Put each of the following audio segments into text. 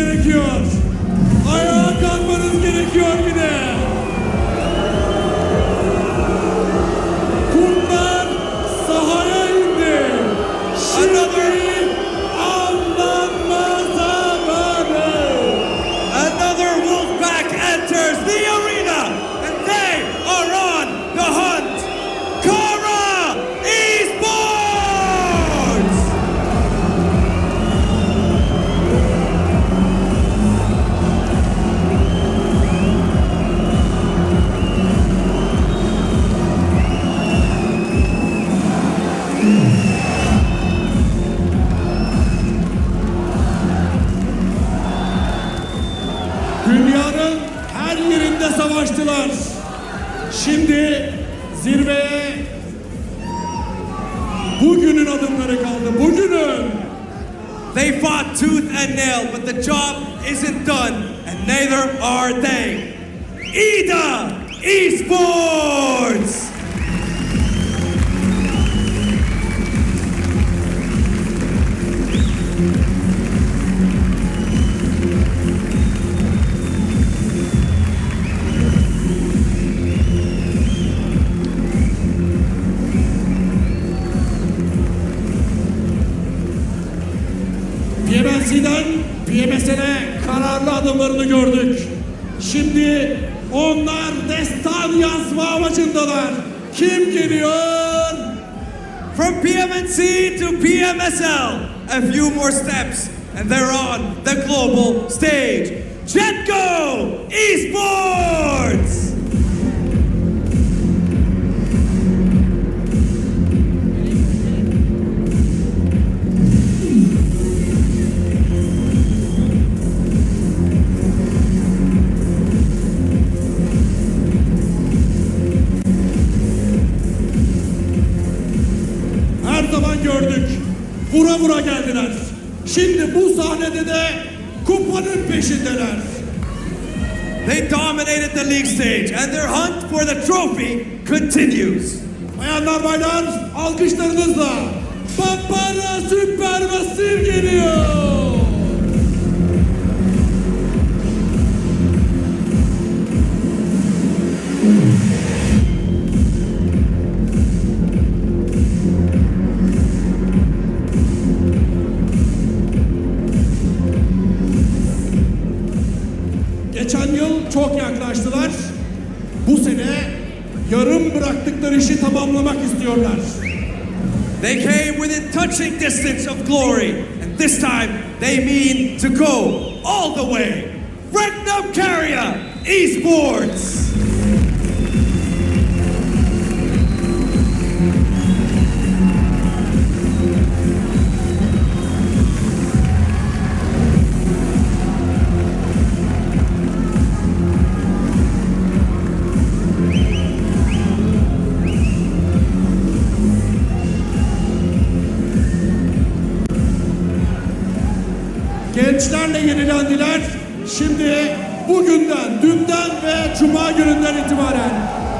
gerekiyor. Ayağa kalkmanız gerekiyor bir de. Kurtlar sahaya indi. Şimdi avlanma zamanı. Another Wolfpack enters the arena, and they are on the hunt. Kara Esports! Dünyanın her yerinde savaştılar. Şimdi zirveye bugünün adımları kaldı. Bugünün. They fought tooth and nail, but the job isn't done, and neither are they. IDA Esports! PMSL'den PMSL'e kararlı adımlarını gördük. Şimdi onlar destan yazma amacındalar. Kim geliyor? From PMNC to PMSL, a few more steps, and they're on the global stage. Jetgo Esports! Her zaman gördük. Vura vura geldiler. Şimdi bu sahnede de kupanın peşindeler. They dominated the league stage, and their hunt for the trophy continues. Bayanlar baylar alkışlarınızla Papara Süpermassive geliyor. Geçen yıl çok yaklaştılar. Bu sene yarım bıraktıkları işi tamamlamak istiyorlar. They came within touching distance of glory, and this time they mean to go all the way. Regnum Carrier Esports! Gençlerle yenilendiler. Şimdi bugünden, dünden ve cuma gününden itibaren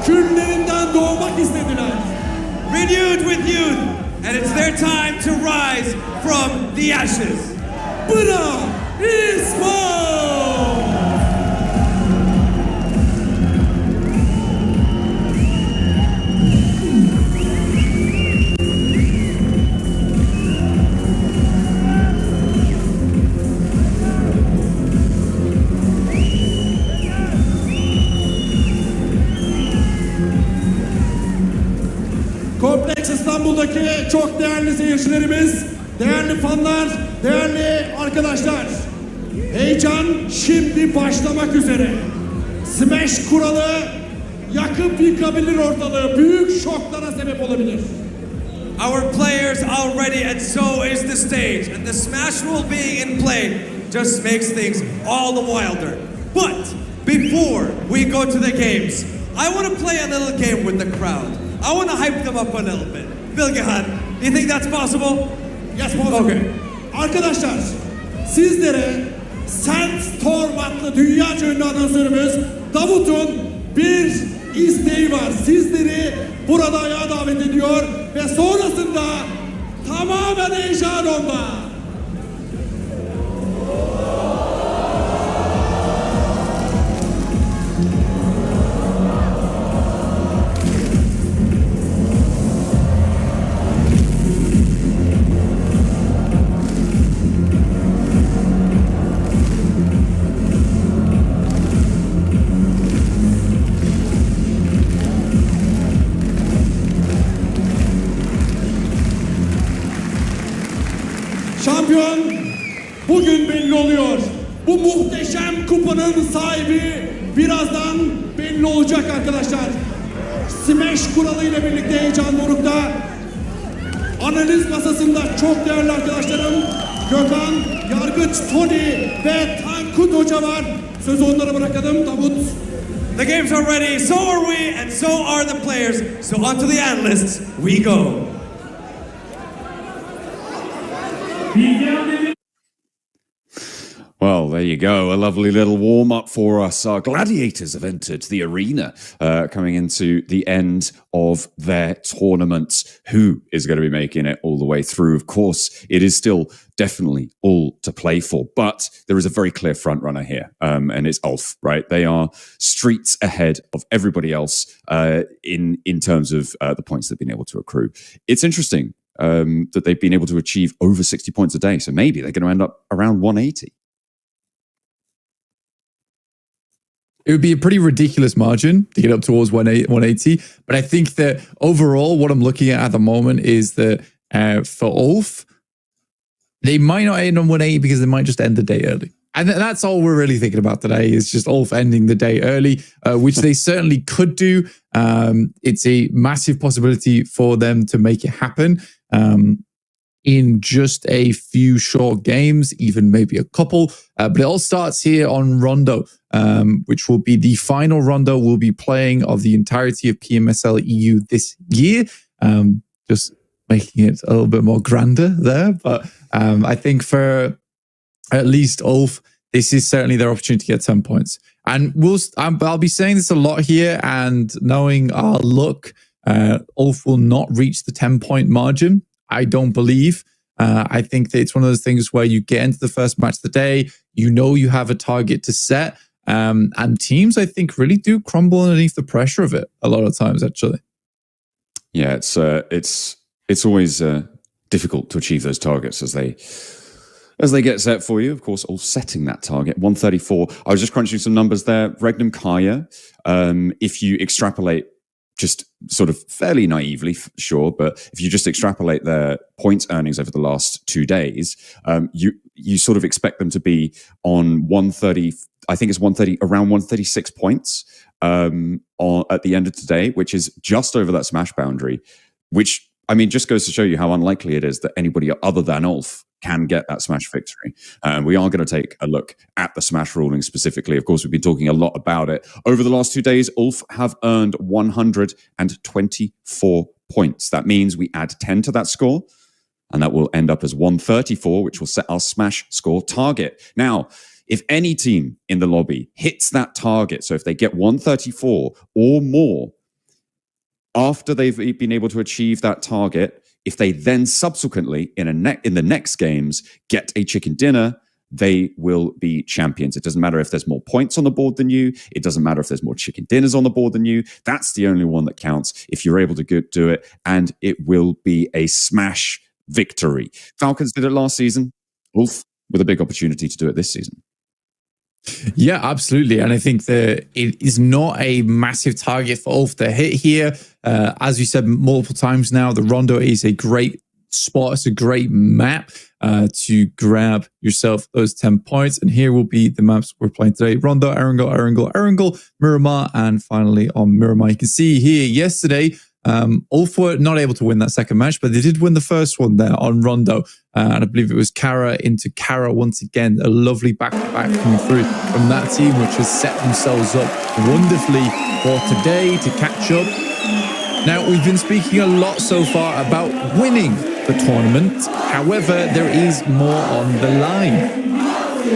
küllerinden doğmak istediler. Renewed with youth, and it's their time to rise from the ashes. Bıra İspor! Kompleks İstanbul'daki çok değerli seyircilerimiz, değerli fanlar, değerli arkadaşlar. Heyecan şimdi başlamak üzere. Smash kuralı yakıp yıkabilir ortalığı. Büyük şoklara sebep olabilir. Our players are ready, and so is the stage. And the Smash rule being in play just makes things all the wilder. But before we go to the games, I want to play a little game with the crowd. I want to hype them up a little bit. Bilgehan, do you think that's possible? Yes, possible. Okay. Arkadaşlar, sizlere Sandstorm adlı dünyaca ünlü amatörümüz Davut'un bir isteği var. Sizleri burada ayağa davet ediyor ve sonrasında tamamen heyecan onda. bugün belli oluyor. Bu muhteşem kupanın sahibi birazdan belli olacak arkadaşlar. Smash kuralıyla birlikte heyecan dorukta. Analiz masasında çok değerli arkadaşlarım Gökhan, Yargıç, Tony ve Tankut Hoca var. Sözü onlara bırakalım. Davut. The games are ready, so are we, and so are the players. So on to the analysts we go. Well, there you go. A lovely little warm-up for us. Our gladiators have entered the arena, coming into the end of their tournament. Who is going to be making it all the way through? Of course, it is still definitely all to play for, but there is a very clear front runner here, and it's Ulf, right? They are streets ahead of everybody else in terms of the points they've been able to accrue. It's interesting that they've been able to achieve over 60 points a day, so maybe they're going to end up around 180. It would be a pretty ridiculous margin to get up towards 180. But I think that overall, what I'm looking at the moment is that for Ulf, they might not end on 180 because they might just end the day early. And that's all we're really thinking about today is just Ulf ending the day early, which they certainly could do. It's a massive possibility for them to make it happen. In just a few short games, even maybe a couple. But it all starts here on Rondo, which will be the final Rondo we'll be playing of the entirety of PMSL EU this year. Just making it a little bit more grander there. But I think for at least Ulf, this is certainly their opportunity to get 10 points. And I'll be saying this a lot here, and knowing our luck, Ulf will not reach the 10-point margin. I don't believe. I think that it's one of those things where you get into the first match of the day, you know you have a target to set, and teams, I think, really do crumble underneath the pressure of it a lot of times, actually. Yeah, it's always difficult to achieve those targets as they get set for you. Of course, all setting that target 134. I was just crunching some numbers there. Regnum Kaya, if you extrapolate just sort of fairly naively, sure, but if you just extrapolate their points earnings over the last 2 days, you sort of expect them to be on 130. I think it's 130, around 136 points at the end of today, which is just over that smash boundary. Which, I mean, just goes to show you how unlikely it is that anybody other than Ulf can get that smash victory. We are going to take a look at the smash ruling specifically. Of course, we've been talking a lot about it. Over the last 2 days, Ulf have earned 124 points. That means we add 10 to that score, and that will end up as 134, which will set our smash score target. Now, if any team in the lobby hits that target, so if they get 134 or more after they've been able to achieve that target, if they then subsequently in the next games get a chicken dinner, they will be champions. It doesn't matter if there's more points on the board than you. It doesn't matter if there's more chicken dinners on the board than you. That's the only one that counts if you're able to do it, and it will be a smash victory. Falcons did it last season. Ulf with a big opportunity to do it this season. Yeah, absolutely. And I think that it is not a massive target for Ulf to hit here. As you said multiple times now, the Rondo is a great spot. It's a great map to grab yourself those 10 points. And here will be the maps we're playing today. Rondo, Erangel, Miramar, and finally on Miramar. You can see here yesterday, Ulf were not able to win that second match, but they did win the first one there on Rondo. And I believe it was Kara into Kara once again. A lovely back-to-back coming through from that team, which has set themselves up wonderfully for today to catch up. Now, we've been speaking a lot so far about winning the tournament. However, there is more on the line,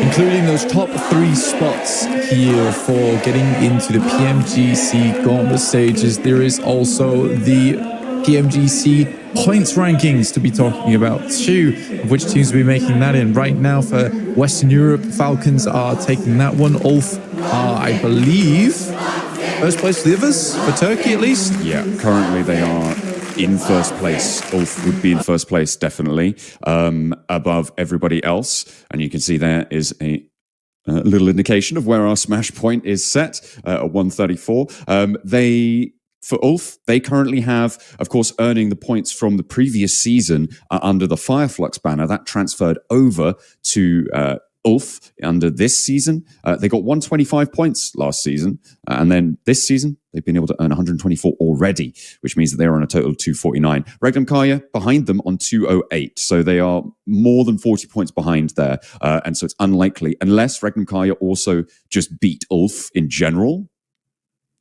including those top 3 spots here for getting into the PMGC Gauntlet stages. There is also the PMGC points rankings to be talking about too, of which teams will be making that in. Right now for Western Europe, Falcons are taking that one. Ulf are, I believe, first place for the others, for Turkey at least. Yeah, currently they are in first place. Ulf would be in first place, definitely, above everybody else. And you can see there is a little indication of where our smash point is set at 134. They for Ulf, they currently have, of course, earning the points from the previous season under the Fireflux banner. That transferred over to Ulf under this season. They got 125 points last season. And then this season, they've been able to earn 124 already, which means that they're on a total of 249. Regnum Kaya behind them on 208. So they are more than 40 points behind there. And so it's unlikely, unless Regnum Kaya also just beat Ulf in general,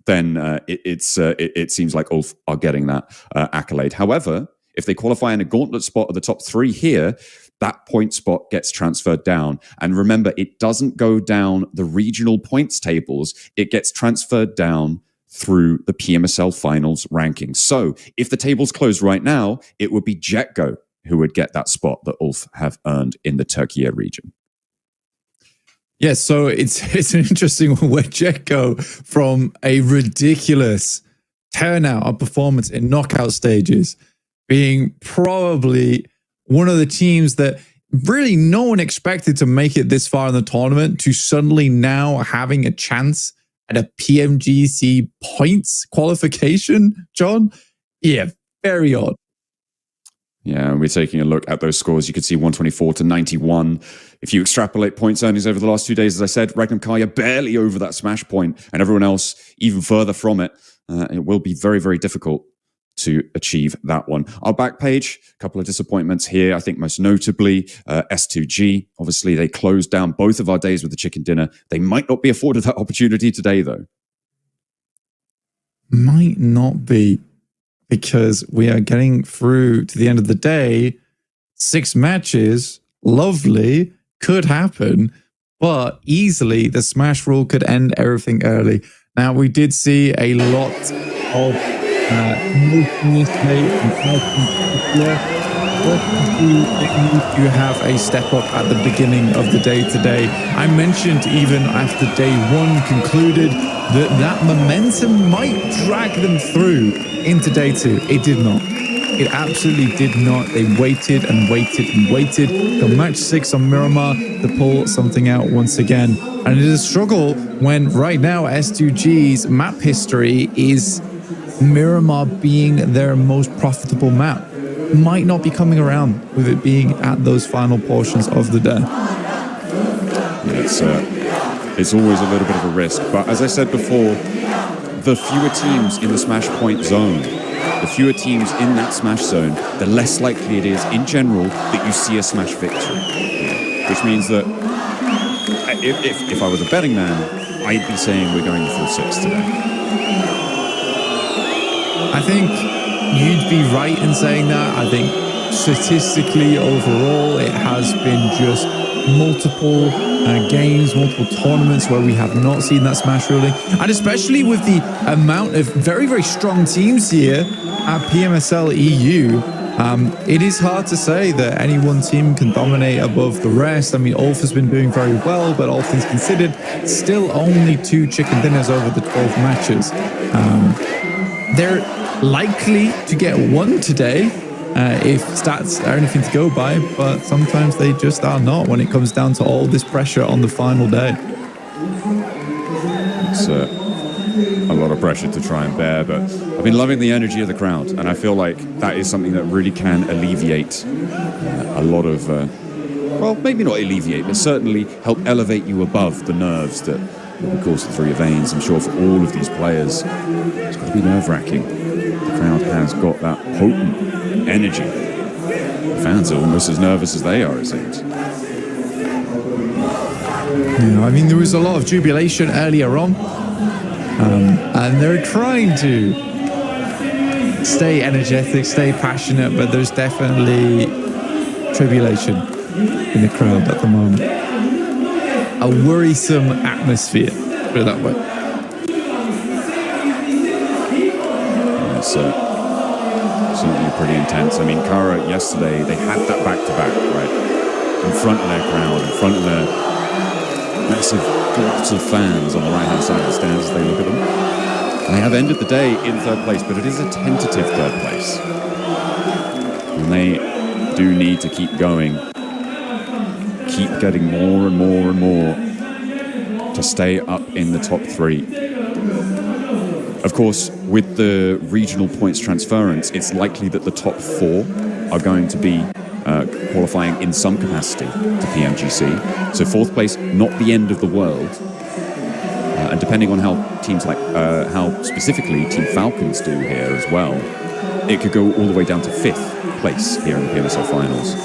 then it seems like Ulf are getting that accolade. However, if they qualify in a gauntlet spot at the top 3 here, that point spot gets transferred down. And remember, it doesn't go down the regional points tables. It gets transferred down through the PMSL finals rankings. So if the tables close right now, it would be Jetgo who would get that spot that Ulf have earned in the Turkey region. Yeah, so it's an interesting one where Jetgo, from a ridiculous turnout of performance in knockout stages, being probably one of the teams that really no one expected to make it this far in the tournament, to suddenly now having a chance at a PMGC points qualification, John? Yeah, very odd. Yeah, we're taking a look at those scores. You can see 124 to 91. If you extrapolate points earnings over the last 2 days, as I said, Regnum Kaya barely over that smash point, and everyone else even further from it. It will be very, very difficult to achieve that one. Our back page, a couple of disappointments here. I think most notably S2G. Obviously, they closed down both of our days with the chicken dinner. They might not be afforded that opportunity today, though. Might not be, because we are getting through to the end of the day. 6 matches, lovely, could happen, but easily the smash rule could end everything early. Now, we did see a lot of you have a step up at the beginning of the day today. I mentioned even after day 1 concluded that momentum might drag them through into day 2. It did not. It absolutely did not. They waited and waited and waited till match 6 on Miramar to pull something out once again. And it is a struggle when right now S2G's map history is Miramar being their most profitable map. Might not be coming around with it being at those final portions of the day. Yeah, it's always a little bit of a risk. But as I said before, the fewer teams in the smash point zone, the fewer teams in that smash zone, the less likely it is in general that you see a smash victory. Which means that if I was a betting man, I'd be saying we're going to full 6 today. I think you'd be right in saying that. I think statistically overall it has been just multiple games, multiple tournaments where we have not seen that smash ruling, and especially with the amount of very, very strong teams here at PMSL EU, it is hard to say that any one team can dominate above the rest. I mean, Ulf has been doing very well, but all things considered, still only 2 chicken dinners over the 12 matches. They're likely to get 1 today if stats are anything to go by, but sometimes they just are not when it comes down to all this pressure on the final day. It's a lot of pressure to try and bear, but I've been loving the energy of the crowd, and I feel like that is something that really can alleviate a lot of, well, maybe not alleviate, but certainly help elevate you above the nerves that will course through your veins. I'm sure for all of these players, it's got to be nerve-wracking. The crowd has got that potent energy. The fans are almost as nervous as they are, it seems. Yeah, I mean, there was a lot of jubilation earlier on, and they're trying to stay energetic, stay passionate, but there's definitely tribulation in the crowd at the moment. A worrisome atmosphere, put it that way. It's certainly pretty intense. I mean, Kara yesterday, they had that back-to-back, right? In front of their crowd, in front of their massive glut of fans on the right-hand side of the stands as they look at them. And they have ended the day in 3rd place, but it is a tentative 3rd place. And they do need to keep going. Keep getting more and more and more to stay up in the top 3. Of course, with the regional points transference, it's likely that the top 4 are going to be qualifying in some capacity to PMGC. So 4th place, not the end of the world. And depending on how teams like, how specifically Team Falcons do here as well, it could go all the way down to 5th place here in the PMSL finals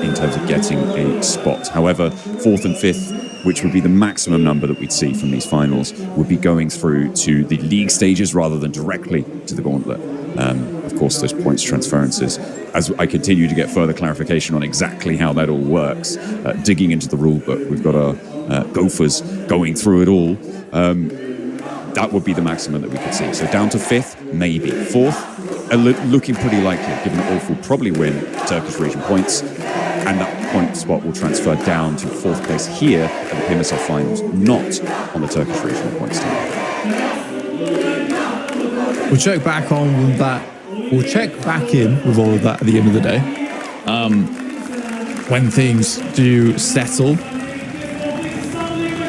in terms of getting a spot. However, 4th and 5th, which would be the maximum number that we'd see from these finals, would be going through to the league stages rather than directly to the gauntlet. Of course, those points transferences, as I continue to get further clarification on exactly how that all works, digging into the rule book, we've got our Gophers going through it all. That would be the maximum that we could see. So down to 5th, maybe. 4th, looking pretty likely, given that Ulf will probably win Turkish region points, and that point spot will transfer down to 4th place here at the PMSL finals, not on the Turkish regional points team. We'll check back on with that. We'll check back in with all of that at the end of the day. When things do settle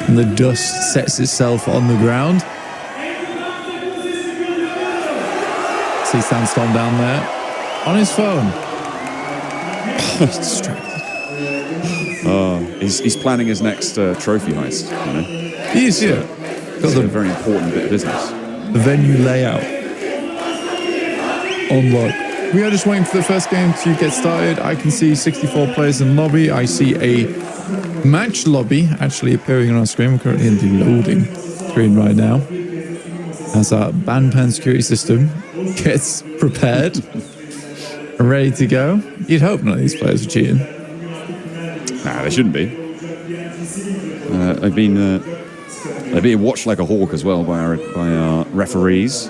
and the dust sets itself on the ground. See Sandstorm down there on his phone. He's distracted. He's planning his next trophy heist, you know? He is, yeah. It's a very important bit of business. The venue layout. Unlock. We are just waiting for the first game to get started. I can see 64 players in lobby. I see a match lobby actually appearing on our screen. We're currently in the loading screen right now. As our bandpan security system gets prepared and ready to go. You'd hope none of these players are cheating. Nah, they shouldn't be. They've been watched like a hawk as well by our referees.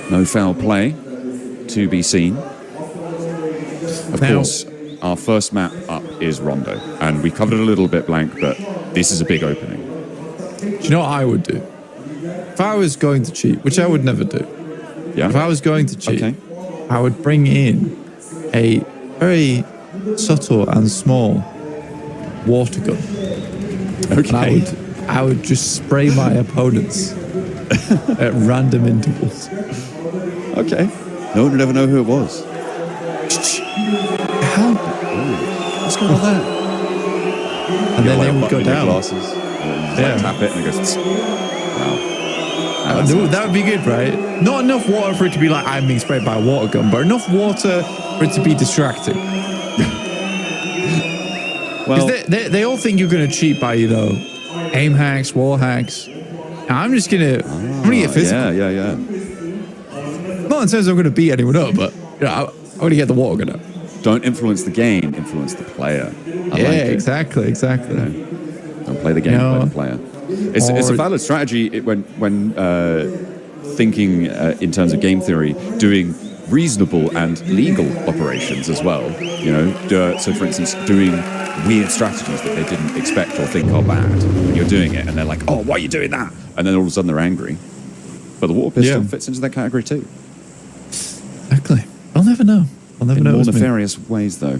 No foul play to be seen. Of course, our first map up is Rondo, and we covered it a little bit, Blank, but this is a big opening. Do you know what I would do? If I was going to cheat, which I would never do. Yeah. If I was going to cheat, Okay. I would bring in a very subtle and small water gun. Okay. And I would just spray my opponents at random intervals. Okay. No one would ever know who it was. Help. What's going on there? And then they would go down. Glasses, Yeah. tap it and it goes. Wow. That would be good, right? Not enough water for it to be like I'm being sprayed by a water gun, but enough water for it to be distracting. Well, they all think you're going to cheat by, you know, aim hacks, wall hacks. I'm just going to get physical. Yeah. Not in terms of I'm going to beat anyone up, but you know, I'm going to get the water gun up. Don't influence the game, influence the player. I Yeah, like it. exactly. You know, don't play the game, play the player. It's a valid strategy when thinking in terms of game theory, doing reasonable and legal operations as well. You know, so for instance, doing weird strategies that they didn't expect or think are bad, and you're doing it, and they're like, "Oh, why are you doing that?" And then all of a sudden they're angry. But the water pistol fits into that category too. Exactly. I'll never know. I'll never know. In more nefarious ways, though.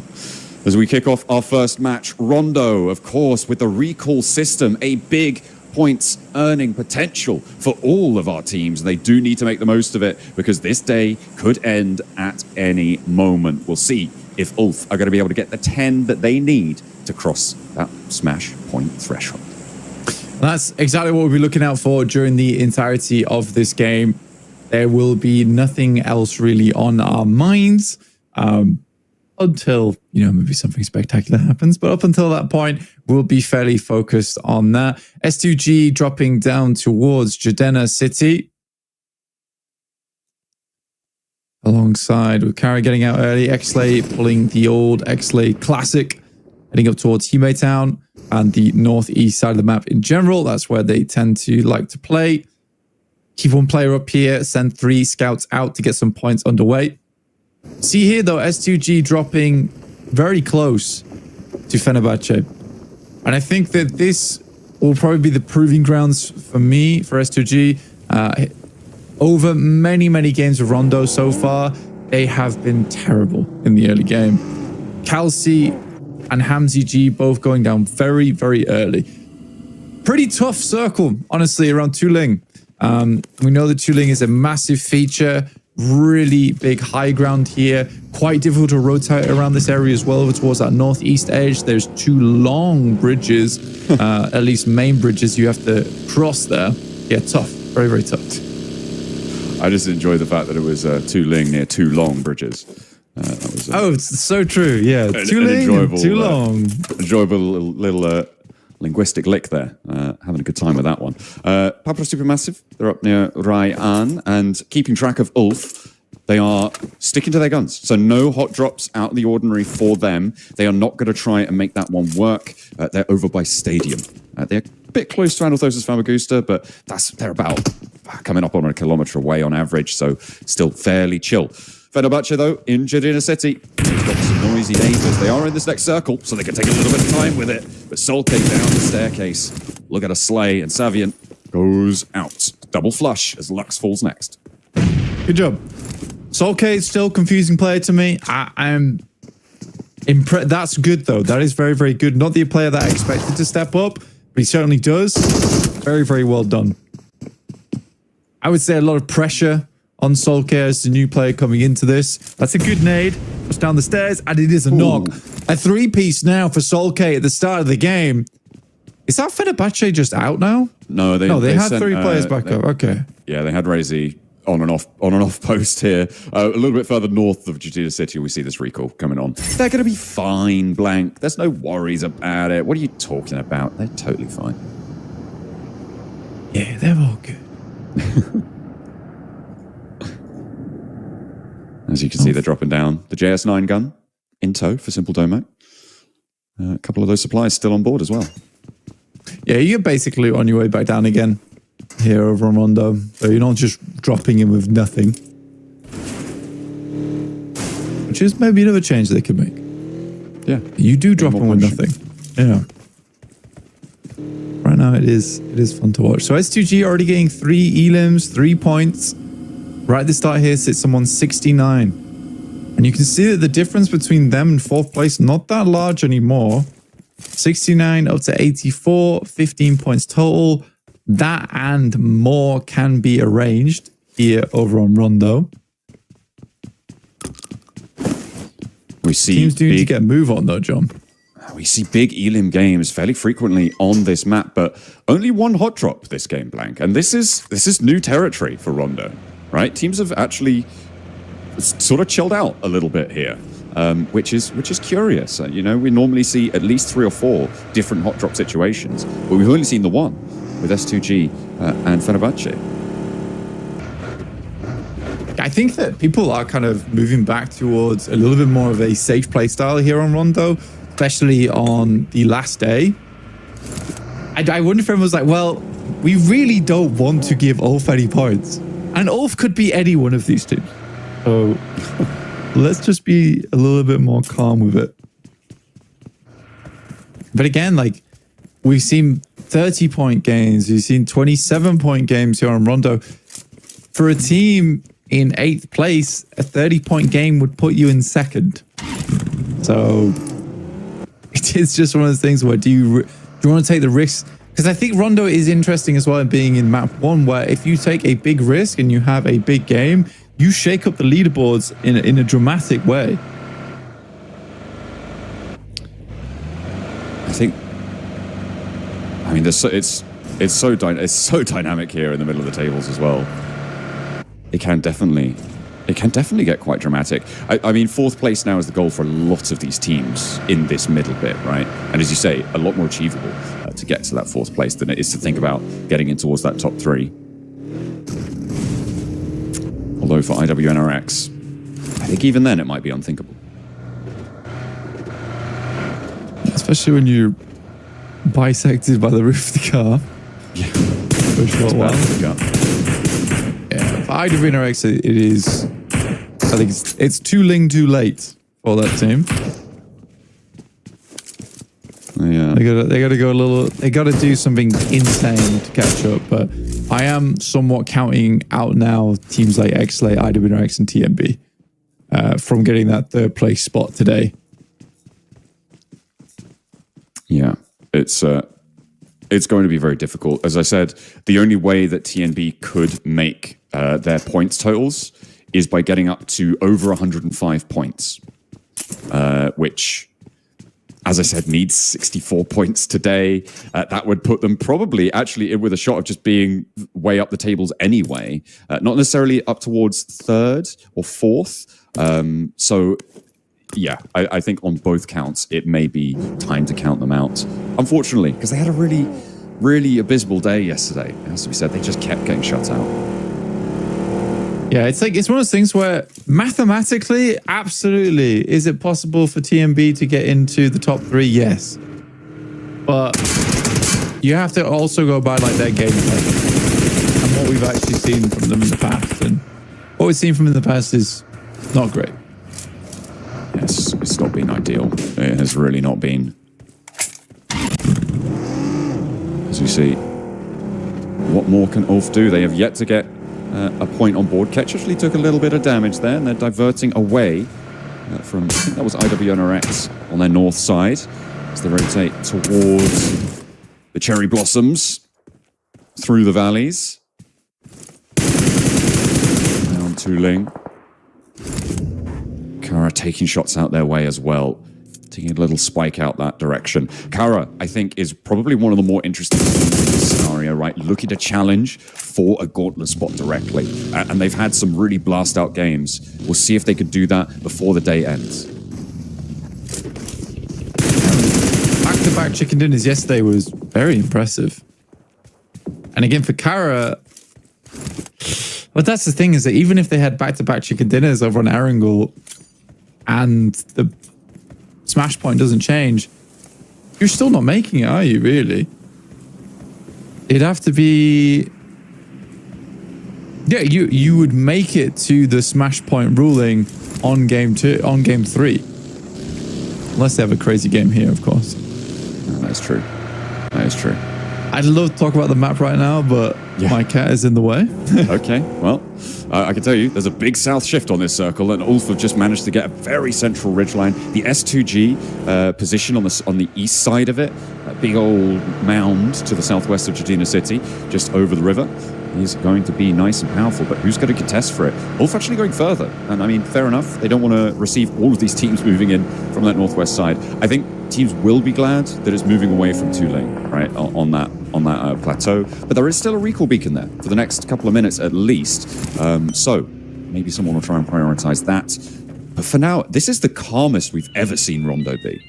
As we kick off our first match, Rondo, of course, with the recall system, a big points earning potential for all of our teams. They do need to make the most of it because this day could end at any moment. We'll see if Ulf are going to be able to get the 10 that they need to cross that smash point threshold. That's exactly what we'll be looking out for during the entirety of this game. There will be nothing else really on our minds until, you know, maybe something spectacular happens. But up until that point, we'll be fairly focused on that. S2G dropping down towards Jadena City. Alongside with Kara getting out early, Exley pulling the old Exley Classic, heading up towards Hime Town and the northeast side of the map in general. That's where they tend to like to play. Keep one player up here, send 3 scouts out to get some points underway. See here though, S2G dropping very close to Fenerbahce. And I think that this will probably be the proving grounds for me, for S2G. Over many, many games of Rondo so far, they have been terrible in the early game. Kalsi and Hamzi G both going down very, very early. Pretty tough circle, honestly, around Tuling. We know that Tuling is a massive feature, really big high ground here, quite difficult to rotate around this area as well over towards that northeast edge. There's 2 long bridges, at least main bridges you have to cross there. Yeah, tough, very, very tough. I just enjoy the fact that it was Tuling near 2 long bridges. That was, it's so true. Yeah, enjoyable, too long. Enjoyable little linguistic lick there. Having a good time with that one. Papa Supermassive, they're up near Ryan and keeping track of Ulf. They are sticking to their guns. So no hot drops out of the ordinary for them. They are not going to try and make that one work. They're over by Stadium. They're a bit close to Anathosis Famagusta, but they're about coming up on a kilometre away on average, so still fairly chill. Fenerbahce, though, injured in a city. He's got some noisy neighbours. They are in this next circle, so they can take a little bit of time with it. But Solke down the staircase. Look at a sleigh, and Savian goes out. Double flush as Lux falls next. Good job. Solke is still a confusing player to me. I'm impressed. That's good, though. That is very, very good. Not the player that I expected to step up, but he certainly does. Very, very well done. I would say a lot of pressure on Solke as the new player coming into this. That's a good nade. Just down the stairs, and it is a knock. A 3-piece now for Solke at the start of the game. Is that Fenerbahce just out now? No, they had sent, 3 players back up. Okay. Yeah, they had Rezi on and off post here. A little bit further north of Judea City, we see this recall coming on. They're going to be fine, Blank. There's no worries about it. What are you talking about? They're totally fine. Yeah, they're all good. As you can see, they're dropping down the JS9 gun in tow for Simple Domo. A couple of those supplies still on board as well. Yeah, you're basically on your way back down again here over on Rondo. So you're not just dropping in with nothing. Which is maybe another change they could make. Yeah. You do drop in with nothing. Yeah. Right now it is fun to watch. So S2G already getting 3 elims, 3 points. Right at the start here sits someone 69. And you can see that the difference between them and 4th place, not that large anymore. 69 up to 84, 15 points total. That and more can be arranged here over on Rondo. We see teams do need to get a move on though, John. We see big elim games fairly frequently on this map, but only 1 hot drop this game, Blank. And this is new territory for Rondo. Right, teams have actually sort of chilled out a little bit here, which is curious. You know, we normally see at least 3 or 4 different hot drop situations, but we've only seen the one with S2G and Fenerbahce. I think that people are kind of moving back towards a little bit more of a safe play style here on Rondo, especially on the last day. I wonder if everyone was like, well, we really don't want to give Ulf any points. And Ulf could be any one of these teams. So let's just be a little bit more calm with it. But again, like, we've seen 30-point games. We've seen 27-point games here on Rondo. For a team in 8th place, a 30-point game would put you in 2nd. So it is just one of those things where do you want to take the risk? Because I think Rondo is interesting as well in being in map 1, where if you take a big risk and you have a big game, you shake up the leaderboards in a dramatic way. I mean, it's so dynamic here in the middle of the tables as well. It can definitely get quite dramatic. I mean, 4th place now is the goal for a lot of these teams in this middle bit, right? And as you say, a lot more achievable to get to that 4th place than it is to think about getting in towards that top 3. Although for IWNRX, I think even then it might be unthinkable. Especially when you're bisected by the roof of the car. Yeah. For a short while. Yeah, for IWNRX, it is... I think it's too late for that team. Yeah. They gotta go a little. They gotta do something insane to catch up. But I am somewhat counting out now teams like XLA, IWNRX, and TMB from getting that 3rd place spot today. Yeah, it's It's going to be very difficult. As I said, the only way that TNB could make their points totals is by getting up to over 105 points, which, as I said, needs 64 points today. That would put them probably actually in with a shot of just being way up the tables anyway, not necessarily up towards third or fourth. So, yeah, I think on both counts, it may be time to count them out. Unfortunately, because they had a really, really abysmal day yesterday. It has to be said, they just kept getting shut out. Yeah, it's one of those things where mathematically, absolutely, is it possible for TNB to get into the top 3? Yes. But you have to also go by like their gameplay and what we've actually seen from them in the past. And what we've seen from them in the past is not great. Yes, it's not been ideal. It has really not been. As we see, what more can Ulf do? They have yet to get a point on board. Ketch actually took a little bit of damage there, and they're diverting away from, I think that was IWNRX on their north side, as they rotate towards the cherry blossoms through the valleys. Down to Ling. Kara taking shots out their way as well. Taking a little spike out that direction. Kara, I think, is probably one of the more interesting teams in this scenario, right? Looking to challenge for a gauntlet spot directly. And they've had some really blast out games. We'll see if they could do that before the day ends. Back-to-back chicken dinners yesterday was very impressive. And again, for Kara, but that's the thing, is that even if they had back-to-back chicken dinners over on Erangel and the smash point doesn't change, you're still not making it, are you, really? It'd have to be... Yeah, you would make it to the smash point ruling on game 3. Unless they have a crazy game here, of course. No, that's true. That is true. I'd love to talk about the map right now, but my cat is in the way. Okay, well, I can tell you, there's a big south shift on this circle, and Ulf have just managed to get a very central ridgeline. The S2G position on the east side of it, a big old mound to the southwest of Jadina City, just over the river, is going to be nice and powerful, but who's going to contest for it? Ulf actually going further, and I mean, fair enough, they don't want to receive all of these teams moving in from that northwest side. I think teams will be glad that it's moving away from Tuling, right, on that plateau, but there is still a recall beacon there for the next couple of minutes at least, so maybe someone will try and prioritize that. But for now, this is the calmest we've ever seen Rondo be.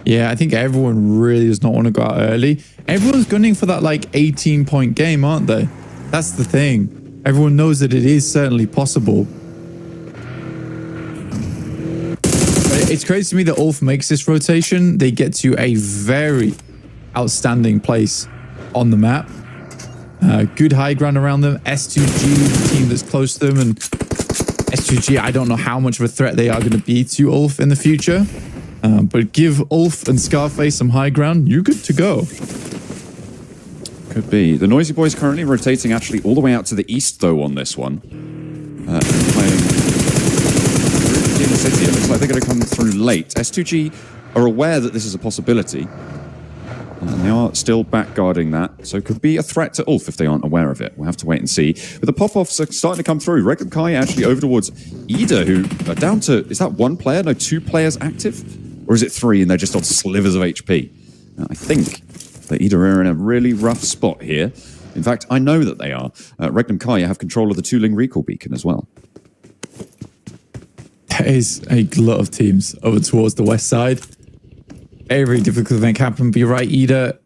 Yeah, I think everyone really does not want to go out early. Everyone's gunning for that like 18-point game, aren't they? That's the thing. Everyone knows that it is certainly possible. It's crazy to me that Ulf makes this rotation. They get to a very outstanding place on the map. Good high ground around them. S2G, the team that's close to them, and S2G, I don't know how much of a threat they are going to be to Ulf in the future. But give Ulf and Scarface some high ground, you're good to go. Could be. The Noisy Boys currently rotating actually all the way out to the east, though, on this one. Playing in the city. It looks like they're going to come through late. S2G are aware that this is a possibility. And they are still backguarding that. So it could be a threat to Ulf if they aren't aware of it. We'll have to wait and see. But the pop-offs are starting to come through. Regnum Kai actually over towards Ida, who are down to... Is that one player? No, 2 players active? Or is it 3 and they're just on slivers of HP? Now, I think that Ida are in a really rough spot here. In fact, I know that they are. Regnum Kai have control of the Tuling recall beacon as well. There is a glut of teams over towards the west side. Very, very difficult to make happen. But you're right, Ida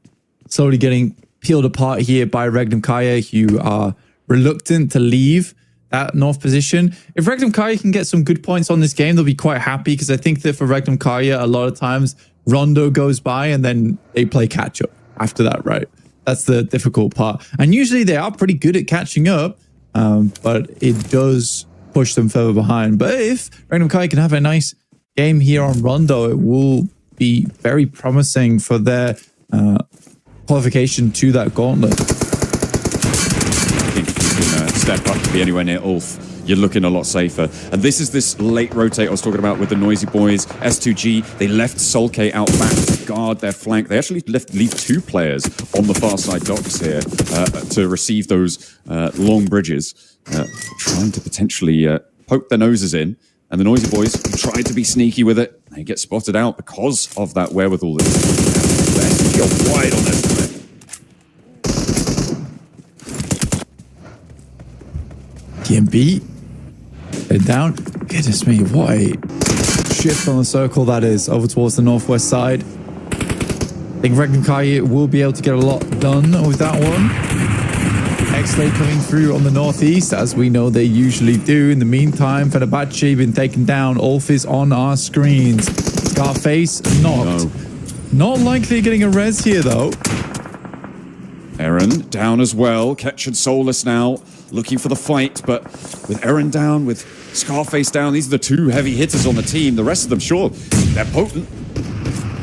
slowly getting peeled apart here by Regnum Kaya, who are reluctant to leave that north position. If Regnum Kaya can get some good points on this game, they'll be quite happy, because I think that for Regnum Kaya, a lot of times Rondo goes by and then they play catch up after that, right? That's the difficult part. And usually they are pretty good at catching up, but it does push them further behind. But if Regnum Kaya can have a nice game here on Rondo, it will be very promising for their qualification to that gauntlet. I think if you can step up to be anywhere near Ulf, you're looking a lot safer. And this is this late rotate I was talking about with the Noisy Boys. S2G, they left Sulke out back to guard their flank. They actually leave 2 players on the far side docks here to receive those long bridges, trying to potentially poke their noses in. And the Noisy Boys tried to be sneaky with it. They get spotted out because of that wherewithal. The SG are wide on their side. TMB. They're down. Goodness me, what a shift on the circle that is over towards the northwest side. I think Regnkai will be able to get a lot done with that one. X-Ray coming through on the northeast, as we know they usually do. In the meantime, Fenerbahce been taken down. Ulf is on our screens. Scarface knocked. No. Not likely getting a res here, though. Eren down as well. Ketch and Solus now looking for the fight, but with Eren down, with Scarface down, these are the 2 heavy hitters on the team. The rest of them, sure, they're potent.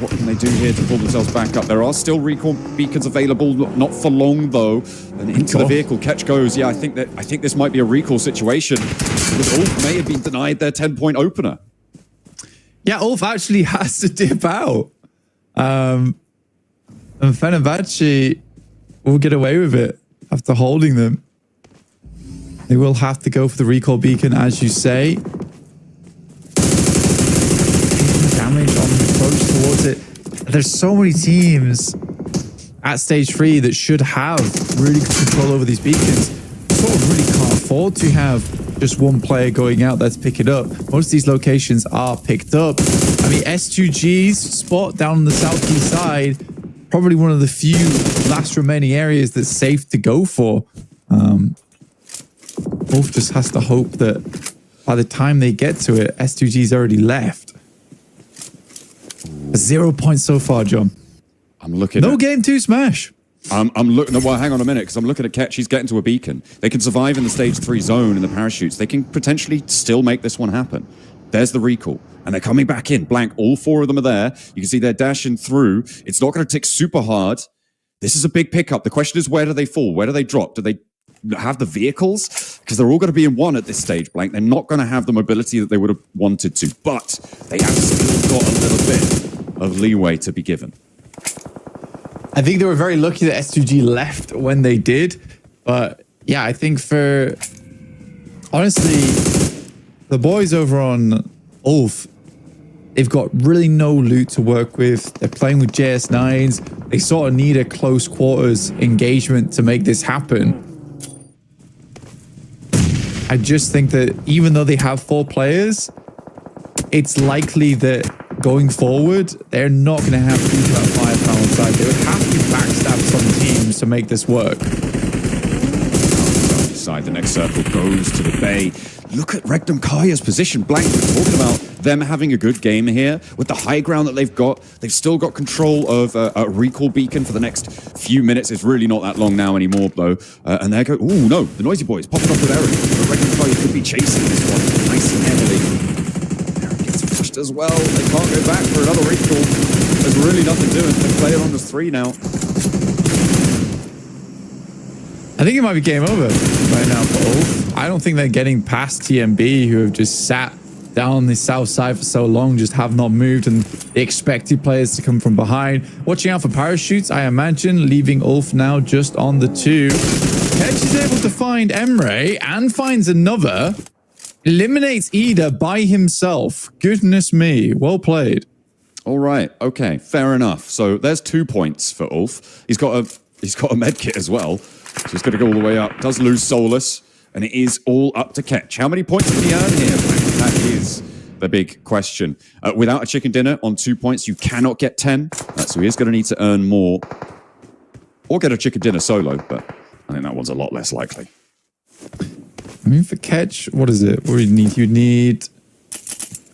What can they do here to pull themselves back up? There are still recall beacons available, not for long though. And into the vehicle, Ketch goes. Yeah, I think this might be a recall situation. Because Ulf may have been denied their 10-point opener. Yeah, Ulf actually has to dip out. And Fenerbahce will get away with it after holding them. They will have to go for the recall beacon, as you say. Damage on the approach towards it. There's so many teams at stage 3 that should have really good control over these beacons. Sort of really can't afford to have just one player going out there to pick it up. Most of these locations are picked up. I mean, S2G's spot down on the southeast side, probably one of the few last remaining areas that's safe to go for. Wolf just has to hope that by the time they get to it, S2G's already left. 0 points so far, John. I'm looking No game 2 smash. I'm looking. Well, hang on a minute, because I'm looking at Ketch. He's getting to a beacon. They can survive in the stage 3 zone in the parachutes. They can potentially still make this one happen. There's the recall, and they're coming back in. Blank. All 4 of them are there. You can see they're dashing through. It's not going to tick super hard. This is a big pickup. The question is, where do they fall? Where do they drop? Do they have the vehicles? Because they're all going to be in 1 at this stage, Blank. They're not going to have the mobility that they would have wanted to, but they have still got a little bit of leeway to be given. I think they were very lucky that S2G left when they did. But yeah, I think for honestly, the boys over on Ulf, they've got really no loot to work with. They're playing with JS9s. They sort of need a close quarters engagement to make this happen. I just think that even though they have 4 players, it's likely that going forward, they're not going to have huge amount of firepower on side. They would have to backstab some teams to make this work. Side, the next circle goes to the bay. Look at Rectum Kaya's position. Blank, we're talking about them having a good game here. With the high ground that they've got, they've still got control of a recall beacon for the next few minutes. It's really not that long now anymore, though. And they go, ooh, no, the Noisy Boys popping up with Eric. But Rectum Kaya could be chasing this one nice and heavily. As well, they can't go back for another recall. There's really nothing doing. They play it on as 3 now. I think it might be game over right now for Ulf. I don't think they're getting past TMB, who have just sat down the south side for so long, just have not moved, and they expected players to come from behind. Watching out for parachutes, I imagine, leaving Ulf now just on the 2. Ketch is able to find Emre and finds another. Eliminates Ida by himself. Goodness me. Well played. All right. Okay. Fair enough. So there's 2 points for Ulf. He's got a med kit as well. So he's going to go all the way up. Does lose Solus. And it is all up to Ketch. How many points can he earn here? That is the big question. Without a chicken dinner on 2 points, you cannot get 10. So he is going to need to earn more. Or get a chicken dinner solo. But I think that one's a lot less likely. I mean, for Ketch, what is it? What do you need? You'd need...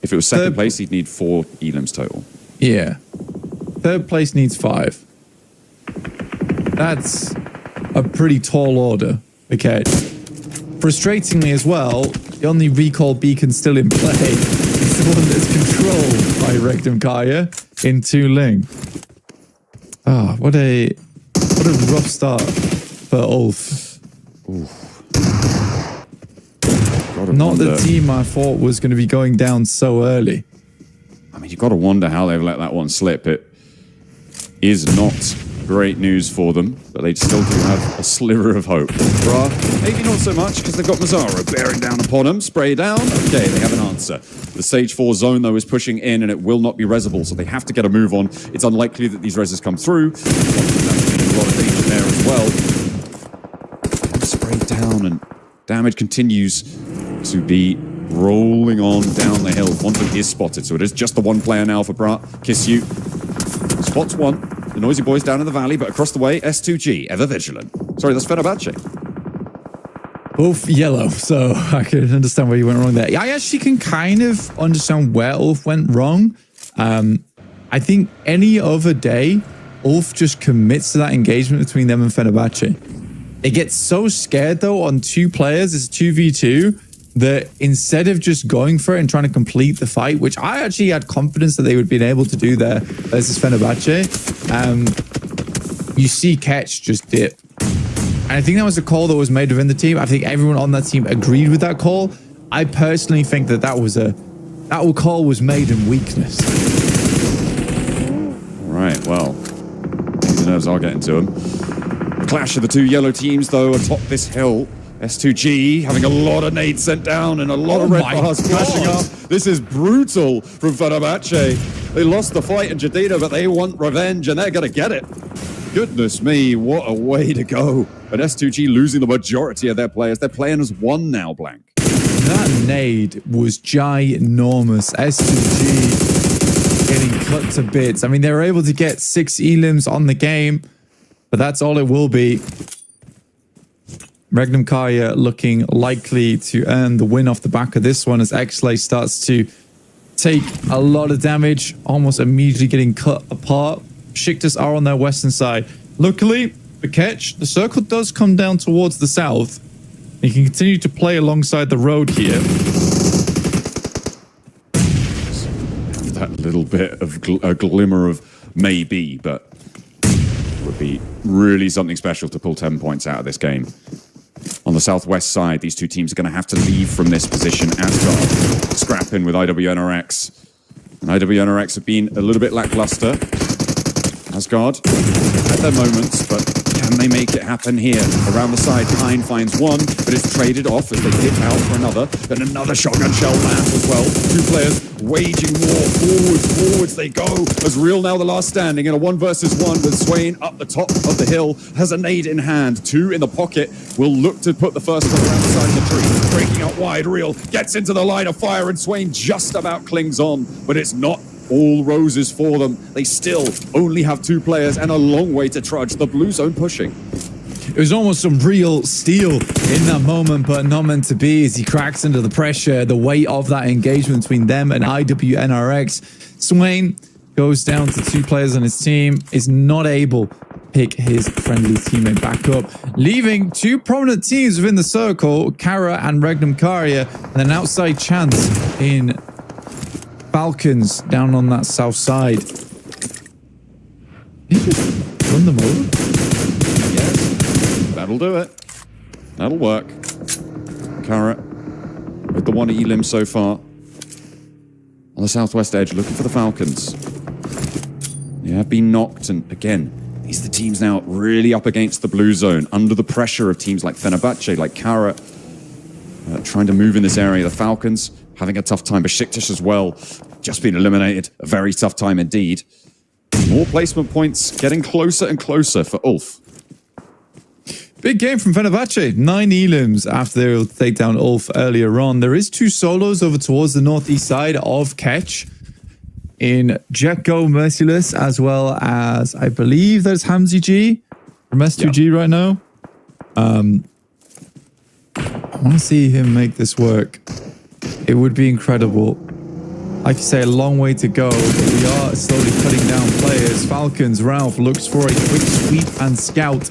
If it was second place, he'd need 4 elims total. Yeah. 3rd place needs 5. That's a pretty tall order for Ketch. Frustratingly as well, the only recall beacon still in play is the one that's controlled by Rectum Kaya in Tu Ling. Ah, what a rough start for Ulf. Got Not the team I thought was going to be going down so early. I mean, you've got to wonder how they've let that one slip. It is not great news for them, but they still do have a sliver of hope. Bra, maybe not so much, because they've got Mazzara bearing down upon them. Spray down. Okay, they have an answer. The Stage 4 zone, though, is pushing in, and it will not be resable, so they have to get a move on. It's unlikely that these reses come through. There's a lot of danger there as well. Sprayed down, and damage continues to be rolling on down the hill. One of them is spotted, so it is just the one player now for Bra. Kiss you. Spots one. The Noisy Boys down in the valley, but across the way, S2G, ever vigilant. Sorry, that's Fenerbahce. Ulf yellow, so I can understand where you went wrong there. I actually can kind of understand where Ulf went wrong. I think any other day, Ulf just commits to that engagement between them and Fenerbahce. They get so scared, though, on two players, it's 2v2, that instead of just going for it and trying to complete the fight, which I actually had confidence that they would be able to do there versus Fenerbahce, you see Ketch just dip. And I think that was a call that was made within the team. I think everyone on that team agreed with that call. I personally think that that call was made in weakness. All right, well, the nerves are getting to him. The clash of the two yellow teams, though, atop this hill. S2G having a lot of nades sent down and a lot of red bars flashing up. This is brutal from Fenerbahce. They lost the fight in Jadida, but they want revenge and they're going to get it. Goodness me, what a way to go. But S2G losing the majority of their players. They're playing as one now, Blank. That nade was ginormous. S2G getting cut to bits. I mean, they were able to get 6 elims on the game, but that's all it will be. Regnum Kaya looking likely to earn the win off the back of this one as Xlay starts to take a lot of damage, almost immediately getting cut apart. Shiktas are on their western side. Luckily for Ketch, the circle does come down towards the south. You can continue to play alongside the road here. That little bit of a glimmer of maybe, but it would be really something special to pull 10 points out of this game. On the southwest side, these two teams are going to have to leave from this position. Asgard scrapping with IWNRX. And IWNRX have been a little bit lackluster. Asgard had their moments, but can they make it happen here? Around the side, Pine finds one, but it's traded off as they dip out for another. And another shotgun shell lands as well. Two players waging war. Forwards they go. As Real now the last standing in a 1 versus 1 with Swain up the top of the hill. Has a nade in hand. 2 in the pocket. Will look to put the first one around the side of the tree. Breaking out wide. Real gets into the line of fire and Swain just about clings on. But it's not all roses for them. They still only have 2 players and a long way to trudge. The blue zone pushing. It was almost some real steel in that moment, but not meant to be as he cracks under the pressure, the weight of that engagement between them and IWNRX. Swain goes down to 2 players on his team, is not able to pick his friendly teammate back up, leaving 2 prominent teams within the circle, Kara and Regnum Karya, and an outside chance in Falcons down on that south side. He just run them over? Yes, that'll do it. That'll work. Kara with the 1 elim so far. On the southwest edge, looking for the Falcons. They have been knocked, and again, these are the teams now really up against the blue zone, under the pressure of teams like Fenerbahce, like Kara, trying to move in this area. The Falcons having a tough time. Besiktas as well, just been eliminated. A very tough time indeed. More placement points getting closer and closer for Ulf. Big game from Fenerbahce. 9 elims after they will take down Ulf earlier on. There is 2 solos over towards the northeast side of Ketch in Jetgo Merciless, as well as I believe there's Hamzy G from S2G right now. I want to see him make this work. It would be incredible. Like you say, a long way to go, but we are slowly cutting down players. Falcons, Ralph looks for a quick sweep and scout.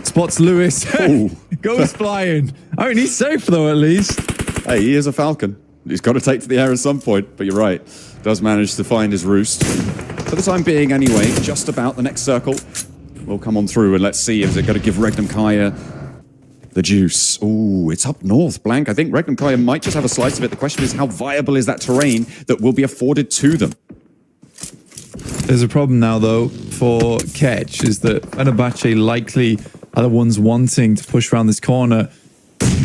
Spots Lewis. Goes flying. I mean, he's safe though, at least. Hey, he is a Falcon. He's got to take to the air at some point, but you're right. Does manage to find his roost. For the time being anyway, just about the next circle will come on through, and let's see if they're going to give Regnum Kaya The juice. Ooh, it's up north, Blank. I think Regnum Kaya might just have a slice of it. The question is, how viable is that terrain that will be afforded to them? There's a problem now, though, for Ketch, is that Fenerbahce likely are the ones wanting to push around this corner.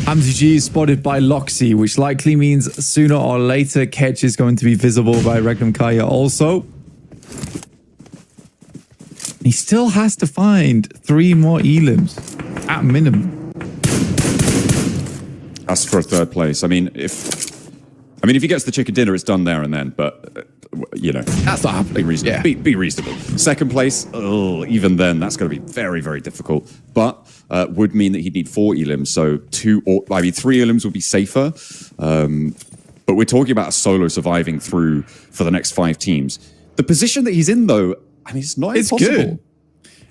Hamzy G is spotted by Loxy, which likely means sooner or later Ketch is going to be visible by Regnum Kaya also. He still has to find 3 more elims at minimum. That's for a third place. I mean, if he gets the chicken dinner, it's done there and then. But That's not happening. Be reasonable. Yeah. Be reasonable. Second place, even then, that's going to be very, very difficult. But would mean that he'd need 4 elims. So 3 elims would be safer. But we're talking about a solo surviving through for the next 5 teams. The position that he's in, though, I mean, it's not impossible.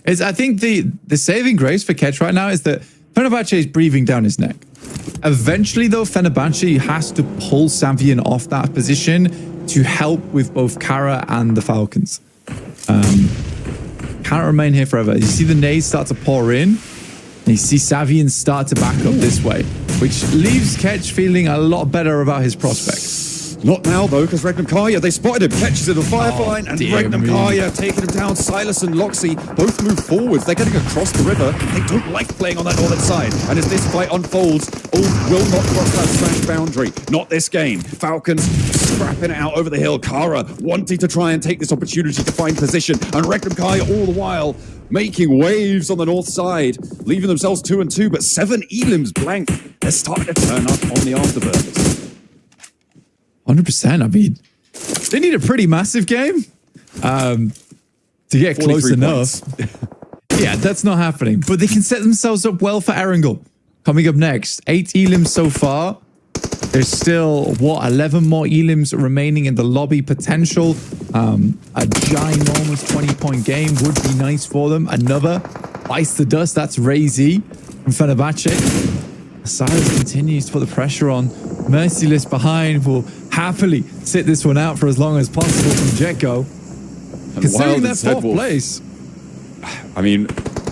Good. I think the saving grace for Ketch right now is that Fenerbahce is breathing down his neck. Eventually, though, Fenerbahce has to pull Savian off that position to help with both Kara and the Falcons. Can't remain here forever. You see the nades start to pour in, and you see Savian start to back up this way, which leaves Ketch feeling a lot better about his prospects. Not now, though, because Regnum Kaya, they spotted him. Ketch is in the fireline, and Regnum Kaya taking him down. Silas and Loxy both move forwards. They're getting across the river. They don't like playing on that northern side. And as this fight unfolds, will not cross that smash boundary. Not this game. Falcons scrapping it out over the hill. Kara wanting to try and take this opportunity to find position. And Regnum Kaya all the while making waves on the north side, leaving themselves 2-2, but 7 elims blank. They're starting to turn up on the afterburners. 100%. I mean, they need a pretty massive game to get close enough. Yeah, that's not happening. But they can set themselves up well for Erangel. Coming up next, 8 elims so far. There's still, 11 more elims remaining in the lobby potential. A ginormous 20-point game would be nice for them. Another bites the dust. That's Razy from Fenerbahce. Silas continues to put the pressure on. Merciless behind will happily sit this one out for as long as possible from Jekko. Considering their 4th place. I mean,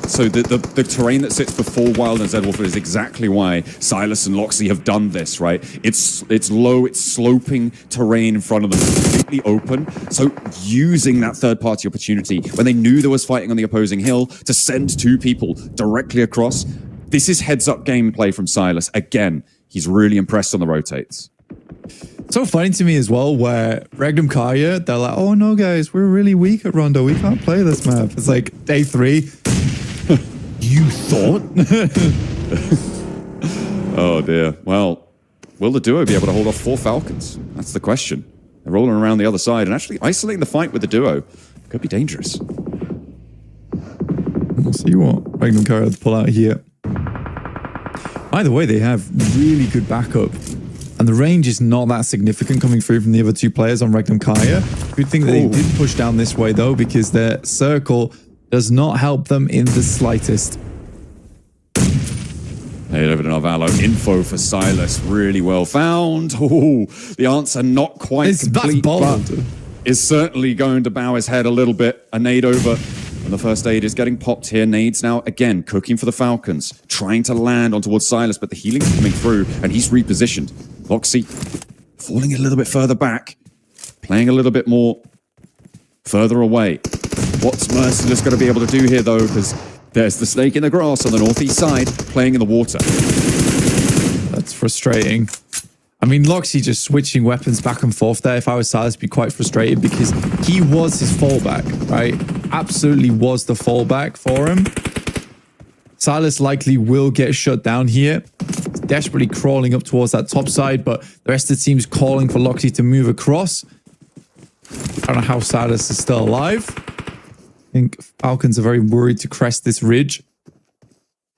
so the terrain that sits before Wild and Zedwolf is exactly why Silas and Loxy have done this, right? It's low, it's sloping terrain in front of them, completely open. So using that third-party opportunity, when they knew there was fighting on the opposing hill, to send 2 people directly across. This is heads-up gameplay from Silas. Again, he's really impressed on the rotates. So funny to me as well, where Regnum Kaya, they're like, oh no guys, we're really weak at Rondo. We can't play this map. It's like day 3. You thought? Oh dear. Well, will the duo be able to hold off 4 Falcons? That's the question. They're rolling around the other side and actually isolating the fight with the duo. Could be dangerous. We'll see what Regnum Kaya pull out here. Either way, they have really good backup. And the range is not that significant coming through from the other 2 players on Regnum Kaya. Good thing that they did push down this way, though, because their circle does not help them in the slightest. Hey, David and Arvalo, info for Silas, really well found. Oh, the answer not quite complete, but is certainly going to bow his head a little bit. A nade over. And the first aid is getting popped here. Nades now, again, cooking for the Falcons. Trying to land on towards Silas, but the healing's coming through, and he's repositioned. Loxy falling a little bit further back. Playing a little bit more further away. What's Merciless going to be able to do here, though? Because there's the snake in the grass on the northeast side, playing in the water. That's frustrating. I mean, Loxy just switching weapons back and forth there. If I was Silas, I'd be quite frustrated because he was his fallback, right? Absolutely was the fallback for him. Silas likely will get shut down here. He's desperately crawling up towards that top side, but the rest of the team's calling for Loxy to move across. I don't know how Silas is still alive. I think Falcons are very worried to crest this ridge.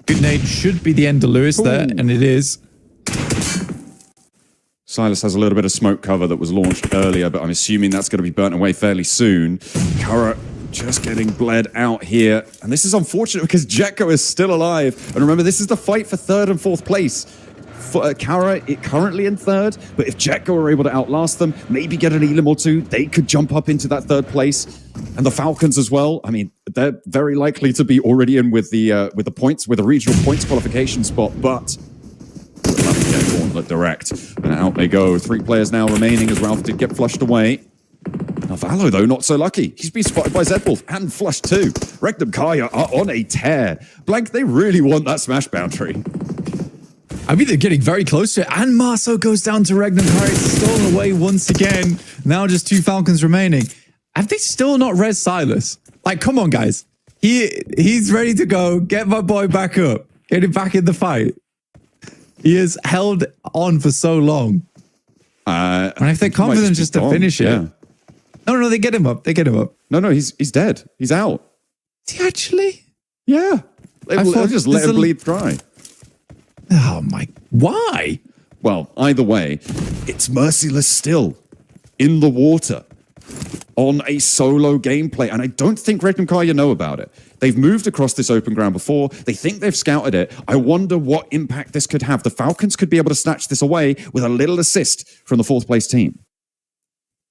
Good nade should be the end of Lewis there, and it is. Silas has a little bit of smoke cover that was launched earlier, but I'm assuming that's going to be burnt away fairly soon. Kara just getting bled out here. And this is unfortunate because Jekko is still alive. And remember, this is the fight for 3rd and 4th place. Kara currently in third, but if Jetko are able to outlast them, maybe get an elim or two, they could jump up into that third place. And the Falcons as well. I mean, they're very likely to be already in with the points, with a regional points qualification spot, but Gauntlet direct. And out they go. 3 players now remaining as Ralph did get flushed away. Now Valo, though, not so lucky. He's been spotted by Zedwolf and flushed too. Regnum Kaya are on a tear. Blank, they really want that smash boundary. I mean, they're getting very close to it. And Marceau goes down to Regnum Kaya. It's stolen away once again. Now just 2 Falcons remaining. Have they still not res Silas? Like, come on, guys. He's ready to go. Get my boy back up. Get him back in the fight. He has held on for so long. And if they're confident just to finish it. Yeah. No, they get him up. They get him up. No, he's dead. He's out. Is he actually? Yeah. They'll just let him bleed dry. Oh my, why? Well, either way, it's merciless still. In the water. On a solo gameplay. And I don't think Regnum Kaya know about it. They've moved across this open ground before. They think they've scouted it. I wonder what impact this could have. The Falcons could be able to snatch this away with a little assist from the 4th place team.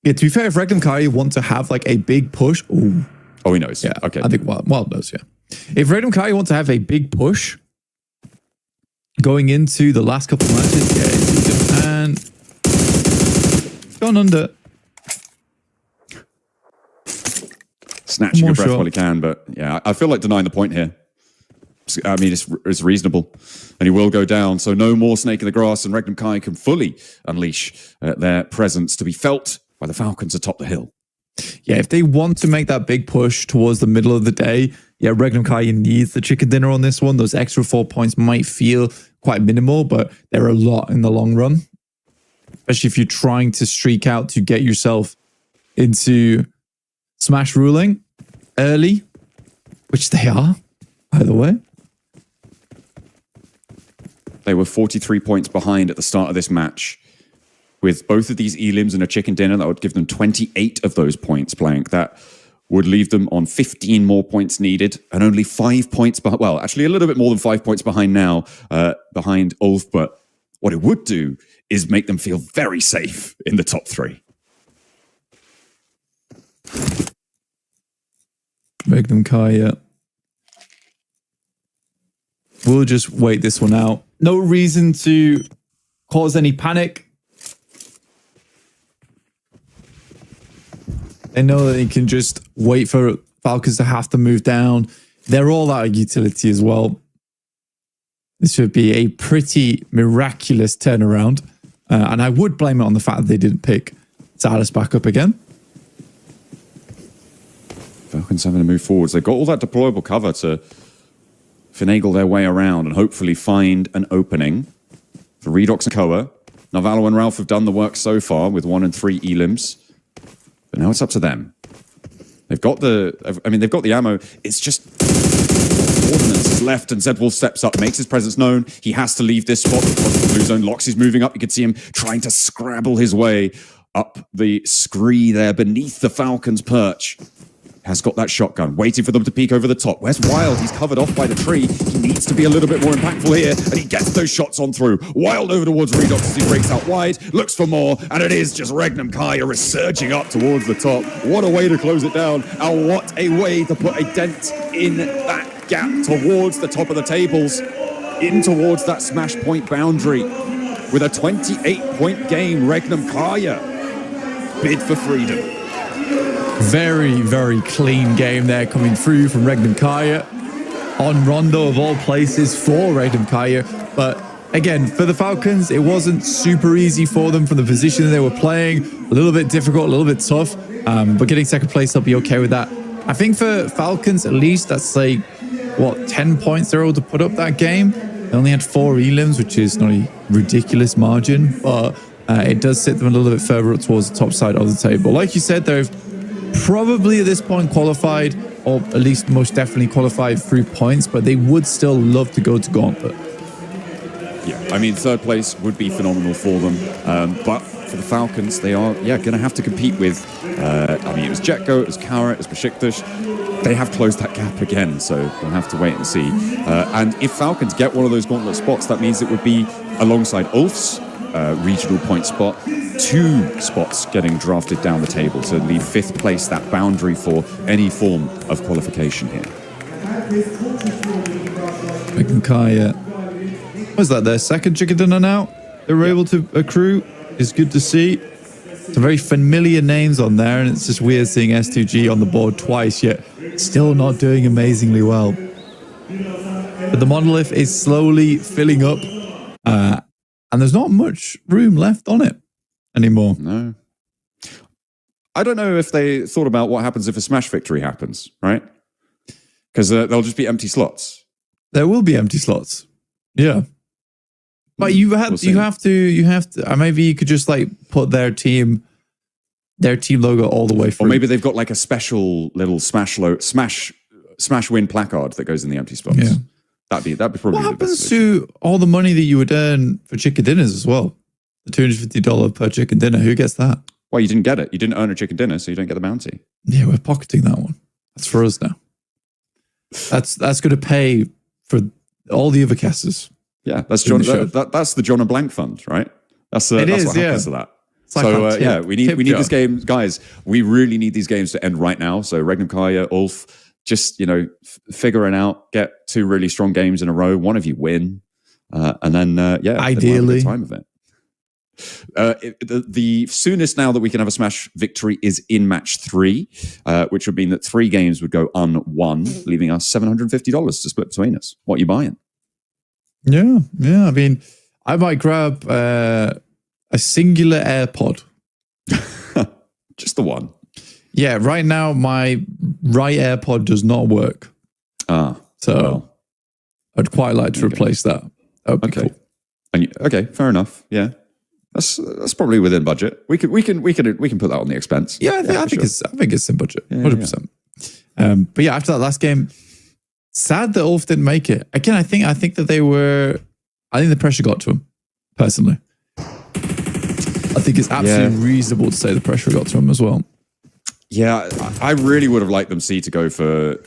Yeah, to be fair, if Regnum Kaya want to have like a big push... Ooh. Oh, he knows. Yeah, okay. I think Wild knows, yeah. If Regnum Kaya want to have a big push going into the last couple of matches, yeah, and gone under... Snatching a breath while he can, but yeah, I feel like denying the point here. I mean, it's reasonable, and he will go down. So no more snake in the grass, and Regnum Kai can fully unleash their presence to be felt by the Falcons atop the hill. Yeah, if they want to make that big push towards the middle of the day, yeah, Regnum Kai needs the chicken dinner on this one. Those extra 4 points might feel quite minimal, but they're a lot in the long run, especially if you're trying to streak out to get yourself into Smash ruling early, which they are, by the way. They were 43 points behind at the start of this match. With both of these elims and a chicken dinner, that would give them 28 of those points, Blank. That would leave them on 15 more points needed and only 5 points behind. Well, actually a little bit more than 5 points behind now, behind Ulf. But what it would do is make them feel very safe in the top 3. Regnum Kaya. We'll just wait this one out. No reason to cause any panic. They know that they can just wait for Falcons to have to move down. They're all out of utility as well. This would be a pretty miraculous turnaround. And I would blame it on the fact that they didn't pick Silas back up again. Falcons having to move forwards. They've got all that deployable cover to finagle their way around and hopefully find an opening for Redox and Koa. Now, Valo and Ralph have done the work so far with 1 and 3 elims. But now it's up to them. They've got the ammo. It's just Ordnance is left and Zedwolf steps up, makes his presence known. He has to leave this spot because the blue zone. Lox is moving up. You can see him trying to scrabble his way up the scree there beneath the Falcons' perch. Has got that shotgun, waiting for them to peek over the top. Where's Wild? He's covered off by the tree. He needs to be a little bit more impactful here, and he gets those shots on through. Wild over towards Redox as he breaks out wide, looks for more, and it is just Regnum Kaya resurging up towards the top. What a way to close it down, and what a way to put a dent in that gap towards the top of the tables, in towards that smash point boundary. With a 28-point game, Regnum Kaya bid for freedom. Very, very clean game there coming through from Regnum Kaya. On Rondo of all places for Regnum Kaya. But again, for the Falcons, it wasn't super easy for them from the position that they were playing. A little bit difficult, a little bit tough. But getting second place, they'll be okay with that. I think for Falcons, at least, that's like, what, 10 points they're able to put up that game. They only had 4 elims, which is not a ridiculous margin. But it does sit them a little bit further up towards the top side of the table. Like you said, they've probably at this point qualified, or at least most definitely qualified through points, but they would still love to go to Gauntlet. Yeah, I mean, third place would be phenomenal for them. But for the Falcons, they are, going to have to compete with, it was Jetko, it was Kara, it was Besiktas. They have closed that gap again, so we'll have to wait and see. And if Falcons get one of those Gauntlet spots, that means it would be alongside Ulf's regional point spot, 2 spots getting drafted down the table to leave 5th place, that boundary for any form of qualification here. Kaya, was that their second chicken dinner now? They were able to accrue. It's good to see. Some very familiar names on there, and it's just weird seeing S2G on the board twice, yet still not doing amazingly well. But the monolith is slowly filling up, and there's not much room left on it anymore. No. I don't know if they thought about what happens if a Smash victory happens, right? Because they'll just be empty slots. There will be empty slots. Yeah. But you have to. Maybe you could just like put their team logo all the way through. Or maybe they've got like a special little Smash win placard that goes in the empty spots. Yeah. That'd be probably. What happens to all the money that you would earn for chicken dinners as well? The $250 per chicken dinner. Who gets that? Well, you didn't get it. You didn't earn a chicken dinner, so you don't get the bounty. Yeah, we're pocketing that one. That's for us now. That's going to pay for all the other casters. Yeah, that's John. That's the John and Blank Fund, right? That's what happens to that. So we need this game, guys. We really need these games to end right now. So Regnum Kaya, Ulf, just figure it out. Get 2 really strong games in a row. One of you win, and then ideally, the time of it. The soonest now that we can have a Smash victory is in match 3, which would mean that 3 games would go unwon, leaving us $750 to split between us. What are you buying? Yeah. I mean, I might grab a singular AirPod. Just the one. Yeah, right now my right AirPod does not work. I'd quite like to replace that. That would be cool. Okay, fair enough. Yeah. That's probably within budget. We can put that on the expense. Yeah, I think it's in budget, 100%. But yeah, after that last game, sad that Ulf didn't make it. Again, I think that they were. I think the pressure got to him personally. I think it's absolutely reasonable to say the pressure got to him as well. Yeah, I really would have liked them to go for.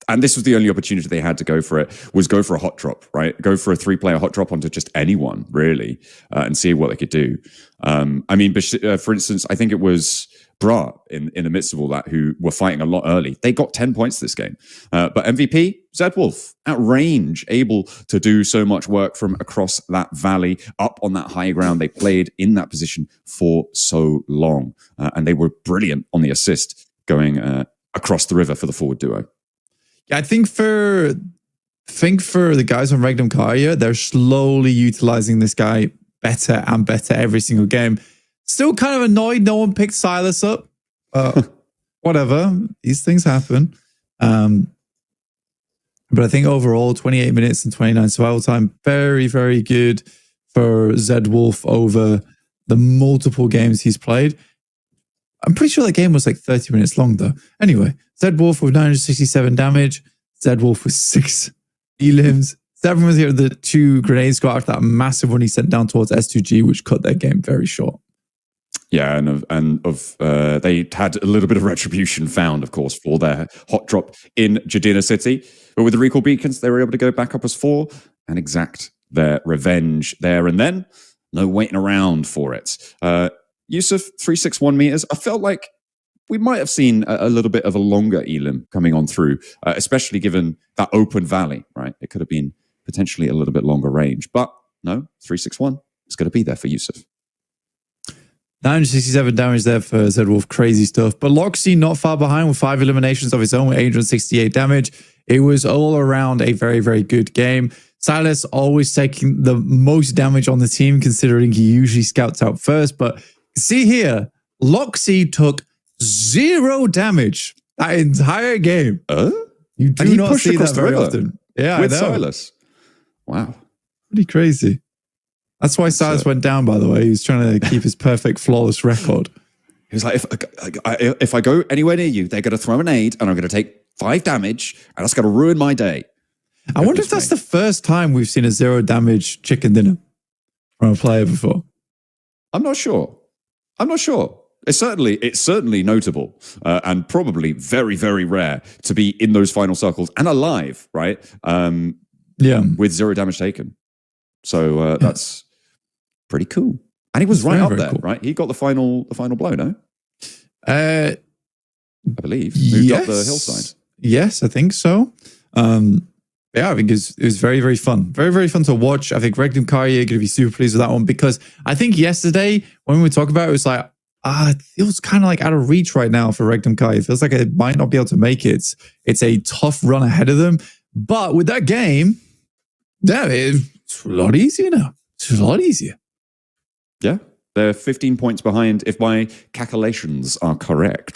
And this was the only opportunity they had to go for it, was go for a hot drop, right? Go for a 3-player hot drop onto just anyone, really, and see what they could do. I mean, for instance, I think it was Bra in the midst of all that who were fighting a lot early. They got 10 points this game. But MVP, Zed Wolf, at range, able to do so much work from across that valley, up on that high ground. They played in that position for so long. And they were brilliant on the assist going across the river for the forward duo. Yeah, I think for the guys on Regnum Kaya, they're slowly utilizing this guy better and better every single game. Still kind of annoyed no one picked Silas up. Whatever, these things happen. But I think overall, 28 minutes and 29 survival time, very, very good for Zed Wolf over the multiple games he's played. I'm pretty sure that game was like 30 minutes long though. Anyway, Zed Wolf with 967 damage. Zed Wolf with 6 elims. 7 was here. The 2 grenades got after that massive one he sent down towards S2G, which cut their game very short. Yeah, they had a little bit of retribution found, of course, for their hot drop in Jadina City. But with the recall beacons, they were able to go back up as 4 and exact their revenge there and then. No waiting around for it. Yusuf, 361 meters. I felt like we might have seen a little bit of a longer elim coming on through, especially given that open valley, right? It could have been potentially a little bit longer range. But no, 361 is going to be there for Yusuf. 967 damage there for Zed Wolf. Crazy stuff. But Loxy not far behind with 5 eliminations of his own with 868 damage. It was all around a very, very good game. Silas always taking the most damage on the team, considering he usually scouts out first. But see here, Loxy took 0 damage that entire game. You do not see that very often. Yeah, with Silas. Wow. Pretty crazy. That's why Silas went down, by the way. He was trying to keep his perfect, flawless record. He was like, if I go anywhere near you, they're going to throw an aid and I'm going to take 5 damage and that's going to ruin my day. I wonder if that's the first time we've seen a 0 damage chicken dinner from a player before. I'm not sure. It's certainly notable and probably very, very rare to be in those final circles and alive, right? Yeah. With 0 damage taken. So that's pretty cool. And he was right very, up very there, cool. right? He got the final blow, no? I believe. Moved up the hillside. Yes, I think so. Yeah, I think it was very, very fun. Very, very fun to watch. I think Regnum Karya are going to be super pleased with that one because I think yesterday when we talked about it, it was like, it feels kind of like out of reach right now for Regnum Karya. It feels like it might not be able to make it. It's a tough run ahead of them. But with that game, yeah, it's a lot easier now. It's a lot easier. Yeah. They're 15 points behind, if my calculations are correct.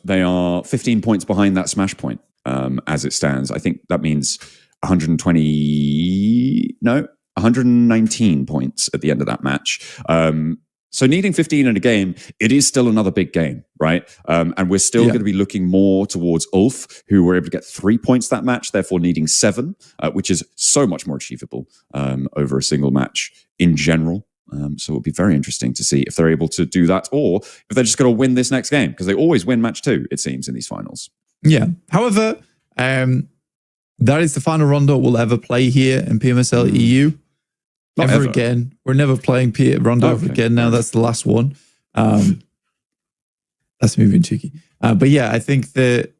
They are 15 points behind that smash point as it stands. I think that means 119 points at the end of that match. So needing 15 in a game, it is still another big game, right? And we're still going to be looking more towards Ulf, who were able to get 3 points that match, therefore needing 7, which is so much more achievable over a single match in general. So it'll be very interesting to see if they're able to do that or if they're just going to win this next game because they always win match 2, it seems, in these finals. Yeah. However, that is the final rondo we'll ever play here in PMSL EU. Not ever ever again. We're never playing rondo ever again now. That's the last one. That's me being cheeky. But yeah, I think that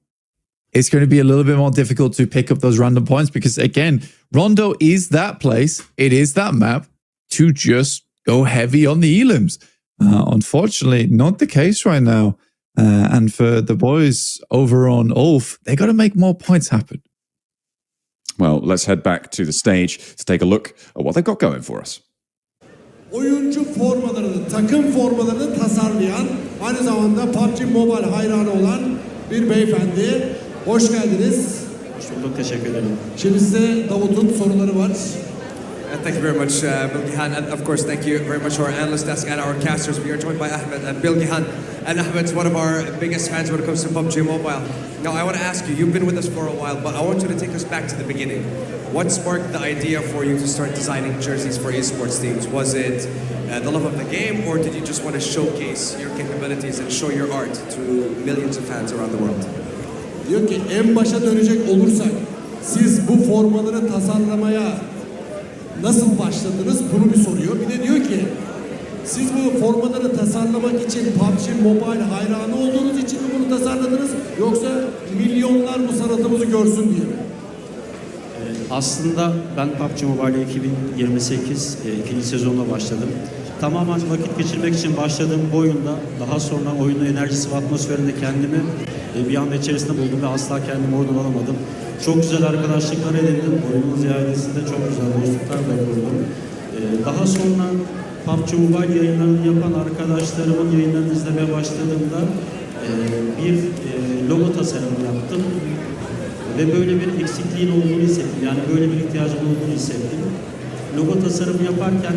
it's going to be a little bit more difficult to pick up those random points because, again, rondo is that place. It is that map to just go heavy on the elims. Unfortunately, not the case right now. And for the boys over on Ulf, they got to make more points happen. Well, let's head back to the stage to take a look at what they've got going for us. Oyuncu formalarını, takım formalarını tasarlayan, aynı zamanda PUBG Mobile hayranı olan bir beyefendi. Hoş geldiniz. Hoş bulduk, teşekkür ederim. Şimdi size Davut'un soruları var. Thank you very much, Bilgihan, and of course, thank you very much to our analyst desk and our casters. We are joined by Ahmed and Bilgihan, and Ahmed's one of our biggest fans when it comes to PUBG Mobile. Now, I want to ask you, you've been with us for a while, but I want you to take us back to the beginning. What sparked the idea for you to start designing jerseys for esports teams? Was it the love of the game, or did you just want to showcase your capabilities and show your art to millions of fans around the world? Diyor ki en başa dönecek olursak, siz bu formaları tasarlamaya nasıl başladınız? Bunu bir soruyor. Bir de diyor ki siz bu formaları tasarlamak için PUBG Mobile hayranı olduğunuz için mi bunu tasarladınız? Yoksa milyonlar bu sanatımızı görsün diye mi? Aslında ben PUBG Mobile 2028 ikinci sezonla başladım. Tamamen vakit geçirmek için başladığım bu oyunda daha sonra oyunun enerjisi ve atmosferinde kendimi bir anda içerisinde buldum ve asla kendimi oradan alamadım. Çok güzel arkadaşlıklar edindim. Oyunun ziyadesinde çok güzel dostluklar da kurdum. Daha sonra PUBG Mobile yayınlarını yapan arkadaşlarımın yayınlarını izlemeye başladığımda bir logo tasarımı yaptım. Ve böyle bir eksikliğin olduğunu hissettim. Yani böyle bir ihtiyacım olduğunu hissettim. Logo tasarımı yaparken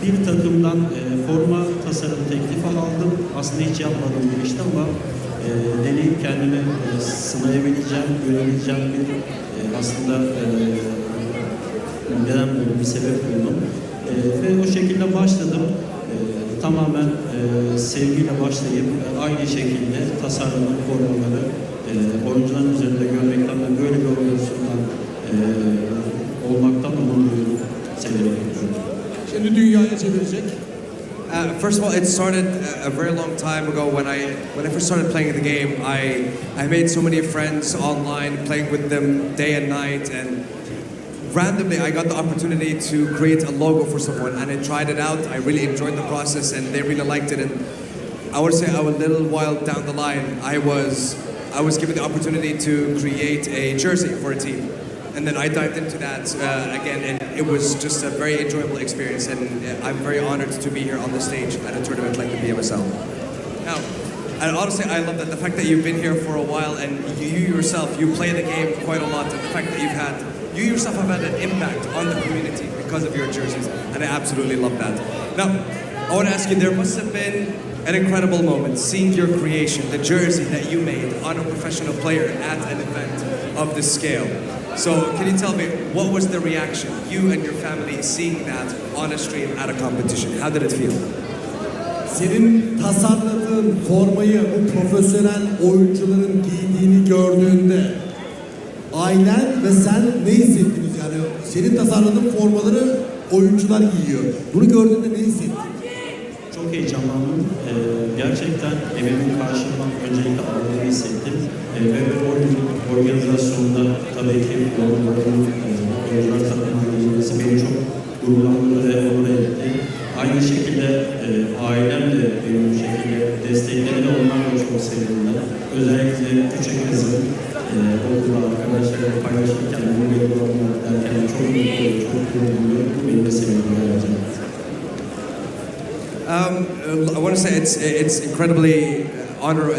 bir takımdan forma tasarım teklifi aldım. Aslında hiç yapmadım bu işte ama deneyip kendimi sınayabileceğim, görebileceğim bir aslında neden böyle bir sebep buldum. Ve o şekilde başladım. Tamamen sevgiyle başlayıp aynı şekilde tasarlanan formaları oyuncuların üzerinde görmekten ve böyle bir organizasyondan olmaktan da mutluyum. Severek yapıyorum. Şimdi dünyaya çevirecek. First of all, it started a very long time ago when I first started playing the game. I made so many friends online, playing with them day and night, and randomly I got the opportunity to create a logo for someone, and I tried it out. I really enjoyed the process, and they really liked it. And I would say a little while down the line, I was given the opportunity to create a jersey for a team. And then I dived into that again, and it was just a very enjoyable experience, and I'm very honored to be here on the stage at a tournament like the PMSL. Now, and honestly, I love that the fact that you've been here for a while, and you yourself, you play the game quite a lot, and the fact that you yourself have had an impact on the community because of your jerseys, and I absolutely love that. Now, I want to ask you, there must have been an incredible moment seeing your creation, the jersey that you made on a professional player at an event of this scale. So, can you tell me, what was the reaction, you and your family, seeing that on a stream at a competition? How did it feel? Senin tasarladığın formayı bu profesyonel oyuncuların giydiğini gördüğünde ailen ve sen ne hissettiniz? Yani senin tasarladığın formaları oyuncular giyiyor. Bunu gördüğünde ne hissettin? Çok heyecanlandım. Gerçekten emeğimin karşılığını öncelikle aldığımı hissettim. Ve organizasyonda tabii ki oyuncular tarafından gelmesi beni çok gururlandırdı ve onur etti. Aynı şekilde ailem de beni bu şekilde destekledi. Onlarla çok sevindim. Özellikle küçük kızım okulda arkadaşlarımla paylaşırken bu videolarını derken çok mutluyum, çok gururluyum. Bu beni de sevindim gerçekten. I want to say it's incredibly honor.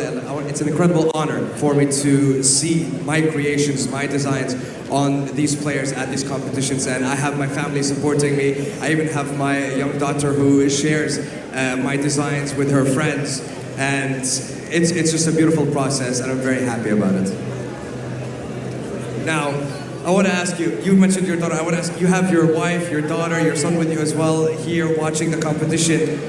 It's an incredible honor for me to see my creations, my designs on these players at these competitions, and I have my family supporting me. I even have my young daughter who shares my designs with her friends, and it's just a beautiful process, and I'm very happy about it. Now, I want to ask you, you mentioned your daughter, I want to ask, you have your wife, your daughter, your son with you as well here watching the competition.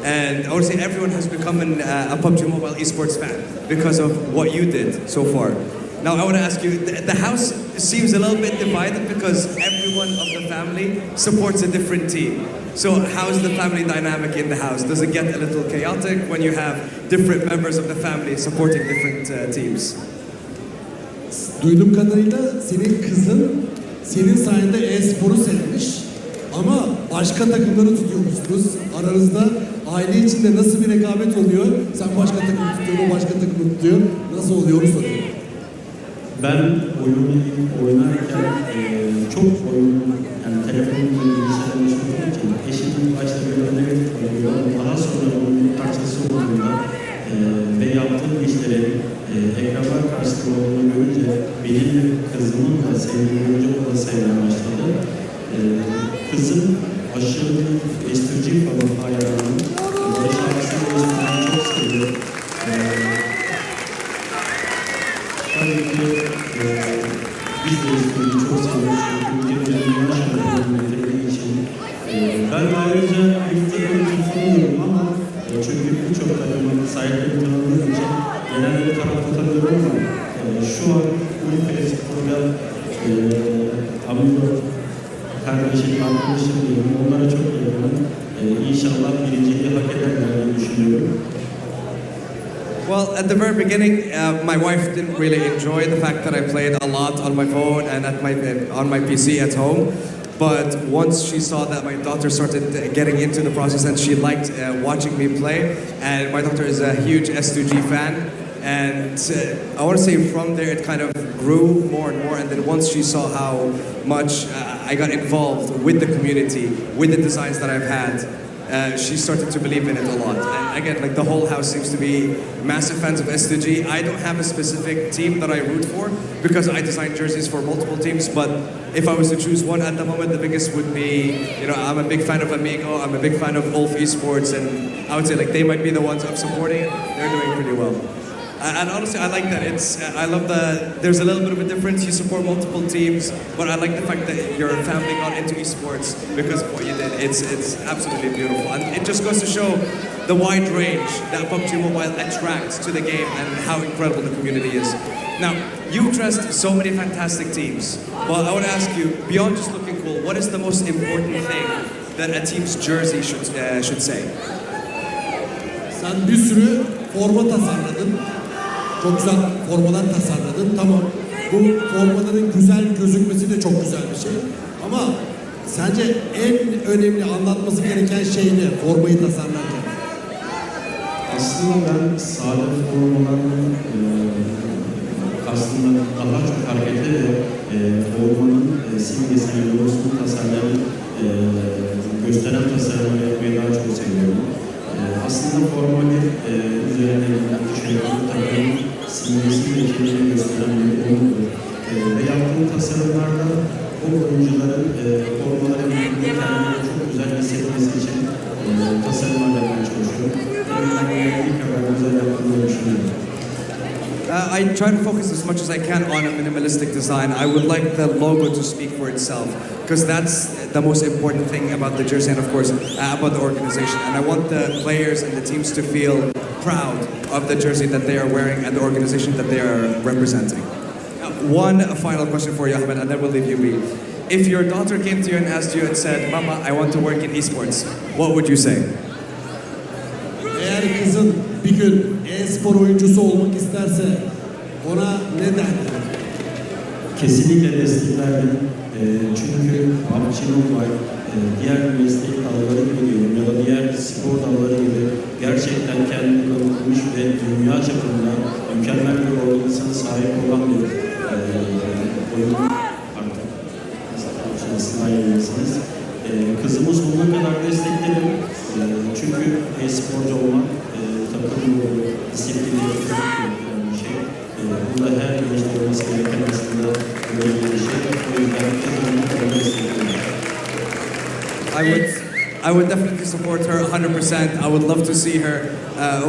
And I want to say everyone has become a PUBG Mobile esports fan because of what you did so far. Now I want to ask you, the house seems a little bit divided because everyone of the family supports a different team. So how's the family dynamic in the house? Does it get a little chaotic when you have different members of the family supporting different teams? Duyduğum kadarıyla senin kızın senin sayende e-sporu sevmiş ama başka takımları tutuyormuşsunuz. Aranızda aile içinde nasıl bir rekabet oluyor? Sen başka takım tutuyorsun, başka takım tutuyor. Nasıl oluyor onu soruyorum. Ben oyunu oynarken çok oyun, yani telefonumla bilgisayarla çalıştığım için eşimin başta böyle negatif oluyor. Daha sonra oyunun parçası olduğunda ve yaptığım işleri ekranlar karşısında olduğunu görünce benim kızımın da sevdiğim oyuncumu da sevmeye başladı. Kızım aşırı bir estücü falan hayranı. Barış abisini çok seviyor. Tabii ki biz de estücüyü çok seviyoruz. Çünkü dünya şampiyonu getirdiği için. Ben ayrıca ilk takımcı tanımıyorum ama çünkü birçok takımın sahiplerini tanıdığım için genelde tarafta tanıyorum ama şu an Ülke Spor'da Amino kardeşim, arkadaşım diyorum. Onlara çok yakınım. İnşallah birinciliği hak ederler diye düşünüyorum. Well, at the very beginning, my wife didn't really enjoy the fact that I played a lot on my phone and on my PC at home. But once she saw that my daughter started getting into the process and she liked watching me play, and my daughter is a huge S2G fan, and I want to say from there it kind of grew more and more, and then once she saw how much I got involved with the community, with the designs that I've had, she started to believe in it a lot. And again, like the whole house seems to be massive fans of S2G. I don't have a specific team that I root for because I design jerseys for multiple teams, but if I was to choose one at the moment, the biggest would be, you know, I'm a big fan of Amigo, I'm a big fan of Ulf Esports, and I would say like they might be the ones I'm supporting. They're doing pretty well. And honestly, I like that. I love there's a little bit of a difference. You support multiple teams, but I like the fact that your family got into esports because of what you did. It's absolutely beautiful. And it just goes to show the wide range that PUBG Mobile attracts to the game and how incredible the community is. Now, you've dressed so many fantastic teams. Well, I want to ask you, beyond just looking cool, what is the most important thing that a team's jersey should say? Sen bir sürü forma tasarladın. Çok güzel formalar tasarladın. Tamam, bu formaların güzel gözükmesi de çok güzel bir şey. Ama sence en önemli anlatması gereken şey ne formayı tasarlarken? Aslında ben sade formaların aslında daha çok hareketli ve formanın simgesini, logosunu tasarlayan, gösteren tasarımı yapmayı daha çok seviyorum. Aslında forma bir üzerine takımın simgesini ve kimliğini gösteren bir oyundur. Ve yaptığım tasarımlarda o oyuncuların formaların kendini çok güzel hissetmesi için tasarımlar yapmaya çalışıyorum. Elimden geldiği kadar güzel yaptığımı düşünüyorum. I try to focus as much as I can on a minimalistic design. I would like the logo to speak for itself because that's the most important thing about the jersey and of course about the organization. And I want the players and the teams to feel proud of the jersey that they are wearing and the organization that they are representing. one final question for you, Ahmed, and then we'll leave you be. If your daughter came to you and asked you and said, Mama, I want to work in esports, what would you say? Eğer kızın bir gün e-spor oyuncusu olmak isterse ona ne derdin? Kesinlikle desteklerdim. Çünkü PUBG Mobile diğer meslek dalları gibi diyorum ya da diğer spor dalları gibi gerçekten kendini kanıtlamış ve dünya çapında mükemmel bir organizasyona sahip olan bir oyun artık nasıl yayınlarsınız. Kızımız sonuna kadar desteklerim. Çünkü e-sporcu olmak takım disiplini bir şey. Bunda her gençte olması gereken aslında böyle bir şey. O yüzden kızımın kadar desteklerim. I would definitely support her 100%. I would love to see her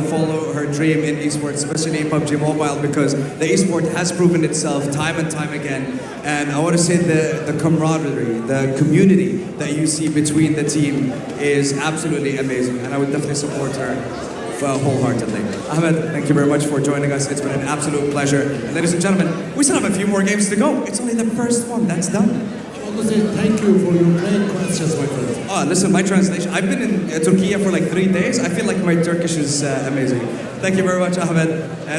follow her dream in esports, especially in PUBG Mobile, because the esport has proven itself time and time again. And I want to say the camaraderie, the community that you see between the team is absolutely amazing. And I would definitely support her wholeheartedly. Ahmed, thank you very much for joining us. It's been an absolute pleasure. And ladies and gentlemen, we still have a few more games to go. It's only the first one. That's done. I want to say thank you for your great questions, my friend. Oh, listen, my translation. I've been in Turkey for like 3 days. I feel like my Turkish is amazing. Thank you very much, Ahmed.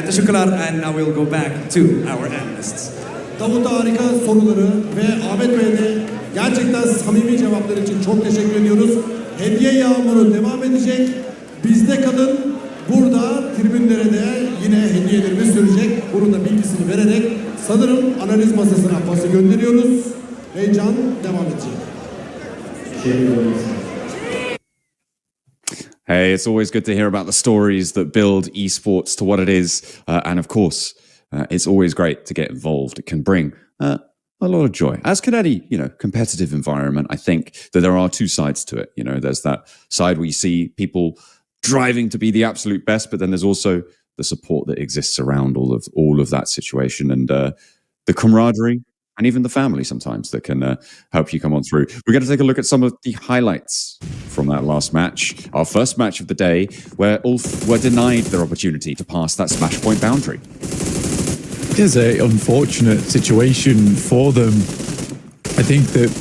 Teşekkürler, and now we'll go back to our analysts. Davut'a harika soruları ve Ahmet Bey'e de gerçekten samimi cevaplar için çok teşekkür ediyoruz. Hediye yağmuru devam edecek. Bizde kalın. Burada tribünlere de yine hediyelerimiz sürecek. Bunun da bilgisini vererek sanırım analiz masasına pası gönderiyoruz. Heyecan devam edecek. Hey, it's always good to hear about the stories that build esports to what it is. And of course, it's always great to get involved. It can bring a lot of joy. As could any, competitive environment, I think that there are two sides to it. There's that side where you see people driving to be the absolute best, but then there's also the support that exists around all of that situation, and the camaraderie, and even the family sometimes that can help you come on through. We're going to take a look at some of the highlights from that last match, our first match of the day, where Ulf were denied their opportunity to pass that smash point boundary. It's an unfortunate situation for them. I think that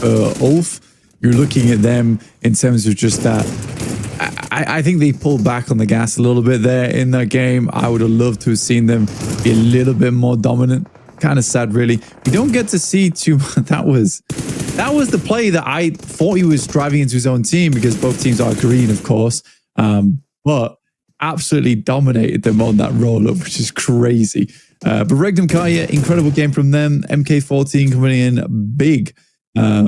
Ulf, you're looking at them in terms of just that. I think they pulled back on the gas a little bit there in that game. I would have loved to have seen them be a little bit more dominant. Kind of sad, really. We don't get to see too much. That was the play that I thought he was driving into his own team, because both teams are green, of course. But absolutely dominated them on that roll-up, which is crazy. But Regnum Kaya, incredible game from them. MK14 coming in big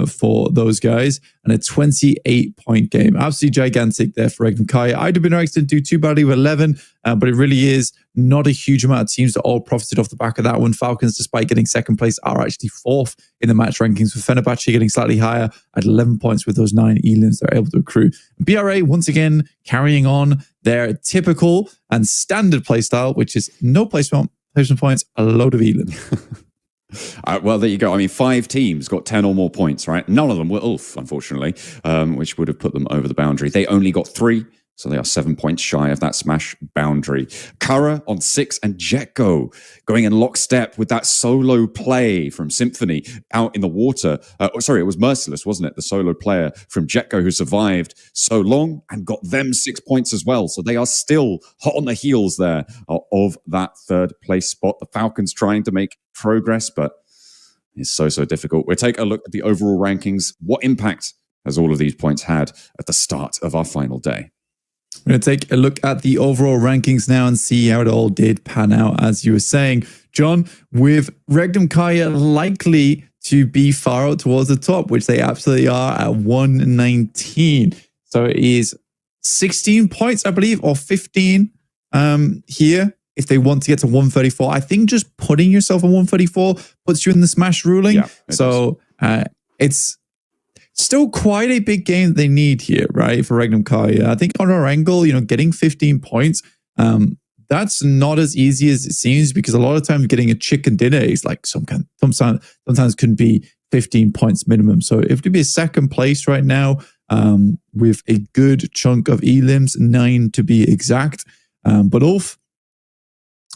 for those guys, and a 28-point game. Absolutely gigantic there for Regnum Kaya. IWNRX didn't do too badly with 11, but it really is not a huge amount of teams that all profited off the back of that one. Falcons, despite getting second place, are actually fourth in the match rankings, with Fenerbahce getting slightly higher at 11 points with those 9 elims they're able to accrue. And BRA, once again, carrying on their typical and standard playstyle, which is no placement points, a load of elim. Well, there you go. I mean, 5 teams got 10 or more points, right? None of them were Ulf, unfortunately, which would have put them over the boundary. They only got 3, so they are 7 points shy of that smash boundary. Kara on 6, and Jetgo going in lockstep with that solo play from Symphony out in the water. Sorry, it was Merciless, wasn't it? The solo player from Jetgo who survived so long and got them 6 points as well. So they are still hot on the heels there of that 3rd place spot. The Falcons trying to make progress, but it's so difficult. We'll take a look at the overall rankings. What impact has all of these points had at the start of our final day? We're going to take a look at the overall rankings now and see how it all did pan out, as you were saying, John, with Regnum Kaya likely to be far out towards the top, which they absolutely are at 119. So it is 16 points, I believe, or 15 here. If they want to get to 134, I think just putting yourself on 134 puts you in the smash ruling. Yeah, it's still quite a big game that they need here, right? For Regnum Kaya. I think on our angle, getting 15 points, that's not as easy as it seems, because a lot of times getting a chicken dinner is like sometimes can be 15 points minimum. So if it could be a second place right now, with a good chunk of elims, 9 to be exact. But Ulf,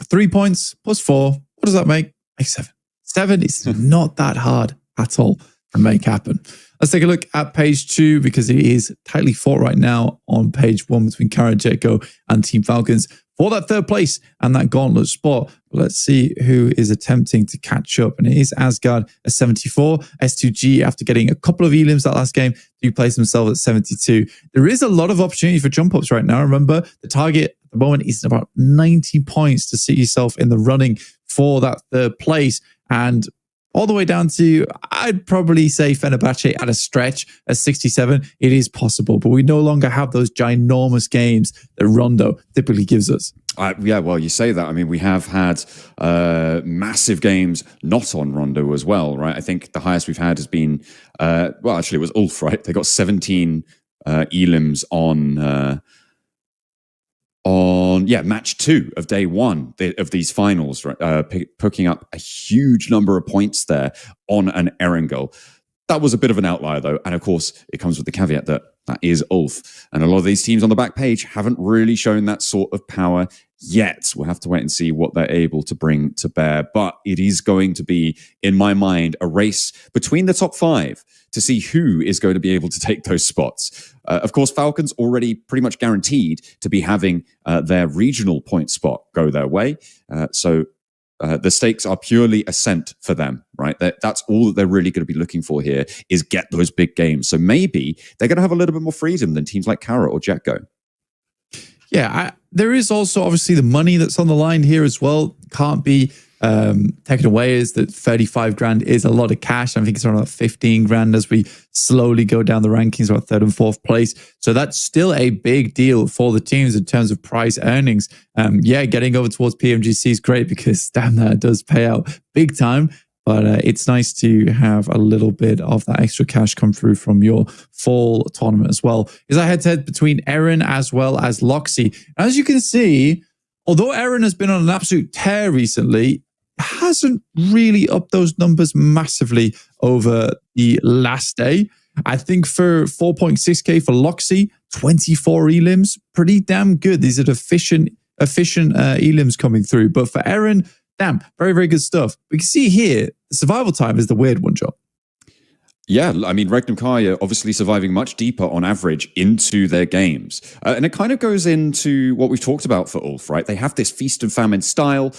3 points plus 4. What does that make? Make 7. 7 is not that hard at all to make happen. Let's take a look at page 2 because it is tightly fought right now on page 1 between Kara Jetko and Team Falcons for that 3rd place and that gauntlet spot. Let's see who is attempting to catch up. And it is Asgard at 74. S2G, after getting a couple of elims that last game, do place themselves at 72. There is a lot of opportunity for jump ups right now. Remember, the target at the moment is about 90 points to sit yourself in the running for that 3rd place. And all the way down to, I'd probably say Fenerbahce at a stretch at 67. It is possible, but we no longer have those ginormous games that Rondo typically gives us. Yeah, well, you say that. I mean, we have had massive games not on Rondo as well, right? I think the highest we've had has been, well, actually, it was Ulf, right? They got 17 elims on match 2 of day 1 of these finals, picking up a huge number of points there on an Erangel. That was a bit of an outlier, though. And of course, it comes with the caveat that is Ulf. And a lot of these teams on the back page haven't really shown that sort of power yet. We'll have to wait and see what they're able to bring to bear. But it is going to be, in my mind, a race between the top 5 to see who is going to be able to take those spots. Of course, Falcons already pretty much guaranteed to be having their regional point spot go their way. So the stakes are purely ascent for them, right? That's all that they're really going to be looking for here is get those big games. So maybe they're going to have a little bit more freedom than teams like Kara or Jetco. Yeah, there is also obviously the money that's on the line here as well. Can't be taken away is that 35 grand is a lot of cash. I think it's around 15 grand as we slowly go down the rankings, about 3rd and 4th place. So that's still a big deal for the teams in terms of prize earnings. Getting over towards PMGC is great because damn, that does pay out big time. But it's nice to have a little bit of that extra cash come through from your fall tournament as well. Is a head-to-head between Erin as well as Loxy. As you can see, although Erin has been on an absolute tear recently, hasn't really upped those numbers massively over the last day. I think for 4.6k for Loxy, 24 elims, pretty damn good. These are efficient elims coming through. But for Erin, damn, very, very good stuff. We can see here, the survival time is the weird one, Joe. Yeah, I mean, Regnum Kaya obviously surviving much deeper on average into their games. And it kind of goes into what we've talked about for Ulf, right? They have this feast and famine style,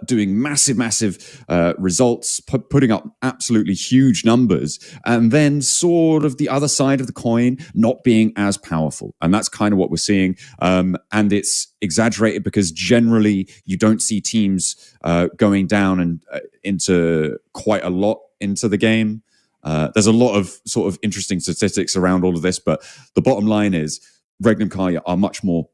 doing massive results, putting up absolutely huge numbers, and then sort of the other side of the coin not being as powerful. And that's kind of what we're seeing. And it's exaggerated because generally you don't see teams going down and into quite a lot into the game. There's a lot of sort of interesting statistics around all of this, but the bottom line is Regnum Kaya are much more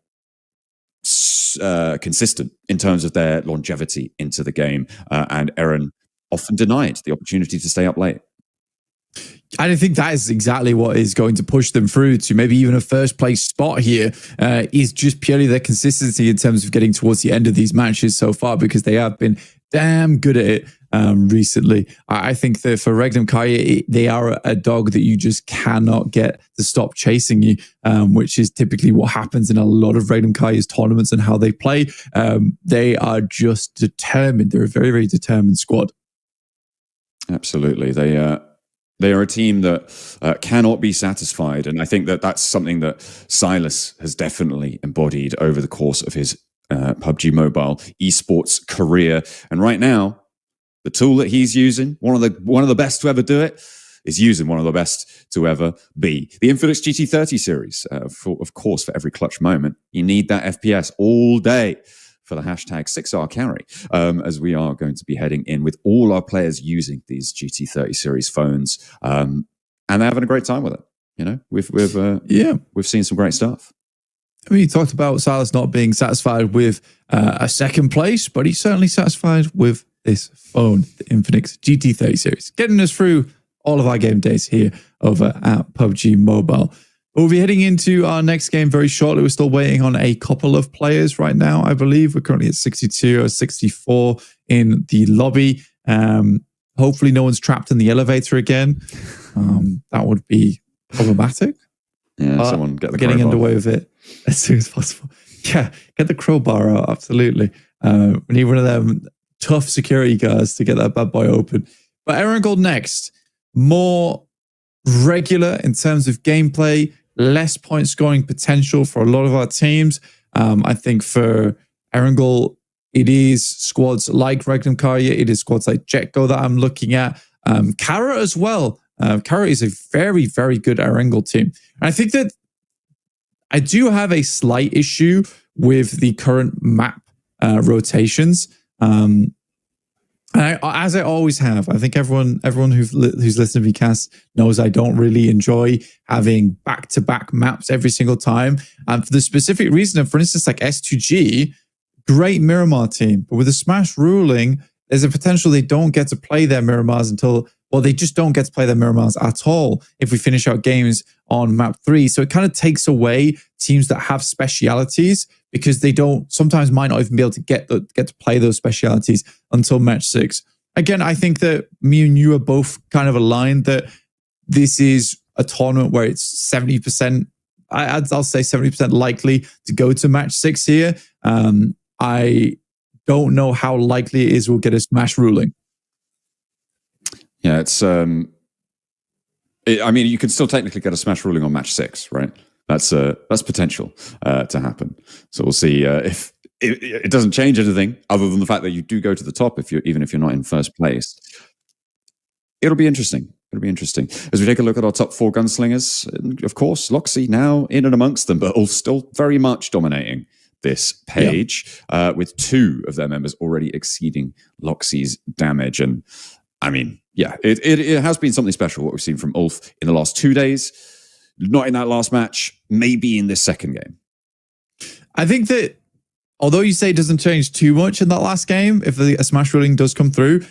consistent in terms of their longevity into the game, and Erin often denied the opportunity to stay up late. And I think that is exactly what is going to push them through to maybe even a 1st place spot here, is just purely their consistency in terms of getting towards the end of these matches so far, because they have been damn good at it recently. I think that for Regnum Kaya, they are a dog that you just cannot get to stop chasing you, which is typically what happens in a lot of Regnum Kaya's tournaments and how they play. They are just determined. They're a very, very determined squad. Absolutely. They are a team that cannot be satisfied. And I think that that's something that Silas has definitely embodied over the course of his PUBG Mobile esports career. And right now, the tool that he's using, one of the best to ever do it, is using one of the best to ever be. The Infinix GT30 series, of course, for every clutch moment, you need that FPS all day for the hashtag 6R carry, as we are going to be heading in with all our players using these GT30 series phones, and they're having a great time with it. You know, we've seen some great stuff. I mean, you talked about Silas not being satisfied with a 2nd place, but he's certainly satisfied with this phone, the Infinix GT30 series, getting us through all of our game days here over at PUBG Mobile. We'll be heading into our next game very shortly. We're still waiting on a couple of players right now, I believe. We're currently at 62 or 64 in the lobby. Hopefully no one's trapped in the elevator again. That would be problematic. Yeah, someone get the getting crowbar. underway with it as soon as possible. Yeah, get the crowbar out, absolutely. We need one of them tough security guards to get that bad boy open. But Erangel next, more regular in terms of gameplay, less point scoring potential for a lot of our teams. I think for Erangel, it is squads like Regnum Karya, it is squads like Jetgo that I'm looking at. Kara as well. Kara is a very, very good Erangel team. And I think that I do have a slight issue with the current map rotations. As I always have, I think everyone who's listened to VCast knows I don't really enjoy having back-to-back maps every single time. And for the specific reason of, for instance, like S2G, great Miramar team, but with the Smash ruling, there's a potential they don't get to play their Miramars until, well, they just don't get to play their Miramars at all if we finish out games on map 3. So it kind of takes away teams that have specialities because they don't, sometimes might not even be able to get to play those specialities until match 6. Again, I think that me and you are both kind of aligned that this is a tournament where it's 70%, I'll say 70% likely to go to match 6 here. I don't know how likely it is we'll get a Smash ruling. Yeah, it's. I mean, you can still technically get a Smash ruling on match 6, right? That's potential to happen. So we'll see if it doesn't change anything other than the fact that you do go to the top even if you're not in first place. It'll be interesting. It'll be interesting as we take a look at our top 4 gunslingers. And of course, Loxy now in and amongst them, but all still very much dominating this page, with 2 of their members already exceeding Loxy's damage. And I mean, yeah, it has been something special what we've seen from Ulf in the last 2 days. Not in that last match, maybe in this second game. I think that although you say it doesn't change too much in that last game, if a Smash ruling does come through,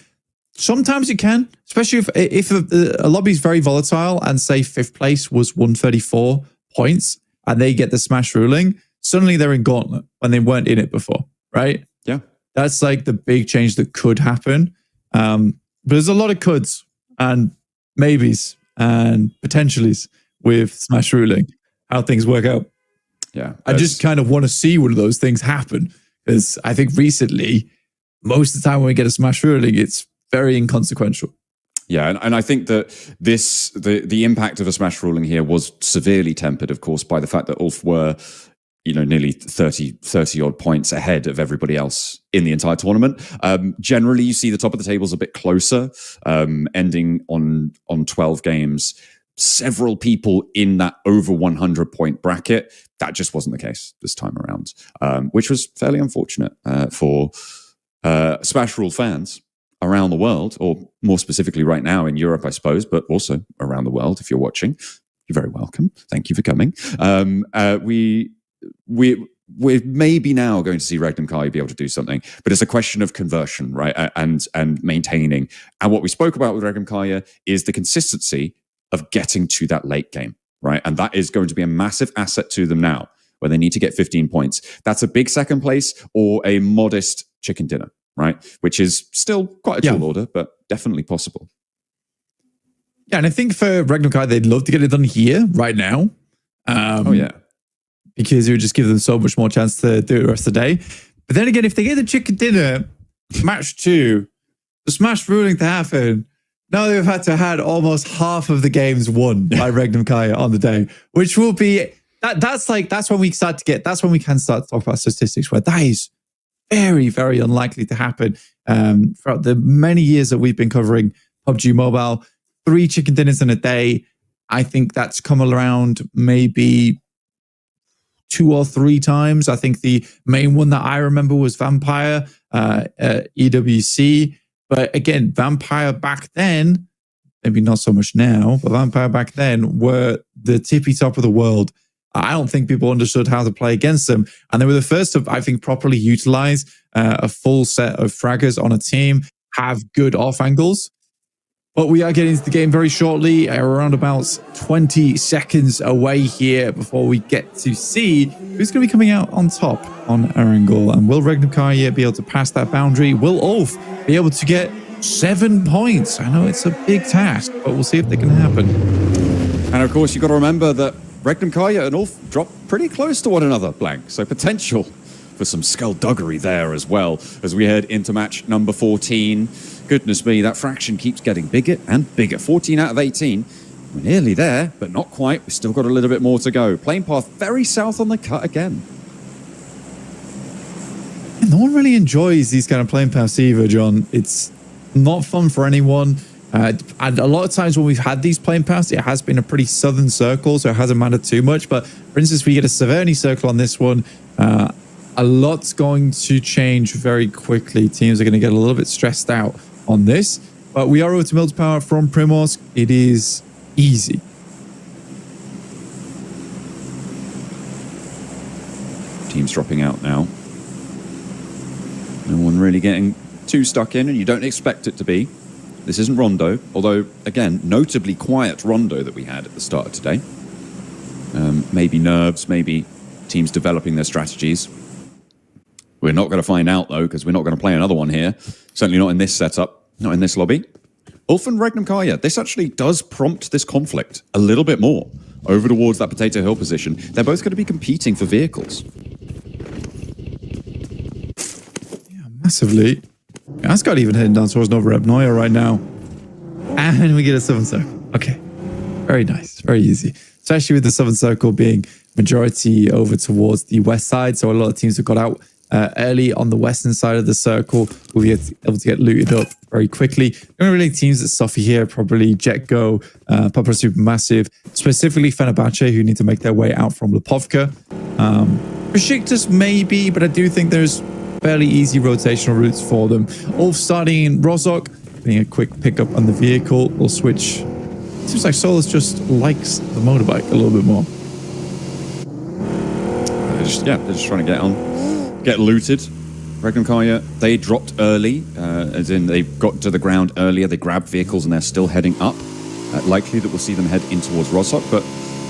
sometimes it can, especially if a lobby is very volatile and say 5th place was 134 points and they get the Smash ruling, suddenly they're in Gauntlet when they weren't in it before, right? Yeah. That's like the big change that could happen. But there's a lot of coulds and maybes and potentialities with Smash ruling, how things work out. Yeah. I just kind of want to see one of those things happen because I think recently, most of the time when we get a Smash ruling, it's very inconsequential. Yeah, and I think that the impact of a Smash ruling here was severely tempered, of course, by the fact that Ulf were, nearly 30 odd points ahead of everybody else in the entire tournament. Generally, you see the top of the tables a bit closer, ending on 12 games. Several people in that over 100 point bracket. That just wasn't the case this time around, which was fairly unfortunate for Smash Rule fans around the world, or more specifically right now in Europe, I suppose, but also around the world. If you're watching, you're very welcome. Thank you for coming. We're maybe now going to see Regnum Kai be able to do something, but it's a question of conversion, right? And maintaining. And what we spoke about with Regnum Kai is the consistency of getting to that late game, right? And that is going to be a massive asset to them now, where they need to get 15 points. That's a big second place or a modest chicken dinner, right? Which is still quite a tall order, but definitely possible. Yeah, and I think for Regnum Kai, they'd love to get it done here, right now. Because it would just give them so much more chance to do it the rest of the day. But then again, if they get the chicken dinner, match 2, the Smash ruling to happen, now they've had to had almost half of the games won by Regnum Kai on the day, which will be that's when we can start to talk about statistics where that is very, very unlikely to happen. Throughout the many years that we've been covering PUBG Mobile, 3 chicken dinners in a day. I think that's come around maybe 2 or 3 times. I think the main one that I remember was Vampire, EWC. But again, Vampire back then, maybe not so much now, but Vampire back then were the tippy top of the world. I don't think people understood how to play against them. And they were the first to, I think, properly utilize a full set of fraggers on a team, have good off angles. But we are getting into the game very shortly. We're around about 20 seconds away here before we get to see who's going to be coming out on top on Erangel. And will Regnum Kai be able to pass that boundary? Will Ulf be able to get 7 points? I know it's a big task, but we'll see if they can happen. And of course, you've got to remember that Regnum Kai and Ulf drop pretty close to one another, Blank. So potential for some skullduggery there as well as we head into match number 14. Goodness me, that fraction keeps getting bigger and bigger. 14 out of 18. We're nearly there, but not quite. We've still got a little bit more to go. Plane path very south on the cut again. And no one really enjoys these kind of plane paths either, John. It's not fun for anyone. And a lot of times when we've had these plane paths, it has been a pretty southern circle, so it hasn't mattered too much. But for instance, we get a Severny circle on this one. A lot's going to change very quickly. Teams are going to get a little bit stressed out on this. But we are over to Mills Power from Primorsk. It is easy. Teams dropping out now. No one really getting too stuck in, and you don't expect it to be. This isn't Rondo, although, again, notably quiet Rondo that we had at the start of today. Maybe nerves, maybe teams developing their strategies. We're not going to find out, though, because we're not going to play another one here. Certainly not in this setup, not in this lobby. Ulf and Regnum Kaya, this actually does prompt this conflict a little bit more over towards that Potato Hill position. They're both going to be competing for vehicles. Yeah, massively. Asgard even heading down towards Novorepnoya right now. And we get a Southern Circle. Okay. Very nice. Very easy. Especially with the Southern Circle being majority over towards the west side. So a lot of teams have got out early on the western side of the circle. We'll be able to get looted up very quickly. The only really teams that suffer here probably Jetgo, Papa Supermassive, specifically Fenerbahce, who need to make their way out from Lipovka. Besiktas maybe, but I do think there's fairly easy rotational routes for them. Ulf starting in Rozhok, getting a quick pickup on the vehicle. We'll switch. Seems like Solus just likes the motorbike a little bit more. They're just trying to get on, get looted. Regnum Kaya, they dropped early, as in they got to the ground earlier. They grabbed vehicles and they're still heading up. Likely that we'll see them head in towards Rozhok, but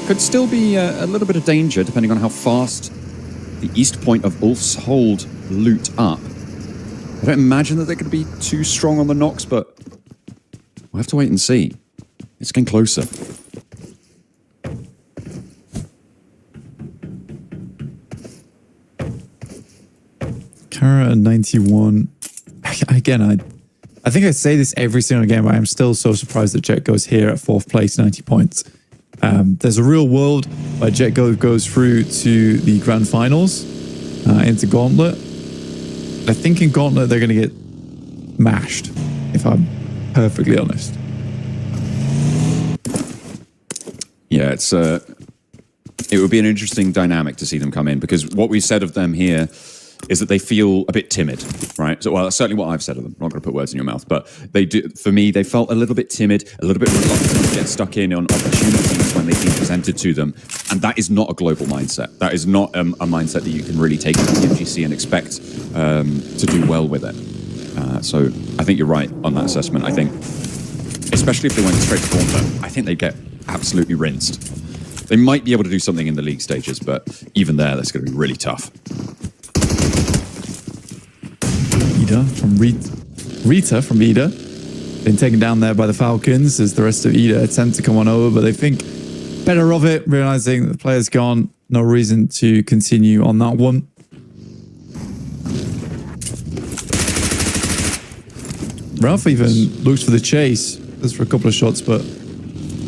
could still be a little bit of danger depending on how fast the east point of Ulf's hold loot up. I don't imagine that they're going to be too strong on the knocks, but we'll have to wait and see. It's getting closer. Kara 91. Again, I think I say this every single game, but I'm still so surprised that Jet goes here at 4th place, 90 points. There's a real world where Jetgo goes through to the grand finals into Gauntlet. I think in Gauntlet they're going to get mashed, if I'm perfectly honest. Yeah, it would be an interesting dynamic to see them come in, because what we said of them here is that they feel a bit timid, right? So, well, that's certainly what I've said of them. I'm not going to put words in your mouth, but they do. For me, they felt a little bit timid, a little bit reluctant to get stuck in on opportunities when they've been presented to them. And that is not a global mindset. That is not a mindset that you can really take into the MGC and expect to do well with it. So I think you're right on that assessment. I think, especially if they went straight to Gauntlet, I think they'd get absolutely rinsed. They might be able to do something in the league stages, but even there, that's going to be really tough. Ida from Rita from Ida. Been taken down there by the Falcons as the rest of Ida attempt to come on over, but they think better of it, realizing that the player's gone. No reason to continue on that one. Ralph even looks for the chase. Goes for a couple of shots, but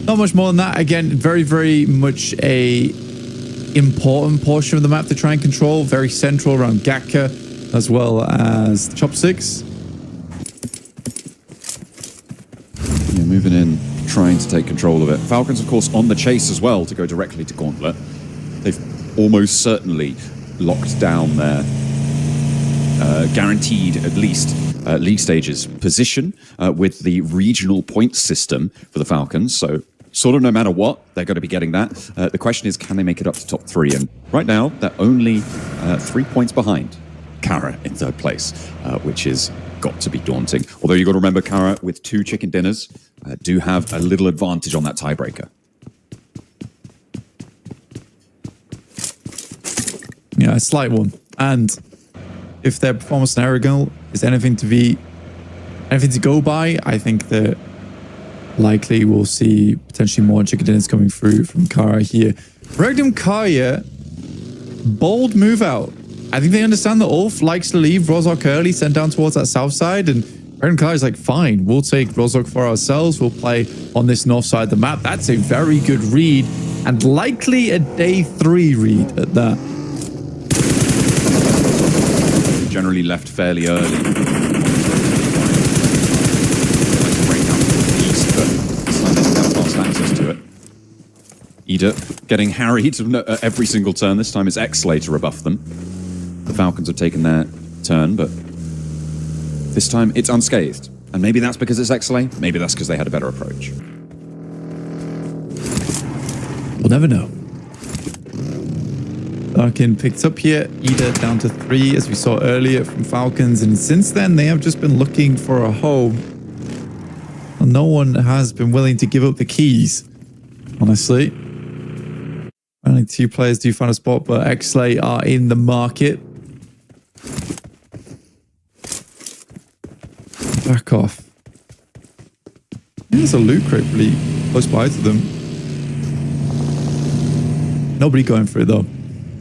not much more than that. Again, very, very much a important portion of the map to try and control. Very central around Gatka, as well as the Chopsticks. Yeah, moving in, trying to take control of it. Falcons, of course, on the chase as well to go directly to Gauntlet. They've almost certainly locked down their guaranteed, at least, league stages position with the regional point system for the Falcons. So sort of no matter what, they're going to be getting that. The question is, can they make it up to top 3? And right now, they're only 3 points behind Kara in 3rd place, which is got to be daunting. Although you've got to remember, Kara, with 2 chicken dinners, do have a little advantage on that tiebreaker. Yeah, a slight one. And if their performance in Aragon is anything to go by, I think that likely we'll see potentially more chicken dinners coming through from Kara here. Regnum Kaya, bold move out. I think they understand that Ulf likes to leave Rozhok early, sent down towards that south side, and Aaron Clark is like, fine, we'll take Rozhok for ourselves. We'll play on this north side of the map. That's a very good read, and likely a day 3 read at that. Generally left fairly early. East, but fast access to it. Ida getting harried every single turn. This time it's X-Slay to rebuff them. The Falcons have taken their turn, but this time it's unscathed. And maybe that's because it's X-Slay. Maybe that's because they had a better approach. We'll never know. Larkin picked up here. Ida down to 3, as we saw earlier from Falcons. And since then, they have just been looking for a home. Well, no one has been willing to give up the keys, honestly. Only 2 players do find a spot, but X-Slay are in the market. Back off. There's a loot crate pretty close by to them. Nobody going for it though.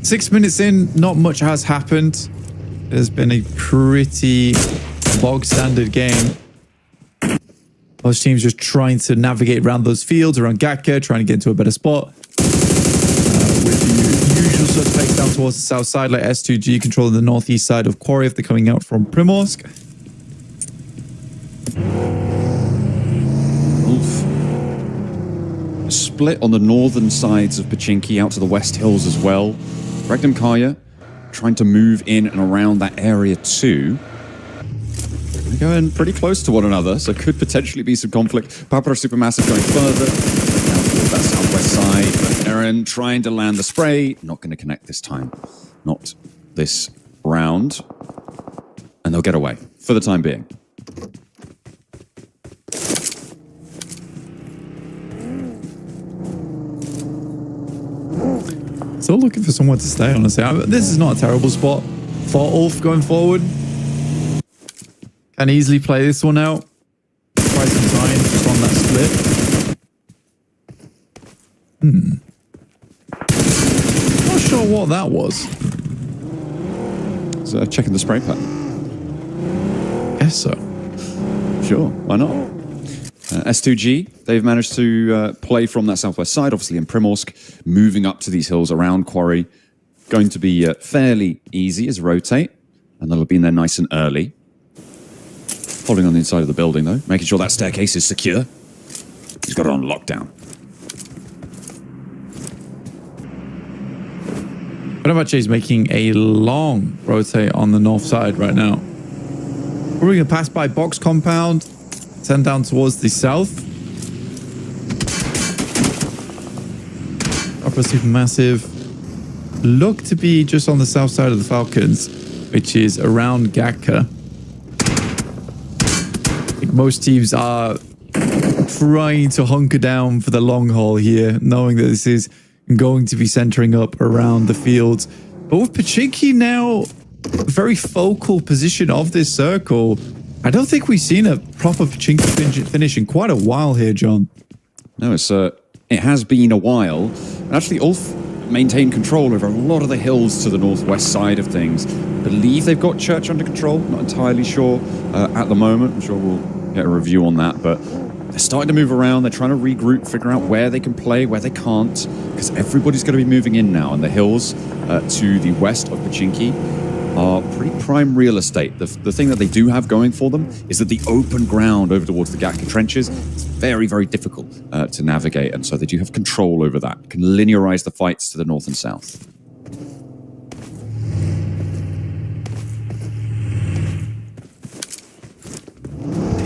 6 minutes in, not much has happened. There's been a pretty bog standard game. Most teams just trying to navigate around those fields, around Gatka, trying to get into a better spot. With the usual suspects down towards the south side, like S2G controlling the northeast side of Quarry if they're coming out from Primorsk. Split on the northern sides of Pachinki out to the west hills as well. Regnum Kaya trying to move in and around that area too. They're going pretty close to one another, so could potentially be some conflict. Papa Supermassive going further down towards that southwest side, but Eren trying to land the spray. Not going to connect this time. Not this round. And they'll get away for the time being. Still looking for someone to stay, honestly. This is not a terrible spot for Ulf going forward. Can easily play this one out. Try some time just on that split. Not sure what that was. So checking the spray pattern. Guess so. Sure, why not? S2G, they've managed to play from that southwest side, obviously in Primorsk, moving up to these hills around Quarry. Going to be fairly easy as rotate, and they'll have been there nice and early. Holding on the inside of the building, though, making sure that staircase is secure. He's got it on lockdown. Fenerbahce is making a long rotate on the north side right now. We're going to pass by Box Compound, send down towards the south. Upper Supermassive look to be just on the south side of the Falcons, which is around Gatka. I think most teams are trying to hunker down for the long haul here, knowing that this is going to be centering up around the fields. But with Pachinki now a very focal position of this circle, I don't think we've seen a proper Pachinki finish in quite a while here, John. No, it has been a while. And actually, Ulf maintained control over a lot of the hills to the northwest side of things. I believe they've got Church under control. Not entirely sure at the moment. I'm sure we'll get a review on that. But they're starting to move around. They're trying to regroup, figure out where they can play, where they can't. Because everybody's going to be moving in now. And the hills to the west of Pachinki are pretty prime real estate. The thing that they do have going for them is that the open ground over towards the Gatka trenches is very, very difficult to navigate, and so they do have control over that. Can linearize the fights to the north and south.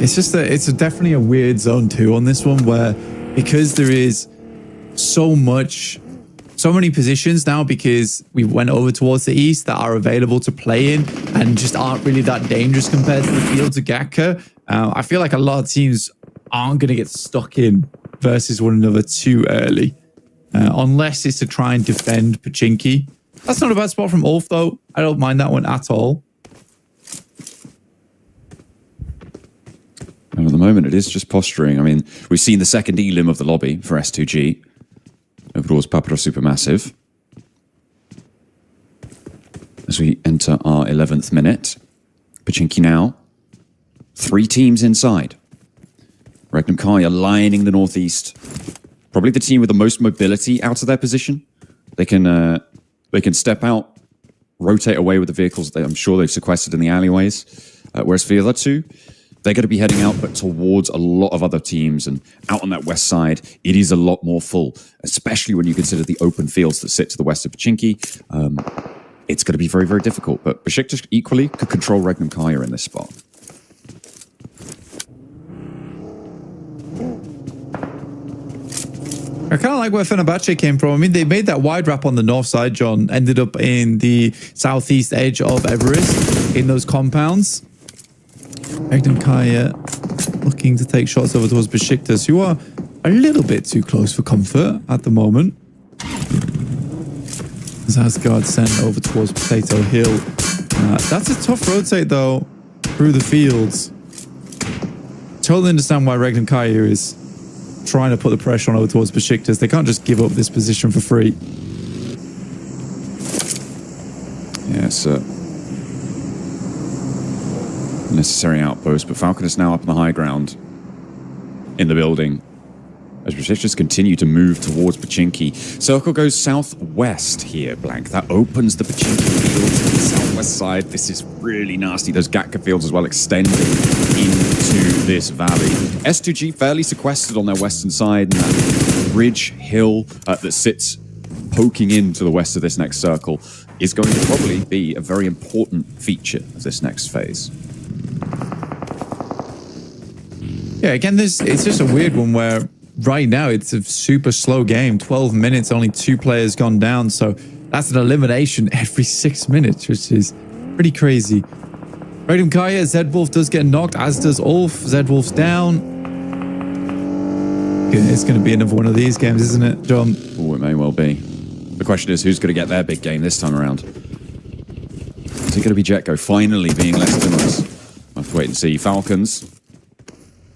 It's definitely a weird zone too on this one, where because there is so many positions now, because we went over towards the east, that are available to play in and just aren't really that dangerous compared to the fields of Gatka. I feel like a lot of teams aren't going to get stuck in versus one another too early, unless it's to try and defend Pachinki. That's not a bad spot from Ulf, though. I don't mind that one at all. And at the moment, it is just posturing. I mean, we've seen the second elim of the lobby for S2G. Over towards Papara Supermassive. as we enter our 11th minute. Pachinki now. 3 teams inside. Regnum Kaya lining the northeast. Probably the team with the most mobility out of their position. They can step out, rotate away with the vehicles that I'm sure they've sequestered in the alleyways. Whereas for the other two, they're going to be heading out, but towards a lot of other teams. And out on that west side, it is a lot more full, especially when you consider the open fields that sit to the west of Pachinki. It's going to be very, very difficult. But Besiktas equally could control Regnum Kaya in this spot. I kind of like where Fenerbahce came from. I mean, they made that wide wrap on the north side, John. Ended up in the southeast edge of Everest in those compounds. Regnum Kaya looking to take shots over towards Besiktas, who are a little bit too close for comfort at the moment. As Asgard sent over towards Potato Hill. That's a tough rotate, though, through the fields. Totally understand why Regnum Kaya is trying to put the pressure on over towards Besiktas. They can't just give up this position for free. Yes, necessary outpost, but Falcon is now up on the high ground in the building as Besiktas continue to move towards Pachinki. Circle goes southwest here, Blank. That opens the Pachinki fields to the southwest side. This is really nasty. Those Gatka fields as well extending into this valley. S2G fairly sequestered on their western side, and that ridge hill that sits poking into the west of this next circle is going to probably be a very important feature of this next phase. Yeah, again, it's just a weird one where right now it's a super slow game. 12 minutes, only 2 players gone down. So that's an elimination every 6 minutes, which is pretty crazy. Regnum Kaya, Zedwolf does get knocked, as does Ulf. Zedwolf's down. It's going to be another one of these games, isn't it, John? Oh, it may well be. The question is, who's going to get their big game this time around? Is it going to be Jetco finally being less generous? We'll have to wait and see. Falcons.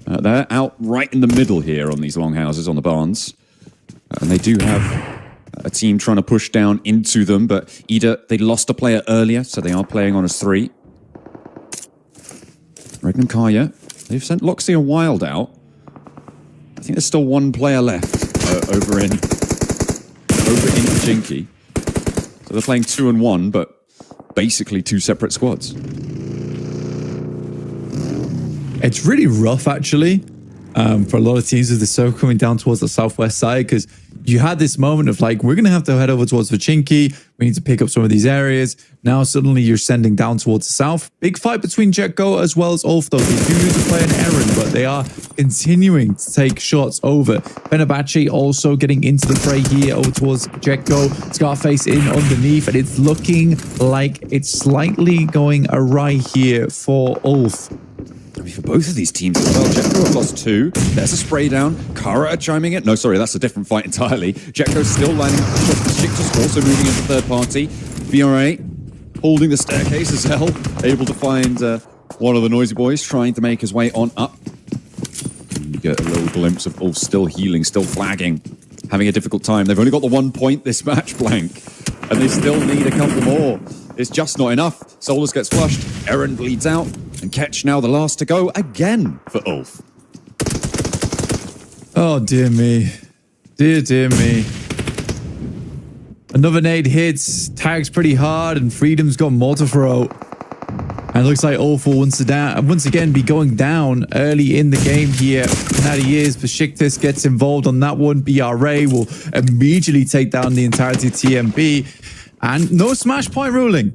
They're out right in the middle here on these longhouses, on the barns. And they do have a team trying to push down into them, but Ida, they lost a player earlier, so they are playing on as 3. Regnum Kaya, they've sent Loxia Wild out. I think there's still 1 player left over in Pachinki. So they're playing 2 and 1, but basically 2 separate squads. It's really rough, actually, for a lot of teams with the circle coming down towards the southwest side, because you had this moment of like, we're going to have to head over towards Pachinki. We need to pick up some of these areas. Now suddenly you're sending down towards the south. Big fight between Jetco as well as Ulf, though. They do lose a player in Aaron, but they are continuing to take shots over. Fenerbahce also getting into the fray here over towards Jetco. Scarface in underneath, and it's looking like it's slightly going awry here for Ulf. I mean, for both of these teams as well, Jetco have lost 2. There's a spray down. Kara are chiming in. No, sorry, that's a different fight entirely. Jetco's still lining up the shots. Besiktas also moving into third party. BRA holding the staircase as hell. Able to find one of the noisy boys trying to make his way on up. You get a little glimpse of Ulf still healing, still flagging, having a difficult time. They've only got the 1 point this match, Blank, and they still need a couple more. It's just not enough. Solus gets flushed. Eren bleeds out. And Ketch now the last to go again for Ulf. Oh, dear me. Dear me. Another nade hits, tags pretty hard, and Freedom's got more to throw. And it looks like Ulf will once again be going down early in the game here. And that he is. Besiktas gets involved on that one. BRA will immediately take down the entirety of TMB. And no smash point ruling.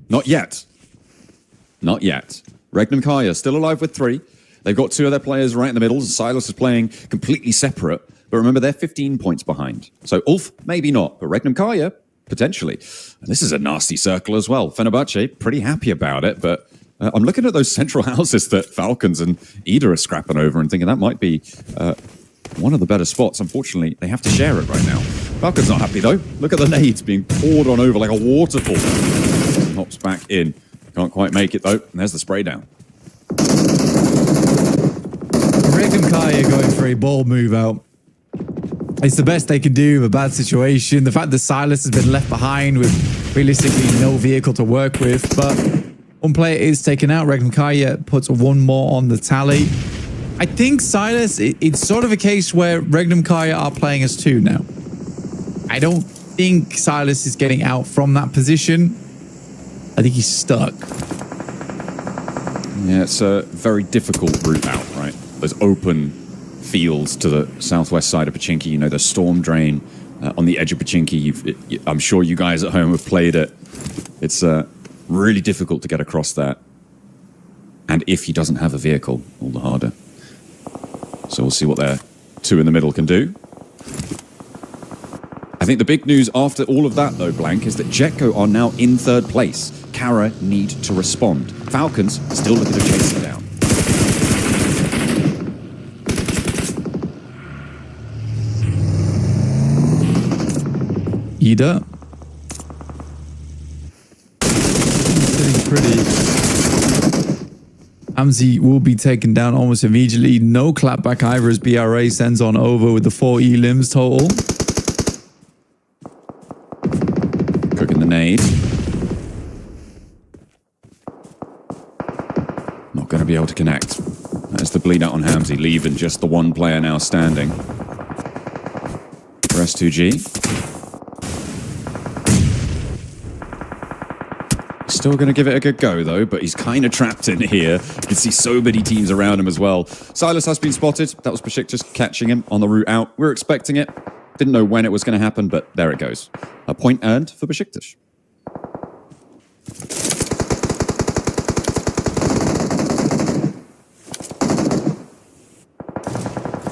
Not yet. Not yet. Regnum Kaya still alive with 3. They've got 2 of their players right in the middle. Silas is playing completely separate. But remember, they're 15 points behind. So Ulf, maybe not. But Regnum Kaya, potentially. And this is a nasty circle as well. Fenerbahce, pretty happy about it. But I'm looking at those central houses that Falcons and Ida are scrapping over and thinking that might be one of the better spots. Unfortunately, they have to share it right now. Falcon's not happy, though. Look at the nades being poured on over like a waterfall. Hops back in. Can't quite make it, though. And there's the spray down. Regnum Kaya going for a ball move out. It's the best they can do in a bad situation. The fact that Silas has been left behind with realistically no vehicle to work with, but one player is taken out. Regnum Kaya puts one more on the tally. I think Silas, it's sort of a case where Regnum Kaya are playing as two now. I don't think Silas is getting out from that position. I think he's stuck. Yeah, it's a very difficult route out, right? There's open fields to the southwest side of Pachinki. You know, the storm drain on the edge of Pachinki. I'm sure you guys at home have played it. It's really difficult to get across that. And if he doesn't have a vehicle, all the harder. So we'll see what their two in the middle can do. I think the big news after all of that, though, Blank, is that Jetco are now in third place. Kara need to respond. Falcons still looking to chase him down. Ida. Sitting pretty. Hamzi will be taken down almost immediately. No clapback either as BRA sends on over with the 4 elims total. Cooking the nade. Not going to be able to connect. That's the bleed out on Hamzi, leaving just the one player now standing. For S2G. Still going to give it a good go, though, but he's kind of trapped in here. You can see so many teams around him as well. Silas has been spotted. That was Besiktas catching him on the route out. We were expecting it. Didn't know when it was going to happen, but there it goes. A point earned for Besiktas.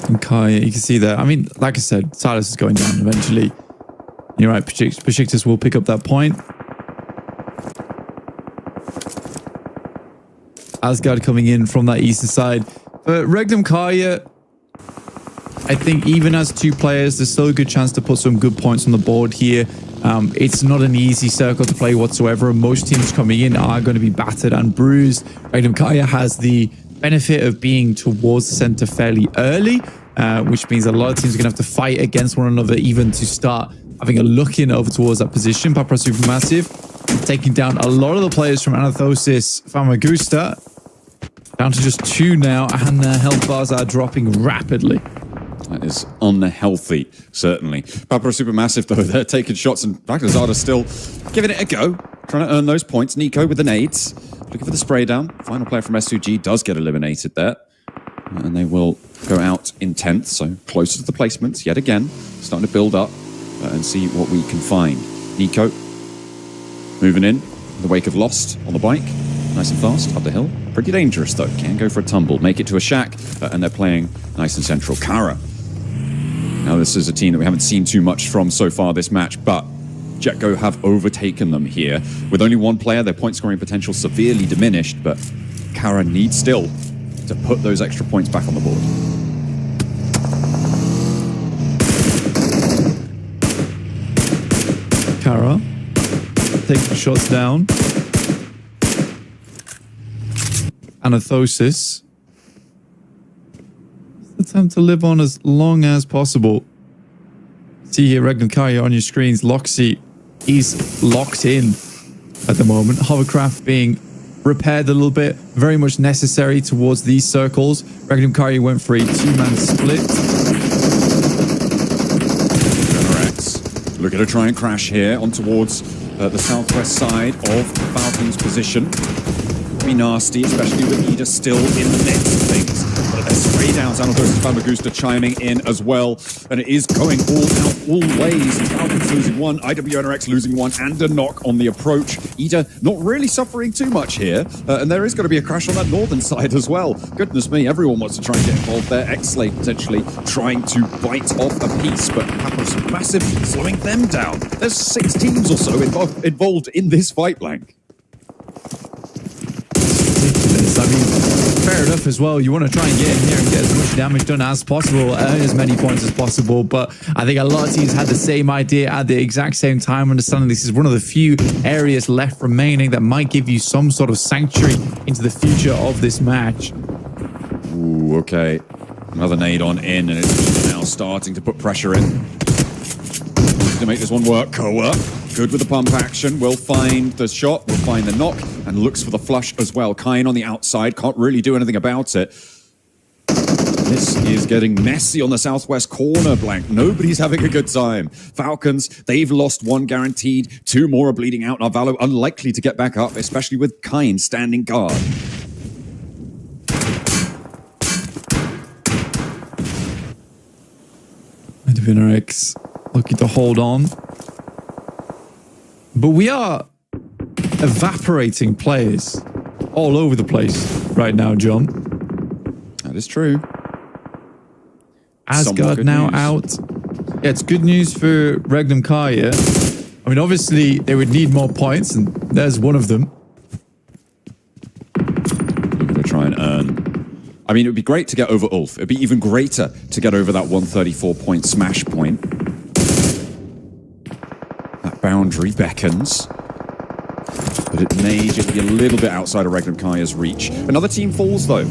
And Kaya, you can see there. I mean, like I said, Silas is going down eventually. You're right, Besiktas will pick up that point. Asgard coming in from that eastern side. But Regnum Kaya, I think even as two players, there's still a good chance to put some good points on the board here. It's not an easy circle to play whatsoever. Most teams coming in are going to be battered and bruised. Regnum Kaya has the benefit of being towards the center fairly early, which means a lot of teams are going to have to fight against one another even to start having a look in over towards that position. Papra Supermassive taking down a lot of the players from Anathosis Famagusta. Down to just 2 now, and their health bars are dropping rapidly. That is unhealthy, certainly. Papra Supermassive, though, they're taking shots, and Bagdazada's still giving it a go, trying to earn those points. Nico with the nades, looking for the spray down. Final player from S2G does get eliminated there, and they will go out in 10th, so closer to the placements yet again. Starting to build up and see what we can find. Nico moving in the wake of Lost on the bike. Nice and fast, up the hill. Pretty dangerous, though. Can go for a tumble. Make it to a shack, and they're playing nice and central. Kara. Now, this is a team that we haven't seen too much from so far this match, but Jetco have overtaken them here. With only one player, their point scoring potential severely diminished, but Kara needs still to put those extra points back on the board. Kara taking shots down. Anathosis. Attempt to live on as long as possible. See here, Regnum Kaya on your screens. Loxy is locked in at the moment. Hovercraft being repaired a little bit. Very much necessary towards these circles. Regnum Kaya went for a 2-man split. X looking to try and crash here on towards the southwest side of the Falcons' position. Be nasty, especially with Ida still in the midst of things. But there's spray downs. Anathosis Famagusta chiming in as well. And it is going all out, all ways. Falcons losing one, IWNRX losing one, and a knock on the approach. Ida not really suffering too much here. And there is going to be a crash on that northern side as well. Goodness me, everyone wants to try and get involved there. X-Slave potentially trying to bite off a piece, but Papros Massive slowing them down. There's 6 teams or so involved in this fight, Blank. I mean, fair enough as well. You want to try and get in here and get as much damage done as possible, earn as many points as possible. But I think a lot of teams had the same idea at the exact same time, understanding this is one of the few areas left remaining that might give you some sort of sanctuary into the future of this match. Ooh, okay. Another nade on in, and it's now now starting to put pressure in. To make this one work. Koa, good with the pump action, will find the shot, will find the knock, and looks for the flush as well. Kain on the outside, can't really do anything about it. This is getting messy on the southwest corner, Blank. Nobody's having a good time. Falcons, they've lost one guaranteed. Two more are bleeding out. Narvalo unlikely to get back up, especially with Kain standing guard. Vinarix looking to hold on. But we are evaporating players all over the place right now, John. That is true. Asgard now out. Yeah, it's good news for Regnum Kaya. I mean, obviously, they would need more points, and there's one of them. Looking to try and earn. I mean, it would be great to get over Ulf. It'd be even greater to get over that 134-point smash point. That boundary beckons. But it may just be a little bit outside of Regnum Kaya's reach. Another team falls, though.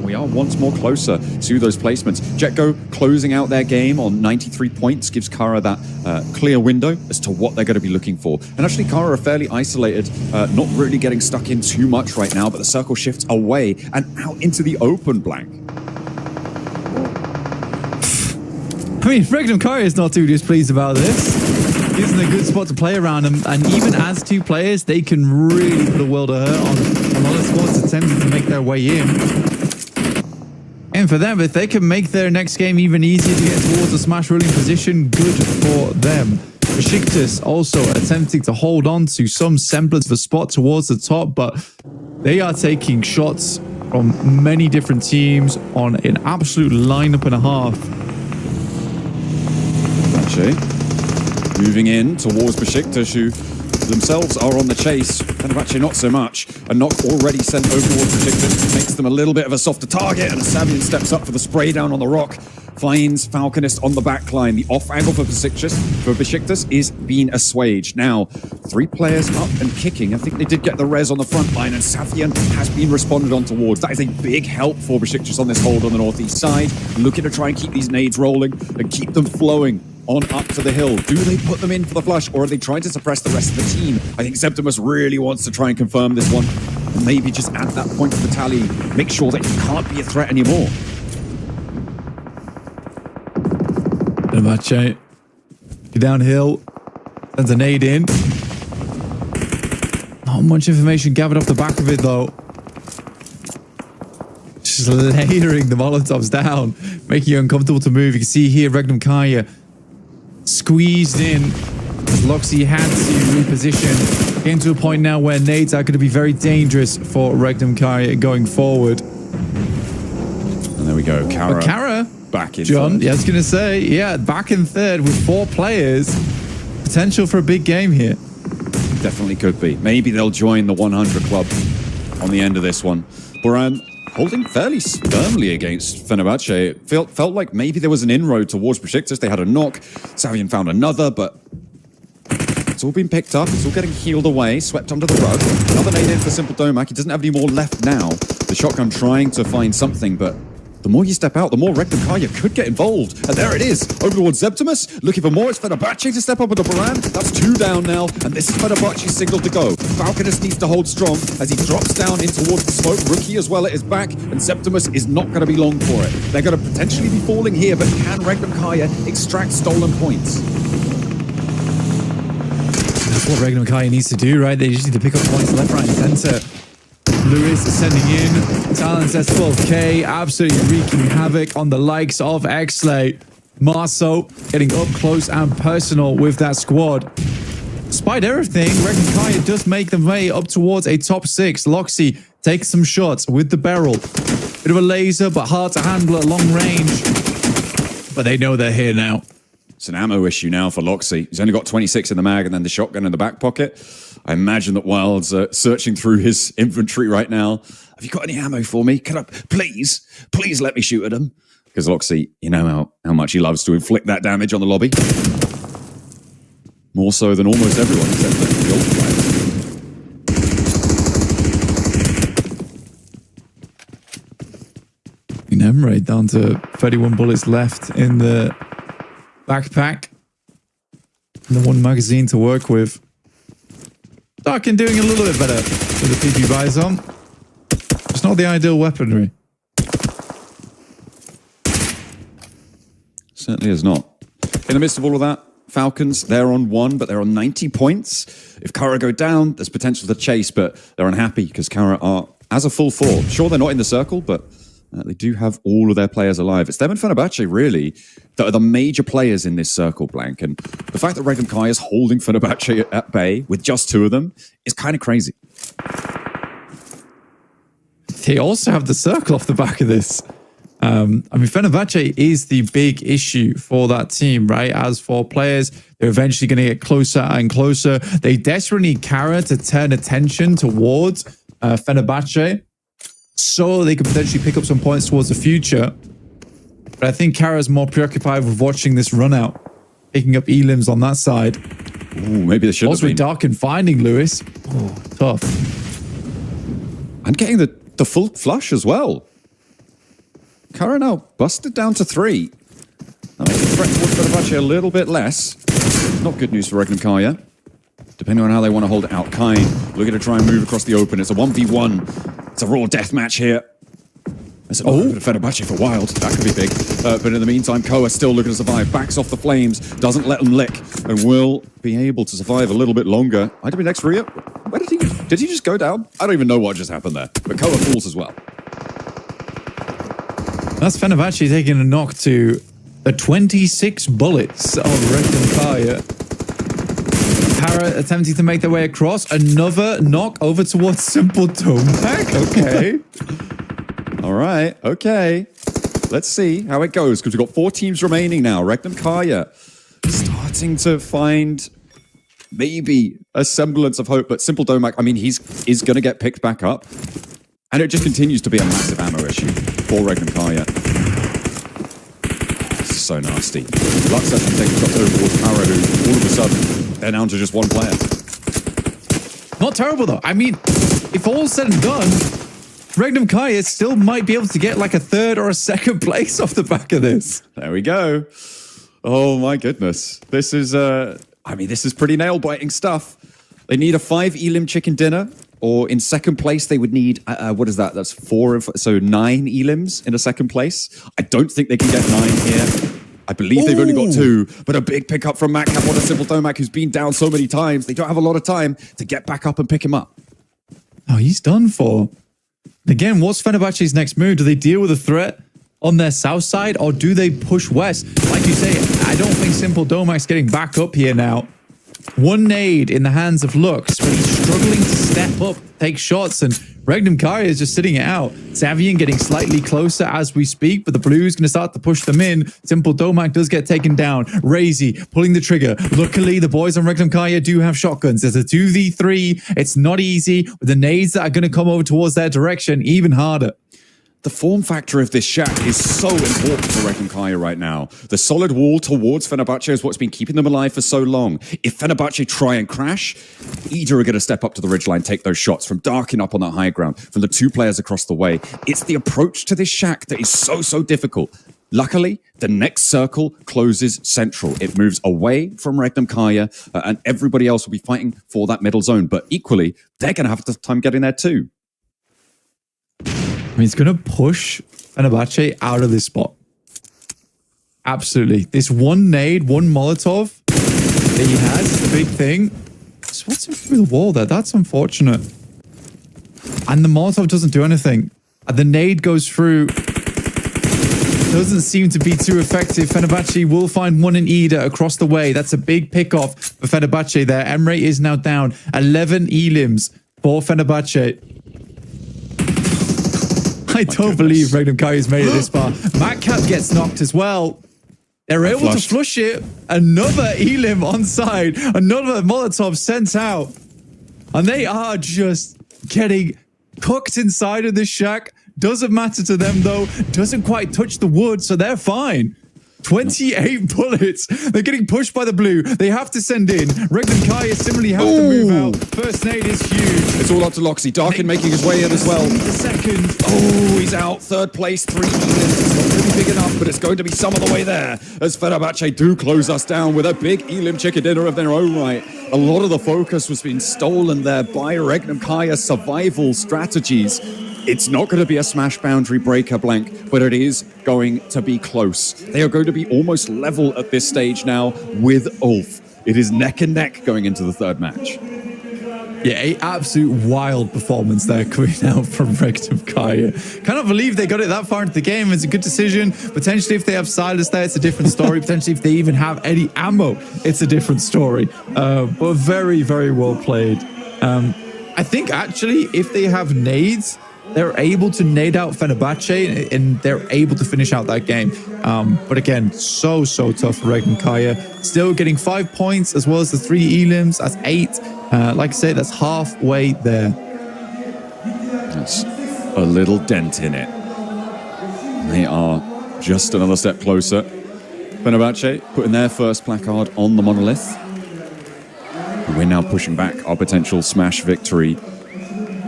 We are once more closer to those placements. Jetgo closing out their game on 93 points gives Kara that clear window as to what they're going to be looking for. And actually, Kara are fairly isolated, not really getting stuck in too much right now, but the circle shifts away and out into the open, Blank. I mean, Regnum Kaya is not too displeased about this. Isn't a good spot to play around them, and even as two players, they can really put a world of hurt on a lot of squads attempting to make their way in. And for them, if they can make their next game even easier to get towards a smash ruling position, good for them. Besiktas also attempting to hold on to some semblance of a spot towards the top, but they are taking shots from many different teams on an absolute lineup and a half. Actually, moving in towards Besiktas, who themselves are on the chase. Fenerbahce not so much. A knock already sent over towards Besiktas makes them a little bit of a softer target, and Savian steps up for the spray down on the rock. Finds Falconist on the back line. The off angle for Besiktas is being assuaged. Now, 3 players up and kicking. I think they did get the res on the front line, and Savian has been responded on towards. That is a big help for Besiktas on this hold on the northeast side. Looking to try and keep these nades rolling and keep them flowing on up to the hill. Do they put them in for the flush, or are they trying to suppress the rest of the team? I think Septimus really wants to try and confirm this one. And maybe just add that point to the tally. Make sure that he can't be a threat anymore. Fenerbahce downhill, sends a nade in. Not much information gathered off the back of it, though. Just layering the Molotovs down, making it uncomfortable to move. You can see here Regnum Kaya squeezed in as Loxy had to reposition. Getting to a point now where nades are going to be very dangerous for Regnum Kaya going forward. And there we go. Kara back in John, third. yeah, I was going to say, yeah, back in third with 4 players. Potential for a big game here. Definitely could be. Maybe they'll join the 100 club on the end of this one. Boran holding fairly firmly against Fenerbahce. It felt like maybe there was an inroad towards Besiktas. They had a knock. Savian found another, but it's all been picked up. It's all getting healed away, swept under the rug. Another nade in for Simple Domak. He doesn't have any more left now. The shotgun trying to find something, but the more you step out, the more Regnum Kaya could get involved. And there it is, over towards Septimus. Looking for more, it's Fenerbahce to step up with the Boran. That's 2 down now, and this is Fenerbahce's signal to go. Falconist needs to hold strong as he drops down in towards the smoke. Rookie as well at his back, and Septimus is not going to be long for it. They're going to potentially be falling here, but can Regnum Kaya extract stolen points? That's what Regnum Kaya needs to do, right? They just need to pick up points left, right, and center. Lewis is sending in. Talon says 12k, absolutely wreaking havoc on the likes of Xlay. Marceau getting up close and personal with that squad. Despite everything, Regnum Kaya does make the way up towards a top 6. Loxy takes some shots with the barrel. Bit of a laser, but hard to handle at long range. But they know they're here now. It's an ammo issue now for Loxy. He's only got 26 in the mag and then the shotgun in the back pocket. I imagine that Wild's searching through his inventory right now. Have you got any ammo for me? Can I, please let me shoot at him? Because Loxy, you know how much he loves to inflict that damage on the lobby. More so than almost everyone except for the old players. Emre down to 31 bullets left in the backpack. And the one magazine to work with. Darkin doing a little bit better with the PP Bison. It's not the ideal weaponry. Certainly is not. In the midst of all of that, Falcons, they're on 1, but they're on 90 points. If Kara go down, there's potential to chase, but they're unhappy because Kara are as a full 4. Sure, they're not in the circle, but they do have all of their players alive. It's them and Fenerbahce, really, that are the major players in this circle, Blank. And the fact that Regnum Kai is holding Fenerbahce at bay with just 2 of them is kind of crazy. They also have the circle off the back of this. I mean, Fenerbahce is the big issue for that team, right? As for players, they're eventually going to get closer and closer. They desperately need Kara to turn attention towards Fenerbahce so they could potentially pick up some points towards the future. But I think Kara's more preoccupied with watching this run out, picking up elims on that side. Ooh, maybe they should have been. Also, Darkin finding Lewis. Oh, tough. And getting the full flush as well. Kara now busted down to 3. That makes the threat towards Fenerbahce a little bit less. Not good news for Regnum Kaya. Depending on how they want to hold it out. Kain looking to try and move across the open. It's a 1v1. It's a raw death match here. There's a bit of Fenerbahce for Wild. That could be big. But in the meantime, Koa still looking to survive. Backs off the flames. Doesn't let them lick. And will be able to survive a little bit longer. IW next Ria. Where did he just go down? I don't even know what just happened there. But Koa falls as well. That's Fenerbahce taking a knock to the 26 bullets of Regnum Kaya. Kara attempting to make their way across. Another knock over towards Simple Tomac. Okay. All right. Okay. Let's see how it goes because we've got 4 teams remaining now. Regnum Kaya starting to find maybe a semblance of hope, but Simple Domac, I mean, is going to get picked back up. And it just continues to be a massive ammo issue for Regnum Kaya. This is so nasty. Lux actually taking shots over towards Kara, who all of a sudden, they're down to just 1 player. Not terrible, though. I mean, if all's said and done, Regnum Kaya still might be able to get like a 3rd or a 2nd place off the back of this. There we go. Oh my goodness. This is, this is pretty nail-biting stuff. They need a 5 elim chicken dinner. Or in 2nd place, they would need, what is that? That's 4, so 9 elims in a 2nd place. I don't think they can get 9 here. I believe they've only got 2, but a big pickup from Macap on a Simple Domac who's been down so many times. They don't have a lot of time to get back up and pick him up. Oh, he's done for. Again, what's Fenerbahce's next move? Do they deal with a threat on their south side or do they push west? Like you say, I don't think Simple Domac's getting back up here now. 1 nade in the hands of Lux, but he's struggling to step up, take shots, and Regnum Kaya is just sitting it out. Savian getting slightly closer as we speak, but the Blues going to start to push them in. Simple Domac does get taken down. Razy pulling the trigger. Luckily, the boys on Regnum Kaya do have shotguns. There's a 2v3. It's not easy, with the nades that are going to come over towards their direction even harder. The form factor of this shack is so important for Regnum Kaya right now. The solid wall towards Fenerbahce is what's been keeping them alive for so long. If Fenerbahce try and crash, either are going to step up to the ridgeline, take those shots from Darkin up on that high ground, from the 2 players across the way. It's the approach to this shack that is so difficult. Luckily, the next circle closes central. It moves away from Regnum Kaya, and everybody else will be fighting for that middle zone. But equally, they're going to have a tough time getting there too. I mean, it's going to push Fenerbahce out of this spot. Absolutely. This 1 nade, 1 Molotov that he has is the big thing. Spots him through the wall there. That's unfortunate. And the Molotov doesn't do anything. And the nade goes through. Doesn't seem to be too effective. Fenerbahce will find 1 in Ida across the way. That's a big pick-off for Fenerbahce there. Emre is now down 11 elims for Fenerbahce. I don't believe Regnum Kaya's made it this far. Macap gets knocked as well. They're able to flush it. Another elim on side. Another Molotov sent out. And they are just getting cooked inside of this shack. Doesn't matter to them though. Doesn't quite touch the wood, so they're fine. 28 bullets. They're getting pushed by the blue. They have to send in. Regnum Kaya similarly have to move out. First nade is huge. It's all up to Loxy. Darkin making his way in as well. The second. Oh, he's out. Third place, 3 minutes. It's not really big enough, but it's going to be some of the way there. As Fenerbahce do close us down with a big Elim chicken dinner of their own right. A lot of the focus was being stolen there by Regnum Kaya's survival strategies. It's not going to be a smash boundary breaker, Blank, but it is going to be close. They are going to be almost level at this stage now with Ulf. It is neck and neck going into the third match. Yeah, an absolute wild performance there coming out from Regnum Kaya. Cannot believe they got it that far into the game. It's a good decision. Potentially, if they have Silas there, it's a different story. Potentially, if they even have any ammo, it's a different story. But very, very well played. I think, actually, if they have nades, they're able to nade out Fenerbahce and they're able to finish out that game. But again, so tough for Regnum Kaya. Still getting 5 points as well as the 3 elims. That's 8. Like I say, that's halfway there. That's a little dent in it. They are just another step closer. Fenerbahce putting their first placard on the monolith. And we're now pushing back our potential smash victory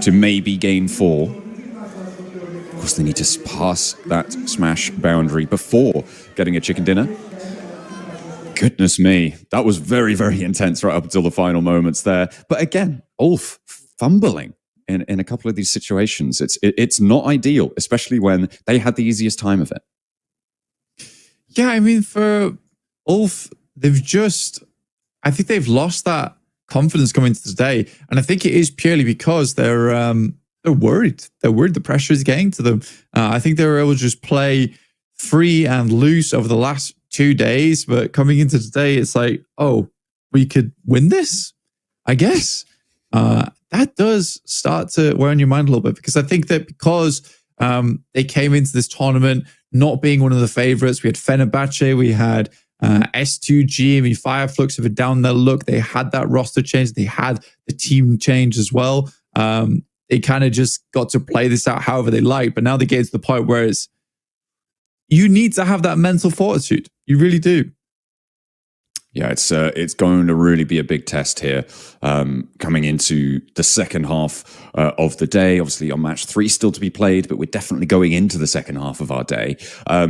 to maybe gain 4. Of course, they need to pass that smash boundary before getting a chicken dinner. Goodness me, that was very, very intense right up until the final moments there. But again, Ulf fumbling in a couple of these situations. It's not ideal, especially when they had the easiest time of it. Yeah, I mean, for Ulf, I think they've lost that confidence coming into today. And I think it is purely because they're worried. They're worried the pressure is getting to them. I think they were able to just play free and loose over the last 2 days, but coming into today, it's like, oh, we could win this, I guess. That does start to wear on your mind a little bit, because I think that because they came into this tournament not being one of the favorites, we had Fenerbahce, we had S2G, I mean, Fireflux have a down their look. They had that roster change. They had the team change as well. They kind of just got to play this out however they like, but now they get to the point where you need to have that mental fortitude. You really do. Yeah, it's going to really be a big test here coming into the second half of the day. Obviously, on match 3 still to be played, but we're definitely going into the second half of our day. I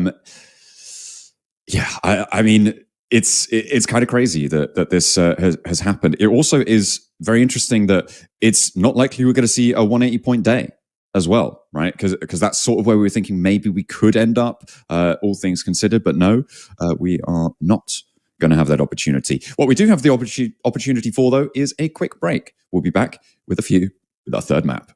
mean, it's kind of crazy that this has happened. It also is very interesting that it's not likely we're going to see a 180-point day as well, right? Because that's sort of where we were thinking maybe we could end up, all things considered. But no, we are not going to have that opportunity. What we do have the opportunity for, though, is a quick break. We'll be back with our third map.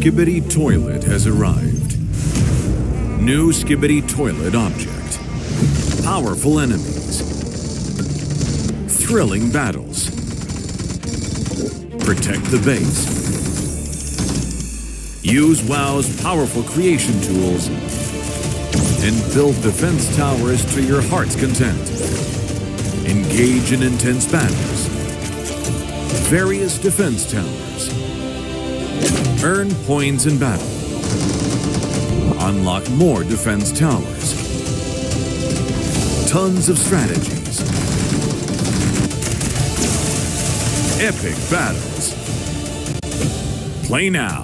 Skibidi Toilet has arrived. New Skibidi Toilet object. Powerful enemies. Thrilling battles. Protect the base. Use WoW's powerful creation tools and build defense towers to your heart's content. Engage in intense battles. Various defense towers. Earn points in battle. Unlock more defense towers. Tons of strategies. Epic battles. Play now.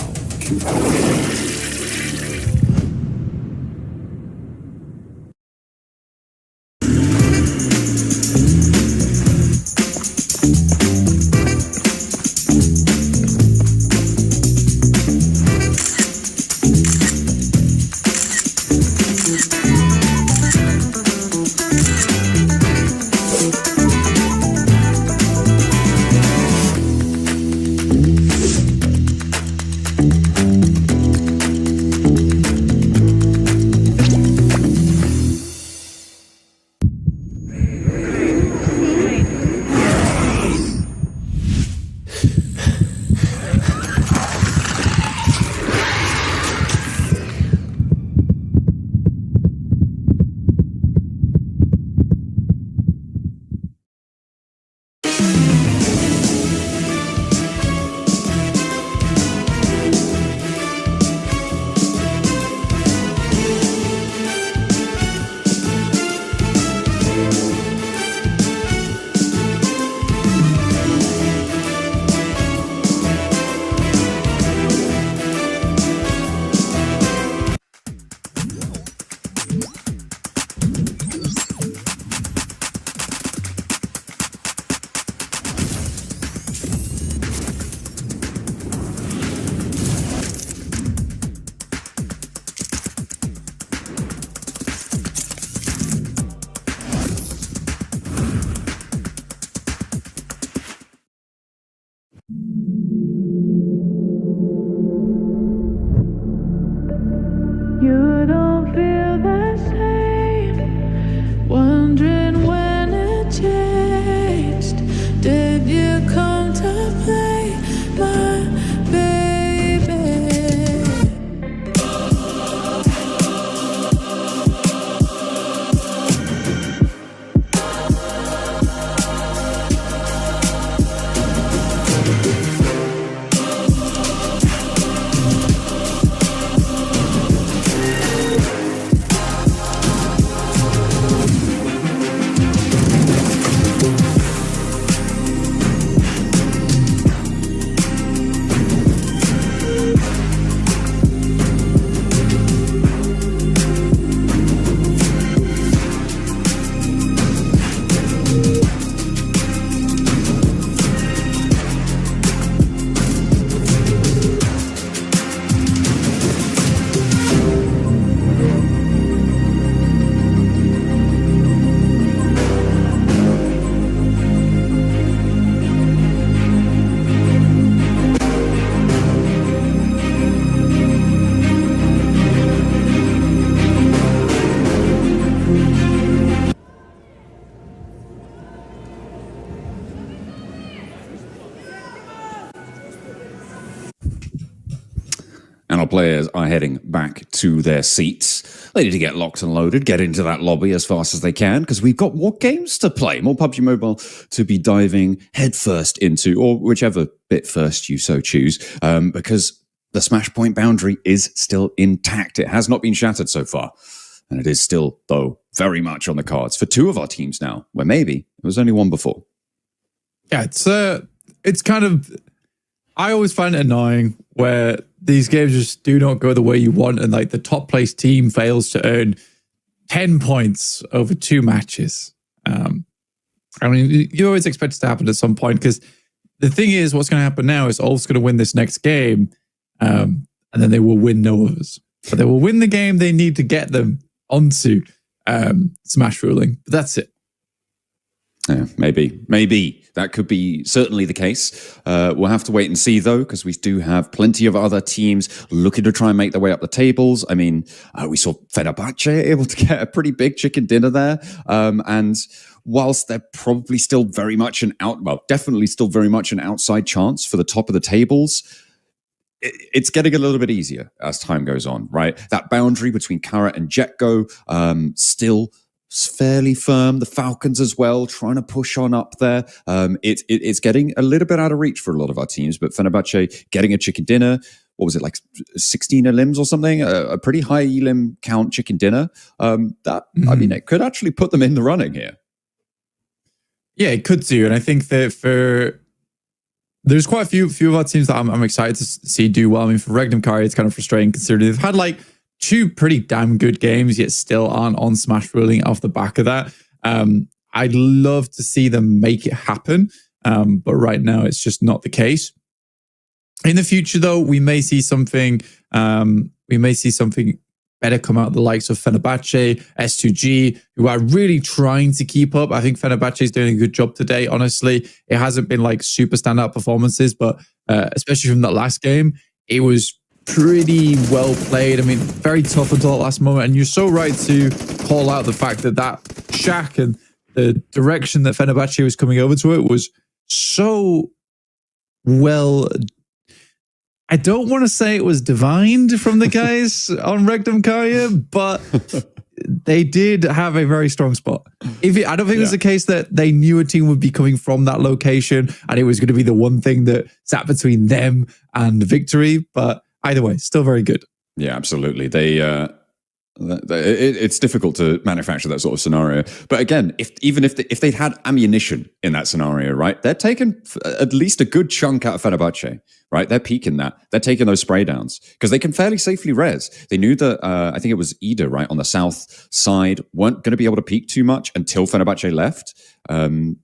You don't feel the same, wondering when it changed. Did you come to play, my baby? And our players are heading back to their seats. They need to get locked and loaded, get into that lobby as fast as they can, because we've got more games to play, more PUBG Mobile to be diving headfirst into, or whichever bit first you so choose, because the smash point boundary is still intact. It has not been shattered so far. And it is still, though, very much on the cards for two of our teams now, where maybe it was only one before. Yeah, it's kind of, I always find it annoying where these games just do not go the way you want, and like the top place team fails to earn 10 points over 2 matches. I mean, you always expect it to happen at some point, because the thing is, what's going to happen now is Ulf's going to win this next game, and then they will win no others. But they will win the game they need to get them onto Smash ruling. But that's it. Yeah, maybe that could be certainly the case. We'll have to wait and see, though, because we do have plenty of other teams looking to try and make their way up the tables. I mean, we saw Fenerbahce able to get a pretty big chicken dinner there, and whilst they're probably still very much definitely still very much an outside chance for the top of the tables, it's getting a little bit easier as time goes on, right? That boundary between Kara and Jetgo still fairly firm. The Falcons as well, trying to push on up there. It's getting a little bit out of reach for a lot of our teams, but Fenerbahce getting a chicken dinner. What was it, like 16 elims or something? A pretty high elim count chicken dinner. I mean, it could actually put them in the running here. Yeah, it could do. And I think that there's quite a few of our teams that I'm excited to see do well. I mean, for Regnum Kari, it's kind of frustrating considering they've had like 2 pretty damn good games, yet still aren't on Smash ruling off the back of that. I'd love to see them make it happen, but right now it's just not the case. In the future, though, we may see something better come out of the likes of Fenerbahce, S2G, who are really trying to keep up. I think Fenerbahce is doing a good job today, honestly. It hasn't been like super standout performances, but especially from that last game, it was pretty well played. I mean, very tough until the last moment. And you're so right to call out the fact that shack and the direction that Fenerbahce was coming over to it was so well. I don't want to say it was divined from the guys on Regnum Kari, but they did have a very strong spot. I don't think it was the case that they knew a team would be coming from that location and it was going to be the one thing that sat between them and victory, but either way, still very good. Yeah, absolutely. It's difficult to manufacture that sort of scenario. But again, if they'd had ammunition in that scenario, right, they're taking at least a good chunk out of Fenerbahce, right? They're peaking that. They're taking those spray downs because they can fairly safely res. They knew that, I think it was Ida, right, on the south side, weren't going to be able to peak too much until Fenerbahce left. I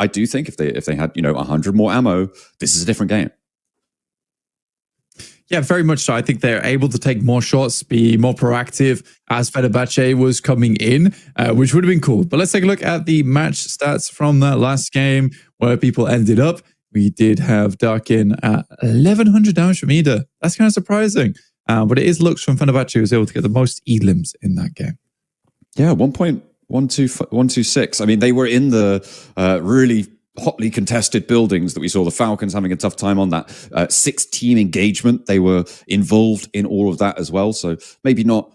do think if they had, 100 more ammo, this is a different game. Yeah, very much so. I think they're able to take more shots, be more proactive as Fenerbahce was coming in, which would have been cool. But let's take a look at the match stats from that last game where people ended up. We did have Darkin at 1,100 damage from Ida. That's kind of surprising. But it is Lux from Fenerbahce who was able to get the most elims in that game. Yeah, 1.126. I mean, they were in the really hotly contested buildings that we saw the Falcons having a tough time on that 6-team engagement. They were involved in all of that as well. So maybe not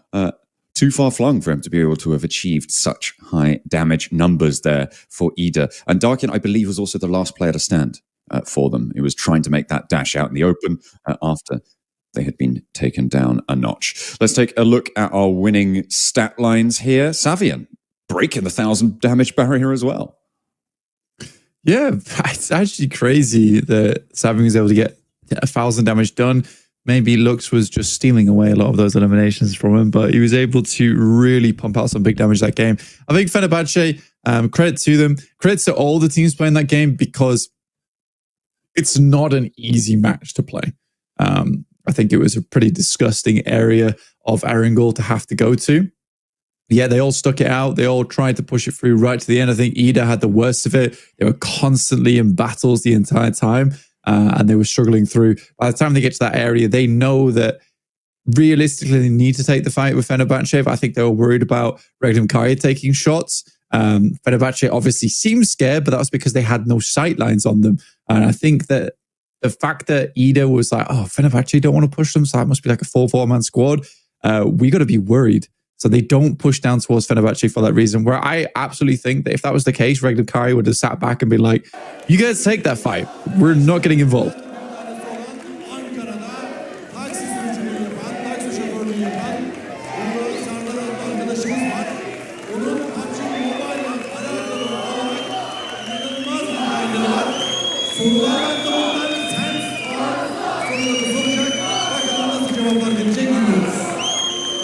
too far flung for him to be able to have achieved such high damage numbers there for Ida. And Darkin, I believe, was also the last player to stand for them. He was trying to make that dash out in the open after they had been taken down a notch. Let's take a look at our winning stat lines here. Savian breaking the 1,000 damage barrier as well. Yeah, it's actually crazy that Savian was able to get 1,000 damage done. Maybe Lux was just stealing away a lot of those eliminations from him, but he was able to really pump out some big damage that game. I think Fenerbahce, credit to them, credit to all the teams playing that game because it's not an easy match to play. I think it was a pretty disgusting area of Erangel to have to go to. Yeah, they all stuck it out. They all tried to push it through right to the end. I think Ida had the worst of it. They were constantly in battles the entire time, and they were struggling through. By the time they get to that area, they know that realistically they need to take the fight with Fenerbahce. But I think they were worried about Regnum Kari taking shots. Fenerbahce obviously seemed scared, but that was because they had no sight lines on them. And I think that the fact that Ida was like, oh, Fenerbahce don't want to push them, so it must be like a 4-4-man squad. We got to be worried. So they don't push down towards Fenerbahce for that reason, where I absolutely think that if that was the case, Regnum Kari would have sat back and been like, you guys take that fight. We're not getting involved.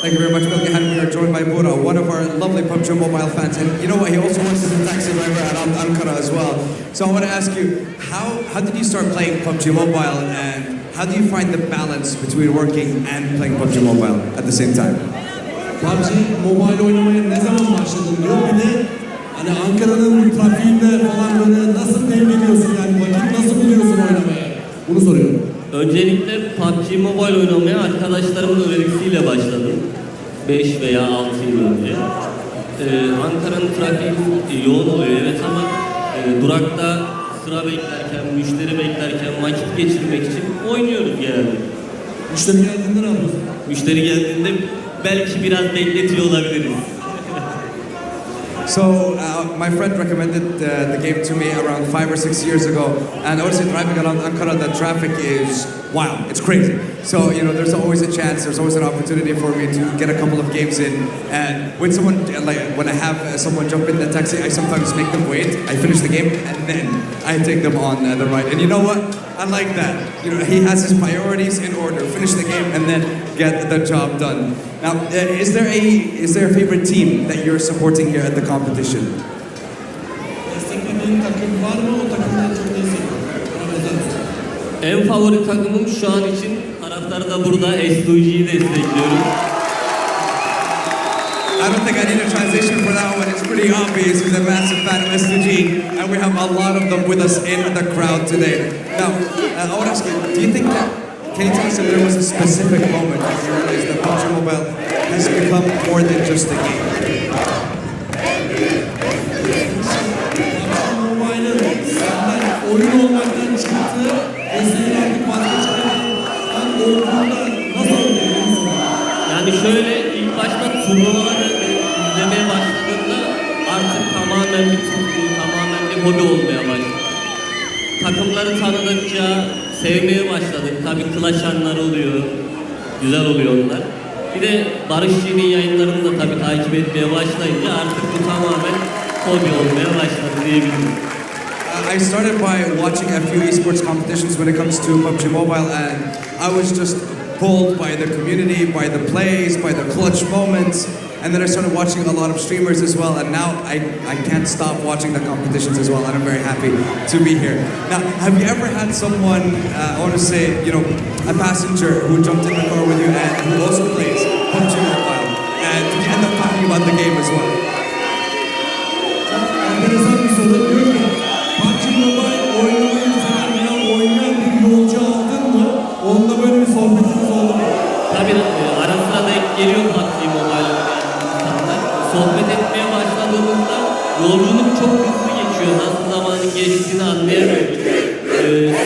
Thank you very much, Bilge. And we are joined by Bora, one of our lovely PUBG Mobile fans. And you know what? He also works as a taxi driver at Ankara as well. So I want to ask you, how did you start playing PUBG Mobile, and how do you find the balance between working and playing PUBG Mobile at the same time? PUBG Mobile oynamaya ne zaman başladın diyor. Bir de hani Ankara'nın Ankara'nın trafiği yoğun oluyor evet ama durakta sıra beklerken, müşteri beklerken vakit geçirmek için oynuyoruz genelde. Müşteri geldiğinde ne yapıyorsun? Müşteri geldiğinde belki biraz bekletiyor olabiliriz. So my friend recommended the game to me around 5 or 6 years ago, and honestly, driving around Ankara, the traffic is wild. It's crazy. So there's always a chance, there's always an opportunity for me to get a couple of games in. And when when I have someone jump in the taxi, I sometimes make them wait. I finish the game and then I take them on the ride. And you know what? I like that. He has his priorities in order. Finish the game and then get the job done. Now, is there a favorite team that you're supporting here at the competition? Desteklediğin takım var mı? O takımdan çok destekliyorum. En favori takımım şu an için taraftarı da burada S2G'yi destekliyorum. I don't think I need a transition for that one. It's pretty obvious. He's a massive fan of S2G, and we have a lot of them with us in the crowd today. Now, I want to ask you, do you think that, can you tell us if there was a specific moment that you realized that PUBG Mobile has become more than just a game? Oyun olmaktan çıktı. Eserin artık vazgeçmeden olduğunda nasıl oluyor? Yani şöyle ilk başta turnuvaları izlemeye başladığımda artık tamamen bir tutku, tamamen bir hobi olmaya başladı. Takımları tanıdıkça sevmeye başladık. Tabii kılaşanlar oluyor, güzel oluyor onlar. Bir de Barış Çiğ'nin yayınlarını da tabii takip etmeye başlayınca artık bu tamamen hobi olmaya başladı diyebilirim. I started by watching a few esports competitions when it comes to PUBG Mobile, and I was just pulled by the community, by the plays, by the clutch moments, and then I started watching a lot of streamers as well, and now I can't stop watching the competitions as well, and I'm very happy to be here. Now, have you ever had someone, I want to say, a passenger who jumped in the car with you and who also plays PUBG Mobile, and you end up talking about the game as well? Enteresan bir soru. Diyor ki, PUBG Mobile oynamayı seven veya oynayan bir yolcu aldın mı? Onunla böyle bir sohbetiniz oldu mu? Tabii ara sıra denk geliyor PUBG Mobile insanlar. Sohbet etmeye başladığımızda yolculuk çok hızlı geçiyor. Nasıl zamanın geçtiğini anlayamıyoruz.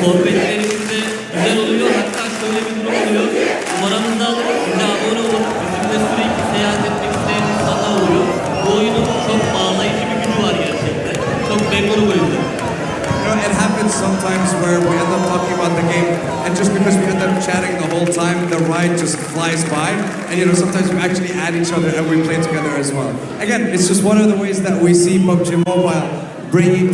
Sohbetlerimiz de güzel oluyor. Hatta şöyle bir durum oluyor. Numaramızda alıp bize abone olup bizimle sürekli seyahat etmek isteyen insanlar oluyor. Bu oyunun çok bağlayıcı bir gücü var gerçekten. Çok memnunum o yüzden. It happens sometimes where we end up talking about the game, and just because we end up chatting the whole time, the ride just flies by. And sometimes we actually add each other and we play together as well. Again, it's just one of the ways that we see PUBG Mobile bringing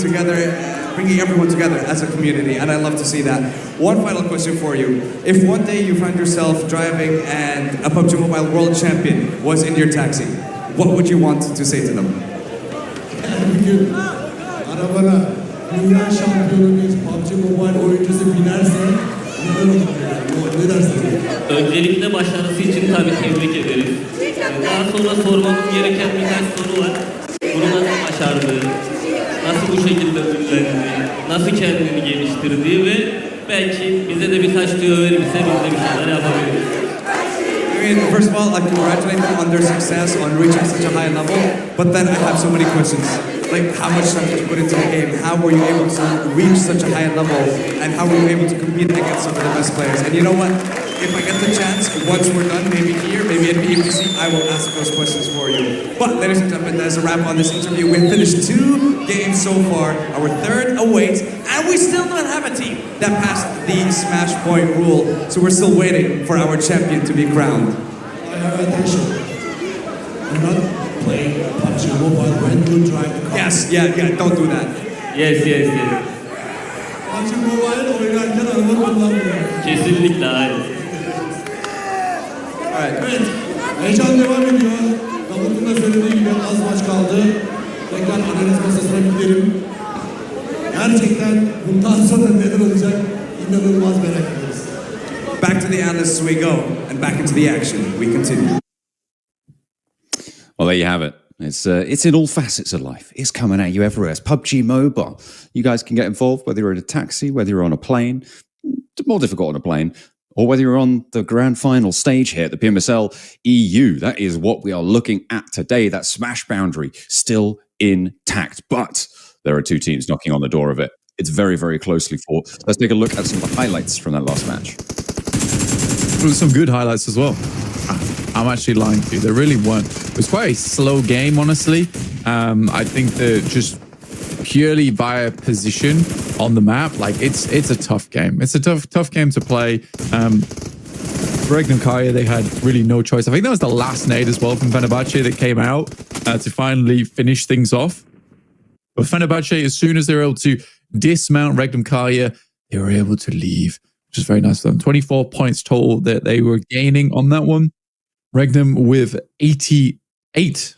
everyone together as a community, and I love to see that. One final question for you: if one day you find yourself driving and a PUBG Mobile World Champion was in your taxi, what would you want to say to them? Bir gün arabana dünya şampiyonu bir PUBG Mobile oyuncusu binerse neden olur yani? Ne dersiniz? Öncelikle başarısı için tabii tebrik ederiz. Daha sonra sormamız gereken birkaç soru var. Bunu nasıl başardı, nasıl bu şekilde ünlendi, nasıl kendini geliştirdi ve belki bize de birkaç tüyo verirse biz de bir şeyler yapabiliriz. I mean, first of all, I congratulate them on their success on reaching such a high level, but then I have so many questions. Like, how much time did you put into the game? How were you able to reach such a high level? And how were you able to compete against some of the best players? And you know what? If I get the chance, once we're done, maybe here, maybe at PMSL, I will ask those questions for you. But, ladies and gentlemen, that's a wrap on this interview. We've finished 2 games so far. Our third awaits, and we still don't have a team that passed the smash point rule. So we're still waiting for our champion to be crowned. I have attention. I'm not playing PUBG Mobile when you drive the car. Yes, yeah, don't do that. Yes. PUBG Mobile oynarken araba kullanmıyor. Kesinlikle hayır. Evet, heyecan devam ediyor. Davut'un da söylediği gibi az maç kaldı. Tekrar analiz masasına gidelim. Gerçekten bundan sonra neler olacak inanılmaz merak ediyoruz. Back to the analysts we go, and back into the action we continue. Well, there you have it. It's in all facets of life. It's coming at you everywhere. It's PUBG Mobile. You guys can get involved, whether you're in a taxi, whether you're on a plane. More difficult on a plane. or whether you're on the grand final stage here at the PMSL EU. That is what we are looking at today. That smash boundary still intact, but there are two teams knocking on the door of it. It's very, very closely fought. Let's take a look at some of the highlights from that last match. Some good highlights as well. I'm actually lying to you. There really weren't. It was quite a slow game, honestly. I think that just purely via position on the map, like it's a tough game. It's a tough game to play. Regnum Kaya, they had really no choice. I think that was the last nade as well from Fenerbahce that came out to finally finish things off. But Fenerbahce, as soon as they were able to dismount Regnum Kaya, they were able to leave, which is very nice for them. 24 points total that they were gaining on that one. Regnum with 88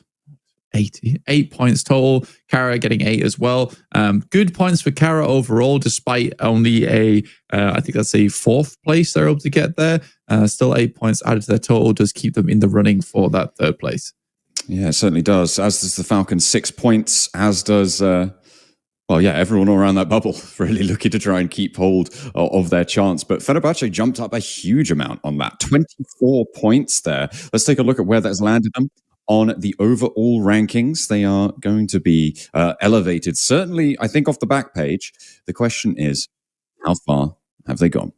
points total. Kara getting 8 as well. Good points for Kara overall, despite only I think that's a 4th place they're able to get there. Still 8 points added to their total does keep them in the running for that 3rd place. Yeah, it certainly does. As does the Falcons, 6 points. As does, everyone around that bubble really looking to try and keep hold of their chance. But Fenerbahce jumped up a huge amount on that. 24 points there. Let's take a look at where that's landed them. On the overall rankings, they are going to be elevated. Certainly, I think off the back page, the question is, how far have they gone?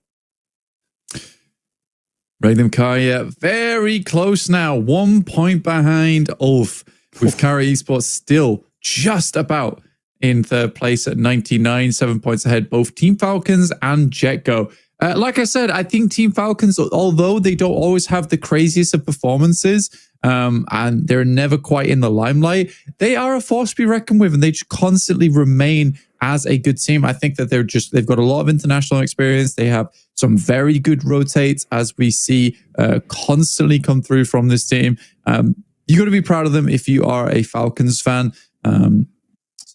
Regnum Kaya very close now. 1 point behind Ulf, with Kara Esports still just about in 3rd place at 99, 7 points ahead, both Team Falcons and JetGo. Like I said, I think Team Falcons, although they don't always have the craziest of performances, and they're never quite in the limelight, they are a force to be reckoned with, and they just constantly remain as a good team. I think that they've got a lot of international experience. They have some very good rotates, as we see constantly come through from this team. You got to be proud of them if you are a Falcons fan.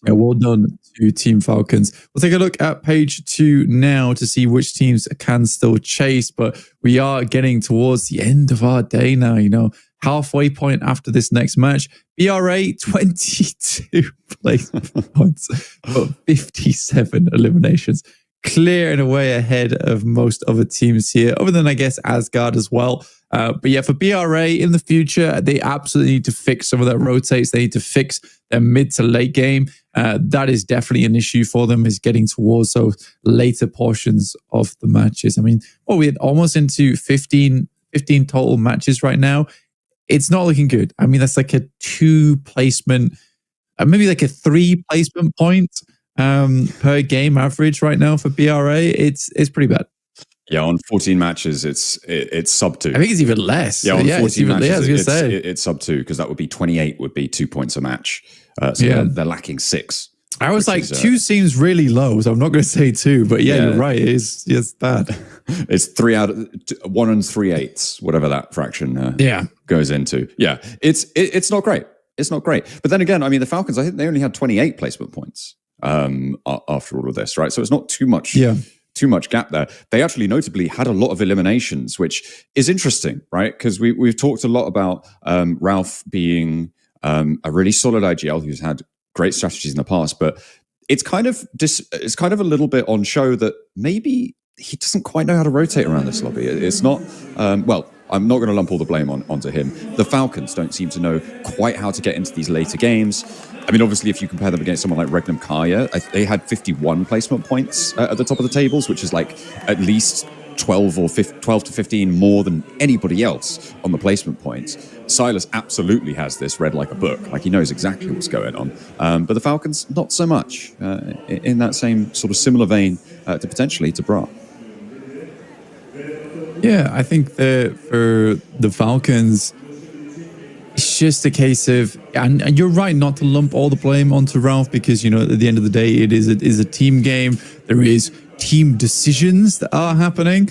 Well done to Team Falcons. We'll take a look at page 2 now to see which teams can still chase, but we are getting towards the end of our day now, halfway point after this next match. BRA, 22 placement points, but 57 eliminations. Clear and away ahead of most other teams here, other than, I guess, Asgard as well. But yeah, for BRA in the future, they absolutely need to fix some of their rotates. They need to fix their mid to late game. That is definitely an issue for them, is getting towards those later portions of the matches. I mean, we're almost into 15 total matches right now. It's not looking good. I mean, that's like a 2 placement, maybe like a 3 placement point per game average right now for BRA. It's pretty bad. Yeah, on 14 matches, it's sub 2. I think it's even less. Yeah, on 14 matches, yeah, it's sub 2, because that would be 28 would be 2 points a match. So they're lacking 6. I was like, 2 seems really low, so I'm not going to say 2, but yeah, you're right. It's bad. It's 1 3/8, whatever that fraction goes into. Yeah, it's not great. It's not great. But then again, I mean, the Falcons, I think they only had 28 placement points after all of this, right? So it's not too much. Yeah. Too much gap there. They actually notably had a lot of eliminations, which is interesting, right? Because we've talked a lot about Ralph being a really solid IGL who's had great strategies in the past, but it's kind of a little bit on show that maybe he doesn't quite know how to rotate around this lobby. It's not I'm not going to lump all the blame onto him. The Falcons don't seem to know quite how to get into these later games. I mean, obviously, if you compare them against someone like Regnum Kaya, they had 51 placement points at the top of the tables, which is like at least 12 to 15 more than anybody else on the placement points. Silas absolutely has this read like a book. Like, he knows exactly what's going on. But the Falcons, not so much in that same sort of similar vein to Bra. Yeah, I think that for the Falcons, it's just a case of, and you're right not to lump all the blame onto Ralph, because, at the end of the day, it is a team game. There is team decisions that are happening.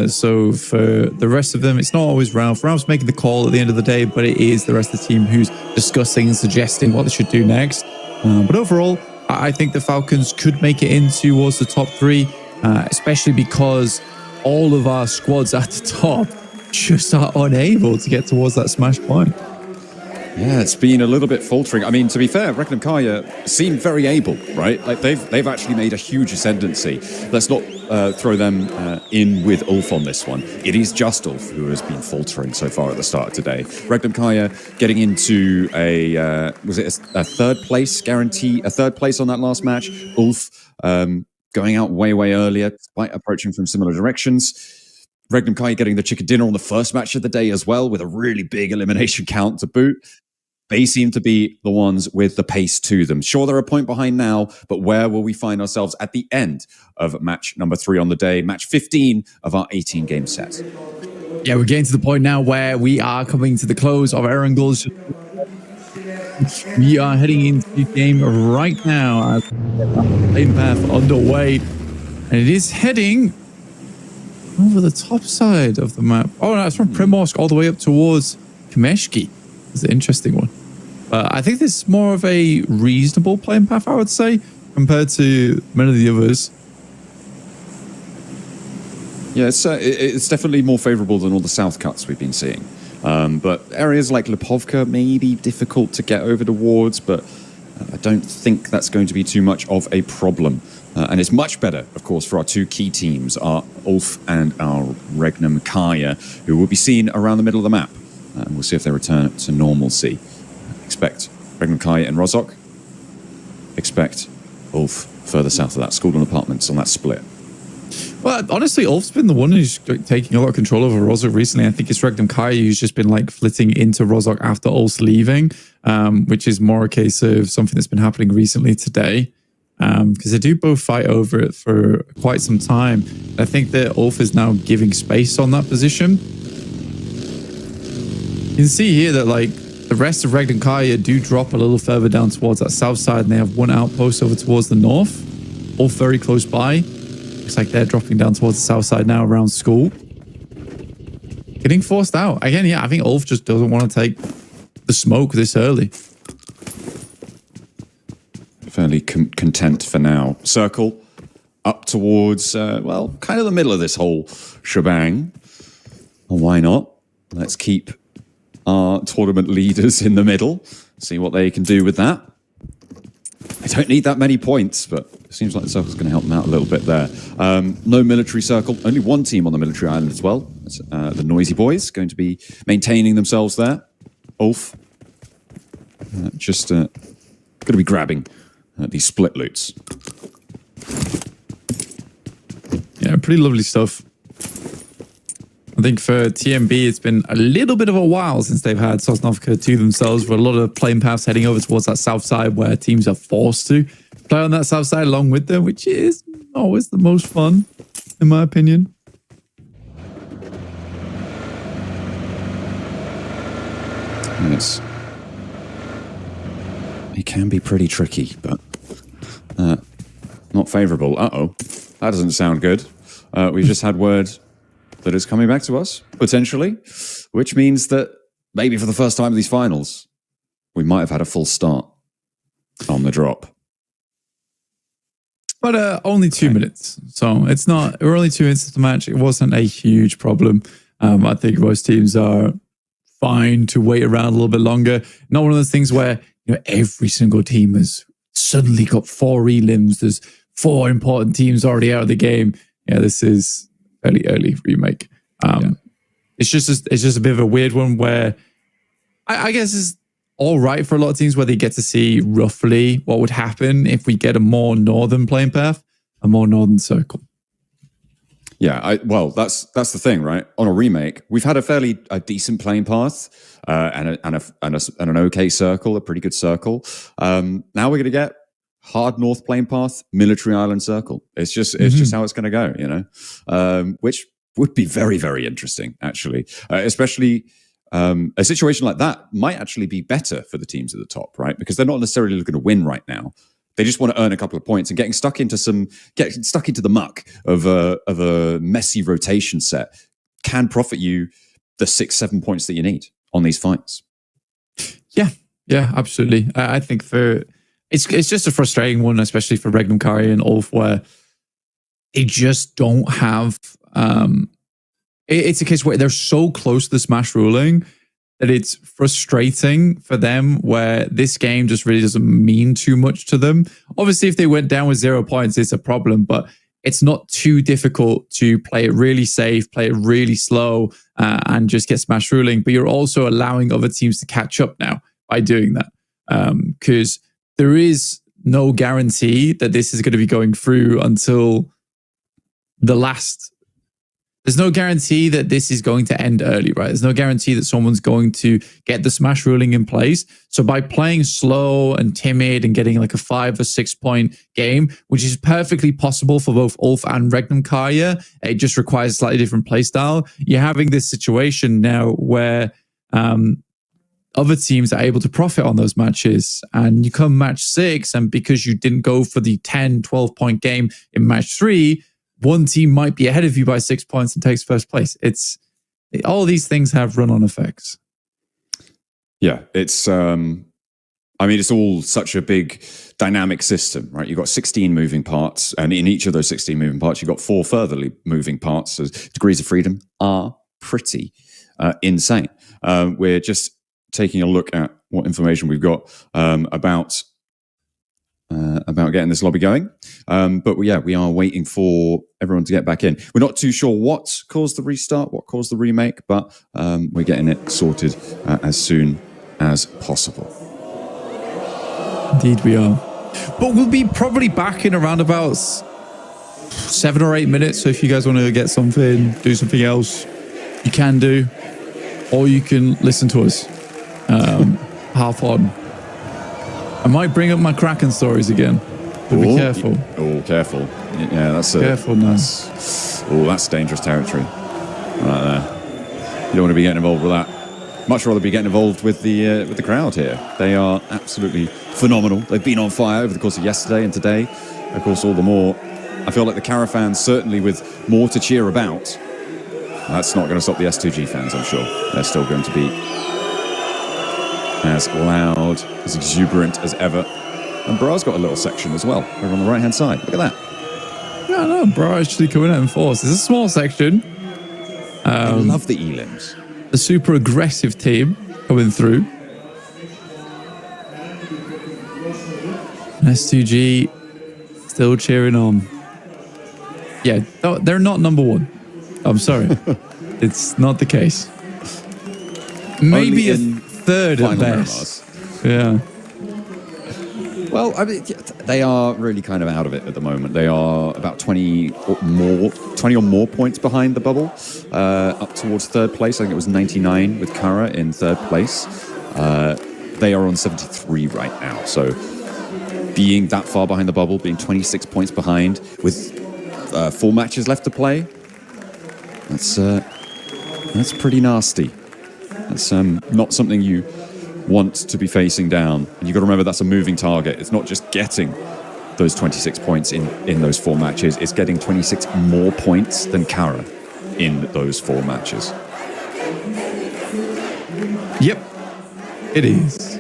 So for the rest of them, it's not always Ralph. Ralph's making the call at the end of the day, but it is the rest of the team who's discussing and suggesting what they should do next. But overall, I think the Falcons could make it in towards the top 3, especially because all of our squads at the top just are unable to get towards that smash point. Yeah, it's been a little bit faltering. I mean, to be fair, Regnum Kaya seem very able, right? Like they've actually made a huge ascendancy. Let's not throw them in with Ulf on this one. It is just Ulf who has been faltering so far at the start of today. Regnum Kaya getting into a third place guarantee, a third place on that last match. Ulf going out way earlier, despite approaching from similar directions. Regnum Kaya getting the chicken dinner on the first match of the day as well, with a really big elimination count to boot. They seem to be the ones with the pace to them. Sure, they're a point behind now, but where will we find ourselves at the end of match number 3 on the day, match 15 of our 18-game set? Yeah, we're getting to the point now where we are coming to the close of Erangul's. We are heading into the game right now as lane path underway, and it is heading over the top side of the map. Oh, no, it's from Primorsk all the way up towards Kameshki. It's an interesting one. I think this is more of a reasonable playing path, I would say, compared to many of the others. Yeah, it's definitely more favorable than all the south cuts we've been seeing. But areas like Lipovka may be difficult to get over towards, but I don't think that's going to be too much of a problem. And it's much better, of course, for our two key teams, our Ulf and our Regnum Kaya, who will be seen around the middle of the map. And we'll see if they return to normalcy. Expect Regnum Kaya and Rozhok. Expect Ulf further south of that, school and apartments on that split. Well, honestly, Ulf's been the one who's taking a lot of control over Rozhok recently. I think it's Regnum Kaya who's just been like flitting into Rozhok after Ulf's leaving, which is more a case of something that's been happening recently today. Because they do both fight over it for quite some time. I think that Ulf is now giving space on that position. You can see here that like the rest of Regnum Kaya do drop a little further down towards that south side, and they have one outpost over towards the north, all very close by. Looks like they're dropping down towards the south side now around school. Getting forced out. Again, yeah, I think Ulf just doesn't want to take the smoke this early. Fairly content for now. Circle up towards, well, kind of the middle of this whole shebang. Well, why not? Let's keep our tournament leaders in the middle. See what they can do with that. They don't need that many points, but it seems like the circle's going to help them out a little bit there. No military circle. Only one team on the military island as well. It's, the Noisy Boys going to be maintaining themselves there. Ulf just going to be grabbing these split loots. Yeah, pretty lovely stuff. I think for TMB, it's been a little bit of a while since they've had Sosnovka to themselves, with a lot of playing paths heading over towards that south side where teams are forced to play on that south side along with them, which is always the most fun, in my opinion. Yes. It can be pretty tricky, but not favorable. Uh-oh. That doesn't sound good. We've just had word that is coming back to us, potentially, which means that maybe for the first time in these finals, we might have had a full start on the drop. But only 2 minutes. So it's not, we're only 2 minutes into the match. It wasn't a huge problem. I think most teams are fine to wait around a little bit longer. Not one of those things where, you know, every single team has suddenly got 4 elims. There's 4 important teams already out of the game. Yeah, this is fairly early remake. It's just a bit of a weird one where I guess it's all right for a lot of teams where they get to see roughly what would happen if we get a more northern playing path, a more northern circle. Yeah, well, that's the thing, right? On a remake, we've had a decent playing path and an okay circle, a pretty good circle. Now we're going to get hard north playing path, military island circle. It's just how it's going to go, you know, which would be very, very interesting, actually. Especially a situation like that might actually be better for the teams at the top, right? Because they're not necessarily looking to win right now. They just want to earn a couple of points, and getting stuck into the muck of a messy rotation set can profit you the 6-7 points that you need on these fights. Yeah, absolutely. I think it's just a frustrating one, especially for Regnum Kaya and Ulf, where they just don't have. It's a case where they're so close to the smash ruling, that it's frustrating for them where this game just really doesn't mean too much to them. Obviously, if they went down with 0 points, it's a problem, but it's not too difficult to play it really safe, play it really slow, and just get smash ruling. But you're also allowing other teams to catch up now by doing that. Because there is no guarantee that this is going to be going through until the last. There's no guarantee that this is going to end early, right? There's no guarantee that someone's going to get the smash ruling in place. So by playing slow and timid and getting like a 5 or 6 point game, which is perfectly possible for both Ulf and Regnum Karya, it just requires a slightly different playstyle. You're having this situation now where other teams are able to profit on those matches, and you come match 6, and because you didn't go for the 10, 12 point game in match 3, one team might be ahead of you by 6 points and takes first place. All these things have run-on effects. Yeah, it's it's all such a big dynamic system, right? You've got 16 moving parts, and in each of those 16 moving parts, you've got 4 further moving parts. So degrees of freedom are pretty insane. We're just taking a look at what information we've got about getting this lobby going. But we are waiting for everyone to get back in. We're not too sure what caused the restart, what caused the remake, but we're getting it sorted as soon as possible. Indeed we are. But we'll be probably back in around about 7 or 8 minutes. So if you guys want to get something, do something else, you can do. Or you can listen to us half on. I might bring up my Kraken stories again. But be careful. Oh, careful. Yeah, that's careful now. That's dangerous territory. Right there. You don't want to be getting involved with that. Much rather be getting involved with the crowd here. They are absolutely phenomenal. They've been on fire over the course of yesterday and today. Of course, all the more. I feel like the Cara fans, certainly with more to cheer about. That's not going to stop the S2G fans, I'm sure. They're still going to be as loud, as exuberant as ever. And Bra's got a little section as well, over on the right-hand side. Look at that. Yeah, no, Bra actually coming out in force. It's a small section. I love the elims. The super aggressive team coming through. S2G still cheering on. Yeah, they're not number 1. I'm sorry. It's not the case. Maybe a third at best. Yeah. Well, I mean, they are really kind of out of it at the moment. They are about 20 or more points behind the bubble, up towards third place. I think it was 99 with Kara in third place. They are on 73 right now. So being that far behind the bubble, being 26 points behind with 4 matches left to play, that's pretty nasty. That's not something you want to be facing down. And you've got to remember that's a moving target. It's not just getting those 26 points in those 4 matches. It's getting 26 more points than Kara in those 4 matches. Yep, it is.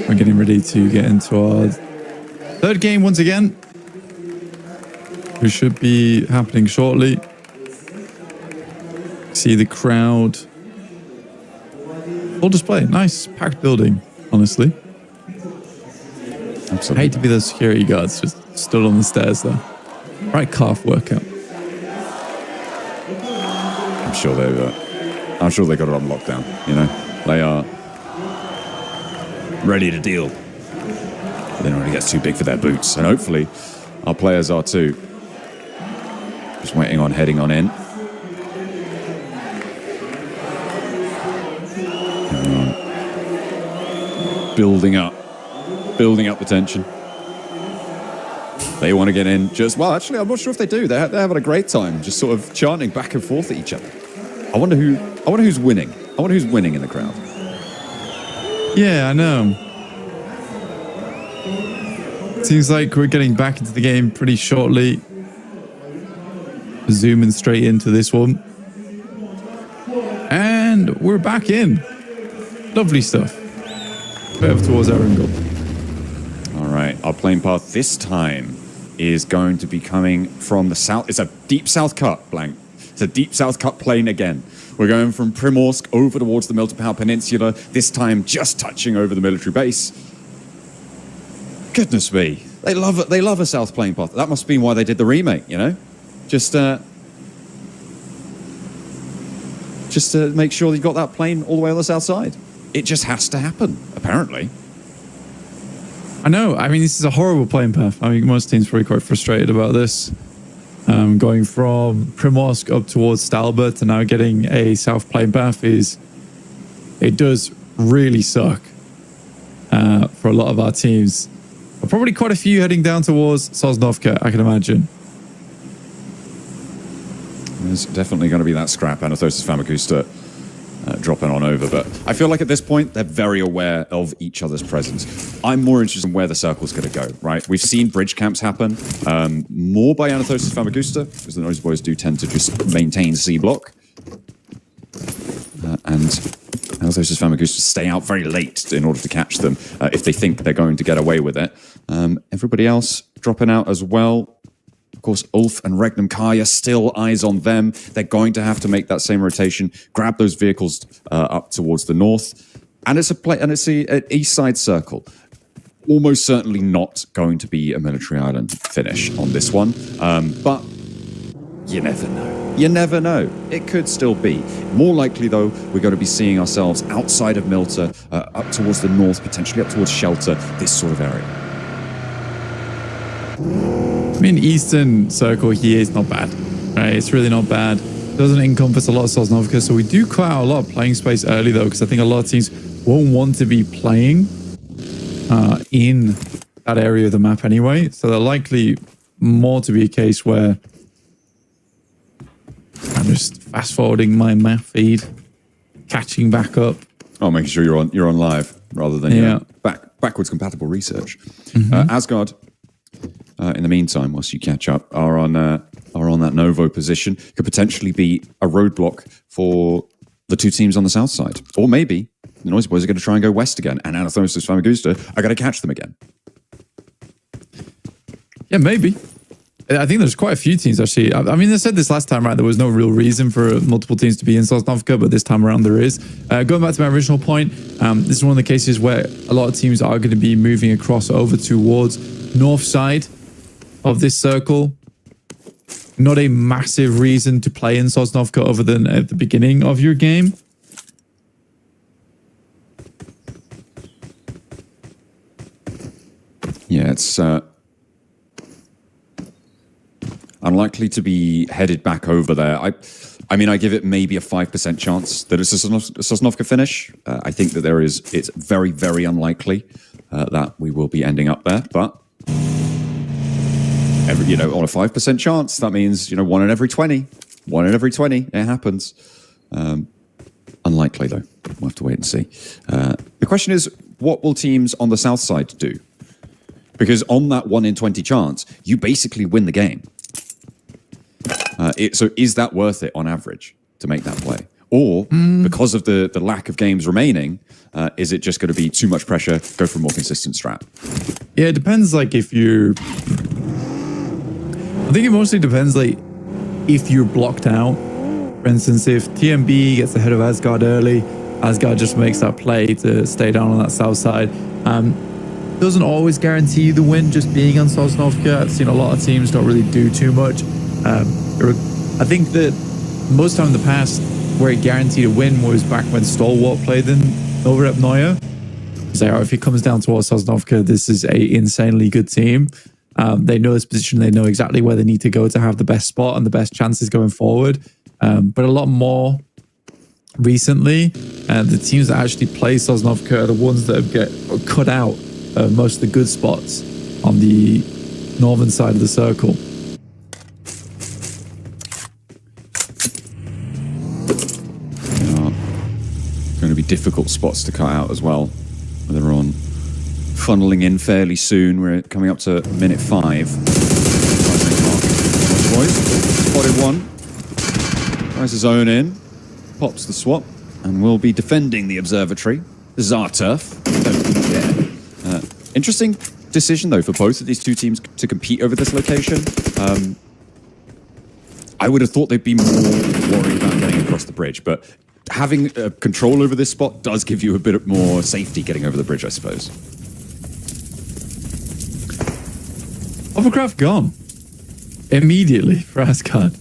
We're getting ready to get into our third game once again, which should be happening shortly. See the crowd. Full display. Nice packed building, honestly. Absolutely. I hate to be the security guards just stood on the stairs though. Right calf workout. I'm sure they got it on lockdown, you know. They are ready to deal. But then when it gets too big for their boots. And hopefully our players are too. Just waiting on heading on in. Building up the tension. They want to get in actually, I'm not sure if they do. They're having a great time, just sort of chanting back and forth at each other. I wonder who's winning. I wonder who's winning in the crowd. Yeah, I know. Seems like we're getting back into the game pretty shortly. Zooming straight into this one. And we're back in. Lovely stuff. Over towards our own goal. All right, our playing path this time is going to be coming from the south. It's a deep south cut, blank. It's a deep south cut plane again. We're going from Primorsk over towards the Miltopau Peninsula, this time just touching over the military base. Goodness me. They love it. They love a South Plane path. That must have been why they did the remake, you know? Just to make sure you've got that plane all the way on the south side. It just has to happen, apparently. I know. I mean, this is a horrible plane path. I mean, most teams are probably quite frustrated about this. Going from Primorsk up towards Stalbert and now getting a south plane path it does really suck for a lot of our teams. Probably quite a few heading down towards Sosnovka, I can imagine. There's definitely going to be that scrap. Anathosis Famagusta dropping on over. But I feel like at this point, they're very aware of each other's presence. I'm more interested in where the circle's going to go, right? We've seen bridge camps happen, more by Anathosis Famagusta, because the Noisy Boys do tend to just maintain C block. And Anathosis Famagusta stay out very late in order to catch them if they think they're going to get away with it. Everybody else dropping out as well. Of course, Ulf and Regnum Kaya, still eyes on them. They're going to have to make that same rotation, grab those vehicles up towards the north. And it's an east side circle. Almost certainly not going to be a military island finish on this one. But you never know. You never know. It could still be. More likely, though, we're going to be seeing ourselves outside of Milta, up towards the north, potentially up towards Shelter, this sort of area. I mean, Eastern Circle here is not bad, right? It's really not bad. Doesn't encompass a lot of Sosnovka, so we do cut out a lot of playing space early, though, because I think a lot of teams won't want to be playing in that area of the map anyway. So they're likely more to be a case where I'm just fast forwarding my map feed, catching back up. Oh, making sure you're on live rather than backwards compatible research. Asgard. In the meantime, whilst you catch up, are on that Novo position. Could potentially be a roadblock for the two teams on the south side. Or maybe the Noisy Boys are going to try and go west again, and Anathosis Famagusta are going to catch them again. Yeah, maybe. I think there's quite a few teams, actually. I mean, I said this last time, right? There was no real reason for multiple teams to be in Sosnovka, but this time around there is. Going back to my original point, this is one of the cases where a lot of teams are going to be moving across over towards north side of this circle. Not a massive reason to play in Sosnovka other than at the beginning of your game. Yeah, it's unlikely to be headed back over there. I mean, I give it maybe a 5% chance that it's a Sosnovka finish. I think that it's very, very unlikely that we will be ending up there, but on a 5% chance, that means, 1 in every 20. 1 in every 20, it happens. Unlikely, though. We'll have to wait and see. The question is, what will teams on the south side do? Because on that 1 in 20 chance, you basically win the game. So is that worth it on average to make that play? Or, because of the lack of games remaining, is it just going to be too much pressure, go for a more consistent strat? Yeah, it depends, if you're... I think it mostly depends, if you're blocked out. For instance, if TMB gets ahead of Asgard early, Asgard just makes that play to stay down on that south side. Doesn't always guarantee you the win just being on Sosnovka. I've seen a lot of teams not really do too much. I think that most time in the past where it guaranteed a win was back when Stalwart played in Novorep Noya. So if it comes down towards Sosnovka, this is a insanely good team. They know this position. They know exactly where they need to go to have the best spot and the best chances going forward. But a lot more recently, the teams that actually play Sosnovka are the ones that get cut out of most of the good spots on the northern side of the circle. Going to be difficult spots to cut out as well. They're on funneling in fairly soon. We're coming up to minute 5. Spotted one. Tries to zone in. Pops the swap. And we'll be defending the observatory. This is our turf. Interesting decision, though, for both of these two teams to compete over this location. I would have thought they'd be more worried about getting across across the bridge. But having control over this spot does give you a bit more safety getting over the bridge, I suppose. Hovercraft gone immediately for Asgard,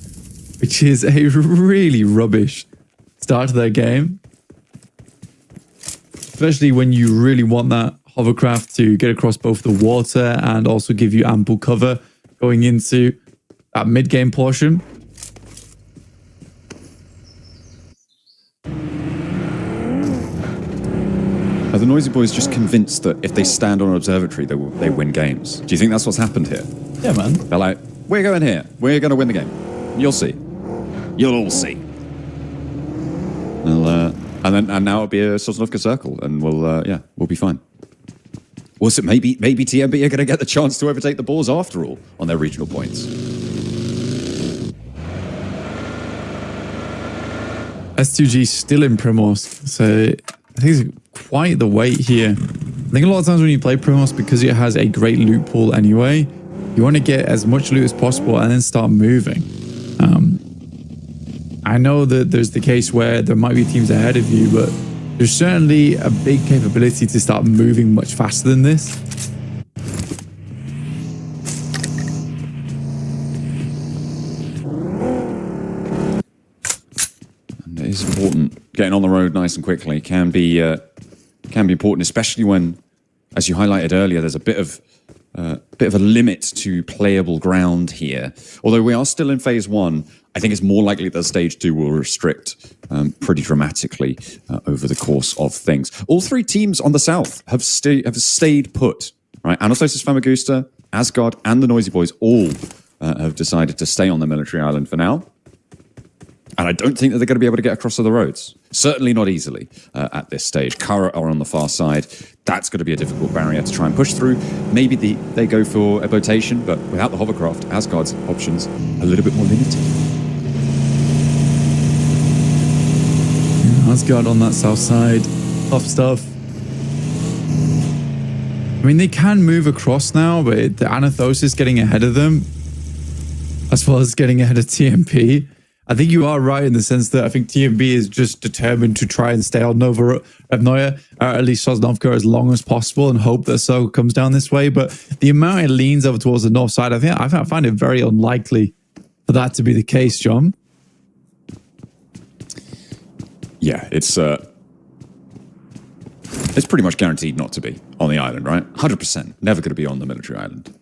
which is a really rubbish start to their game. Especially when you really want that hovercraft to get across both the water and also give you ample cover going into that mid-game portion. Are the Noisy Boys just convinced that if they stand on an observatory, they win games? Do you think that's what's happened here? Yeah, man. They're like, we're going here. We're going to win the game. You'll see. You'll all see. And now it'll be a Sosnovka circle, and we'll be fine. Was it maybe TMB are going to get the chance to overtake the Boars after all on their regional points? S2G still in Primorsk, so I think it's quite the wait here. I think a lot of times when you play Primorsk, because it has a great loot pool anyway, you want to get as much loot as possible and then start moving. I know that there's the case where there might be teams ahead of you, but there's certainly a big capability to start moving much faster than this. And it is important. Getting on the road nice and quickly can be important, especially when, as you highlighted earlier, there's a bit of a limit to playable ground here. Although we are still in phase 1, I think it's more likely that stage 2 will restrict pretty dramatically over the course of things. All 3 teams on the south have stayed put, right? Anatosis Famagusta, Asgard, and the Noisy Boys all have decided to stay on the military island for now. And I don't think that they're going to be able to get across to the roads. Certainly not easily at this stage. Kara are on the far side. That's going to be a difficult barrier to try and push through. Maybe they go for a rotation, but without the hovercraft, Asgard's options a little bit more limited. Asgard on that south side. Tough stuff. I mean, they can move across now, but the Anathosis getting ahead of them, as well as getting ahead of TMP. I think you are right in the sense that I think TMB is just determined to try and stay on Nova Revnoya, or at least Sosnovka, as long as possible and hope that so comes down this way. But the amount it leans over towards the north side, I find it very unlikely for that to be the case, John. Yeah, it's pretty much guaranteed not to be on the island, right? 100%. Never going to be on the military island.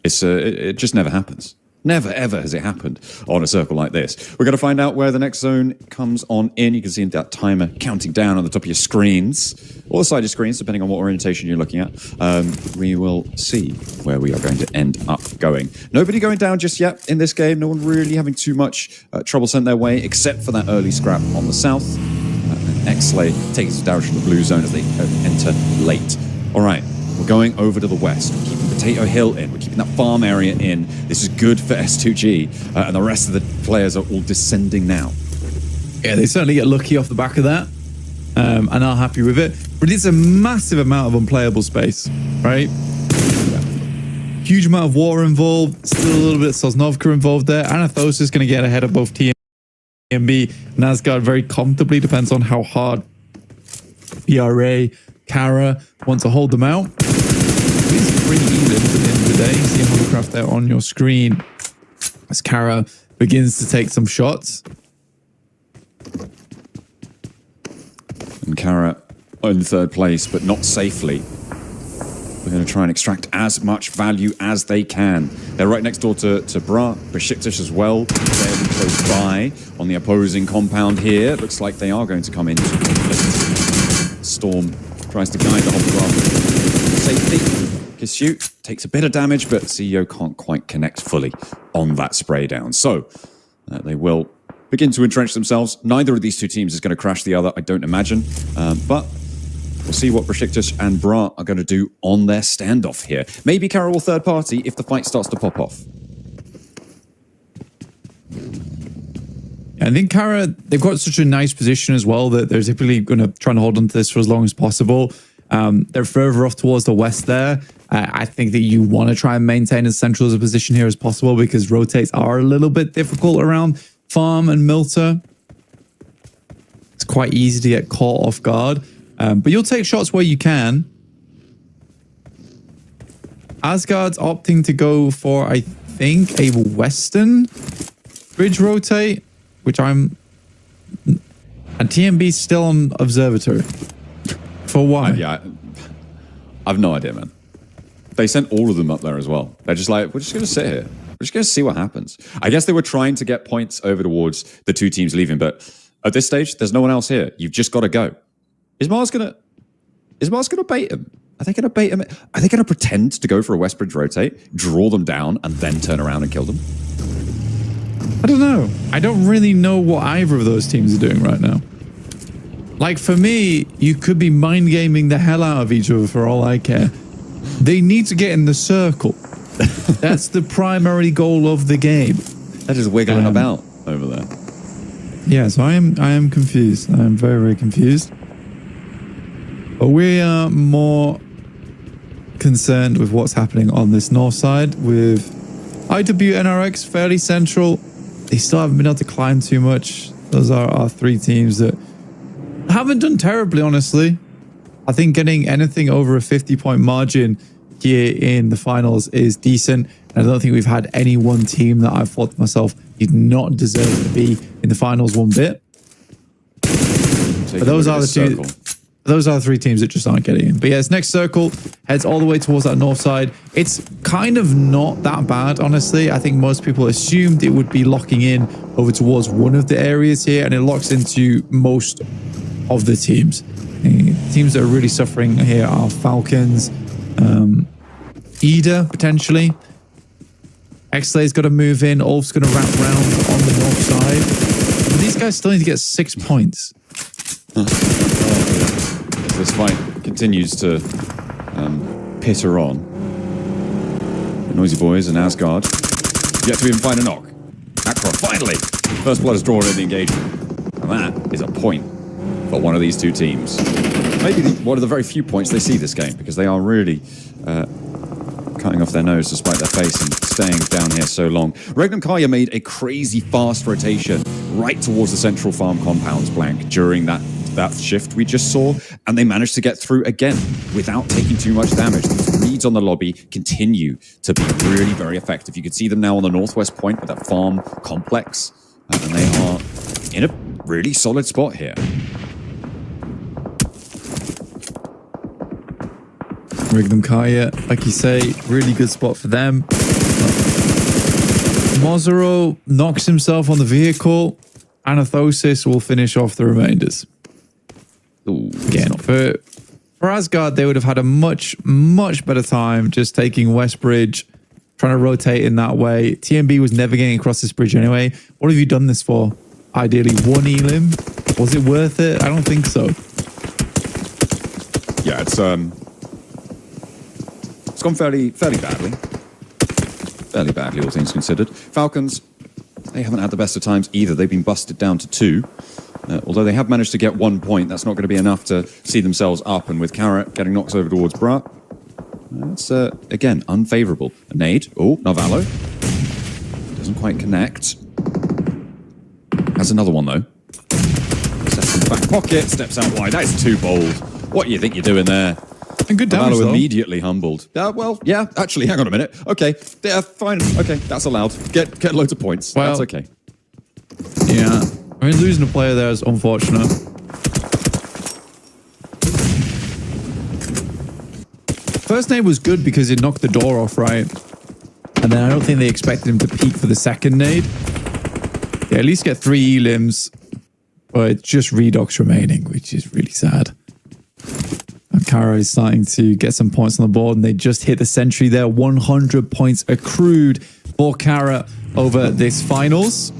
It just never happens. Never, ever has it happened on a circle like this. We're going to find out where the next zone comes on in. You can see that timer counting down on the top of your screens, or the side of screens, depending on what orientation you're looking at. We will see where we are going to end up going. Nobody going down just yet in this game. No one really having too much trouble sent their way, except for that early scrap on the south. X-Slay takes us down from the blue zone as they enter late. All right. We're going over to the west. We're keeping Potato Hill in. We're keeping that farm area in. This is good for S2G. And the rest of the players are all descending now. Yeah, they certainly get lucky off the back of that. And are happy with it. But it's a massive amount of unplayable space, right? Huge amount of water involved. Still a little bit of Sosnovka involved there. Anathos is going to get ahead of both TMB and Asgard very comfortably. Depends on how hard PRA, Kara want to hold them out. It's pretty even at the end of the day. You see a hovercraft there on your screen as Kara begins to take some shots. And Kara in third place, but not safely. We're going to try and extract as much value as they can. They're right next door to Bra, Besiktas as well. They're close by on the opposing compound here. Looks like they are going to come in. Storm tries to guide the hovercraft safely. Kishu takes a bit of damage, but CEO can't quite connect fully on that spray down. So they will begin to entrench themselves. Neither of these two teams is going to crash the other, I don't imagine. But we'll see what Besiktas and Bra are going to do on their standoff here. Maybe Kara will third party if the fight starts to pop off. I think Kara, they've got such a nice position as well that they're typically going to try and hold on to this for as long as possible. They're further off towards the west there. I think that you want to try and maintain as central as a position here as possible because rotates are a little bit difficult around Farm and Milter. It's quite easy to get caught off guard. But you'll take shots where you can. Asgard's opting to go for, I think, a Western bridge rotate, which I'm... And TMB's still on Observatory. For why? Yeah, I've no idea, man. They sent all of them up there as well. They're just like, we're just going to sit here. We're just going to see what happens. I guess they were trying to get points over towards the two teams leaving, but at this stage, there's no one else here. You've just got to go. Is Mars gonna bait him? Are they gonna bait him? Are they gonna pretend to go for a Westbridge rotate, draw them down, and then turn around and kill them? I don't know. I don't really know what either of those teams are doing right now. Like, for me, you could be mind gaming the hell out of each other for all I care. They need to get in the circle. That's the primary goal of the game. They're just wiggling about over there. Yeah, so I am confused. I am very, very confused. But we are more concerned with what's happening on this north side with IWNRX fairly central. They still haven't been able to climb too much. Those are our three teams that haven't done terribly, honestly. I think getting anything over a 50-point margin here in the finals is decent. And I don't think we've had any one team that I've thought to myself, did not deserve to be in the finals one bit. But those are the two. Those are the three teams that just aren't getting in. But yeah, this next circle heads all the way towards that north side. It's kind of not that bad, honestly. I think most people assumed it would be locking in over towards one of the areas here, and it locks into most of the teams. The teams that are really suffering here are Falcons, Ida, potentially. X-Slay's got to move in. Ulf's going to wrap around on the north side. But these guys still need to get 6 points. This fight continues to pitter on. The Noisy Boys and Asgard yet to even find a knock. Akra, finally! First blood is drawn in the engagement. And that is a point for one of these two teams. Maybe one of the very few points they see this game, because they are really cutting off their nose despite their face and staying down here so long. Regnum Kaya made a crazy fast rotation right towards the central farm compounds blank during that shift we just saw, and they managed to get through again without taking too much damage. These reads on the lobby continue to be really very effective. You can see them now on the northwest point of that farm complex, and they are in a really solid spot here. Regnum Kaya, like you say, really good spot for them. Mozero knocks himself on the vehicle. Anathosis will finish off the remainders. Ooh, again, for Asgard, they would have had a much, much better time just taking Westbridge, trying to rotate in that way. TMB was never getting across this bridge anyway. What have you done this for? Ideally, one elim? Was it worth it? I don't think so. Yeah, it's gone fairly badly. Fairly badly, all things considered. Falcons, they haven't had the best of times either. They've been busted down to 2. Although they have managed to get 1 point, that's not going to be enough to see themselves up. And with Carrot getting knocked over towards Brat, that's, again, unfavourable. A nade. Oh, Narvalo. Doesn't quite connect. Has another one, though. Steps in the back pocket, steps out wide. That is too bold. What do you think you're doing there? And good damage, though. Immediately humbled. Well, yeah, actually, hang on a minute. Okay, yeah, fine. Okay, that's allowed. Get loads of points. Well, that's okay. Yeah. I mean, losing a player there is unfortunate. First nade was good because it knocked the door off, right? And then I don't think they expected him to peak for the second nade. They at least get 3 elims, but it's just Redox remaining, which is really sad. And Kara is starting to get some points on the board, and they just hit the sentry there. 100 points accrued for Kara over this finals.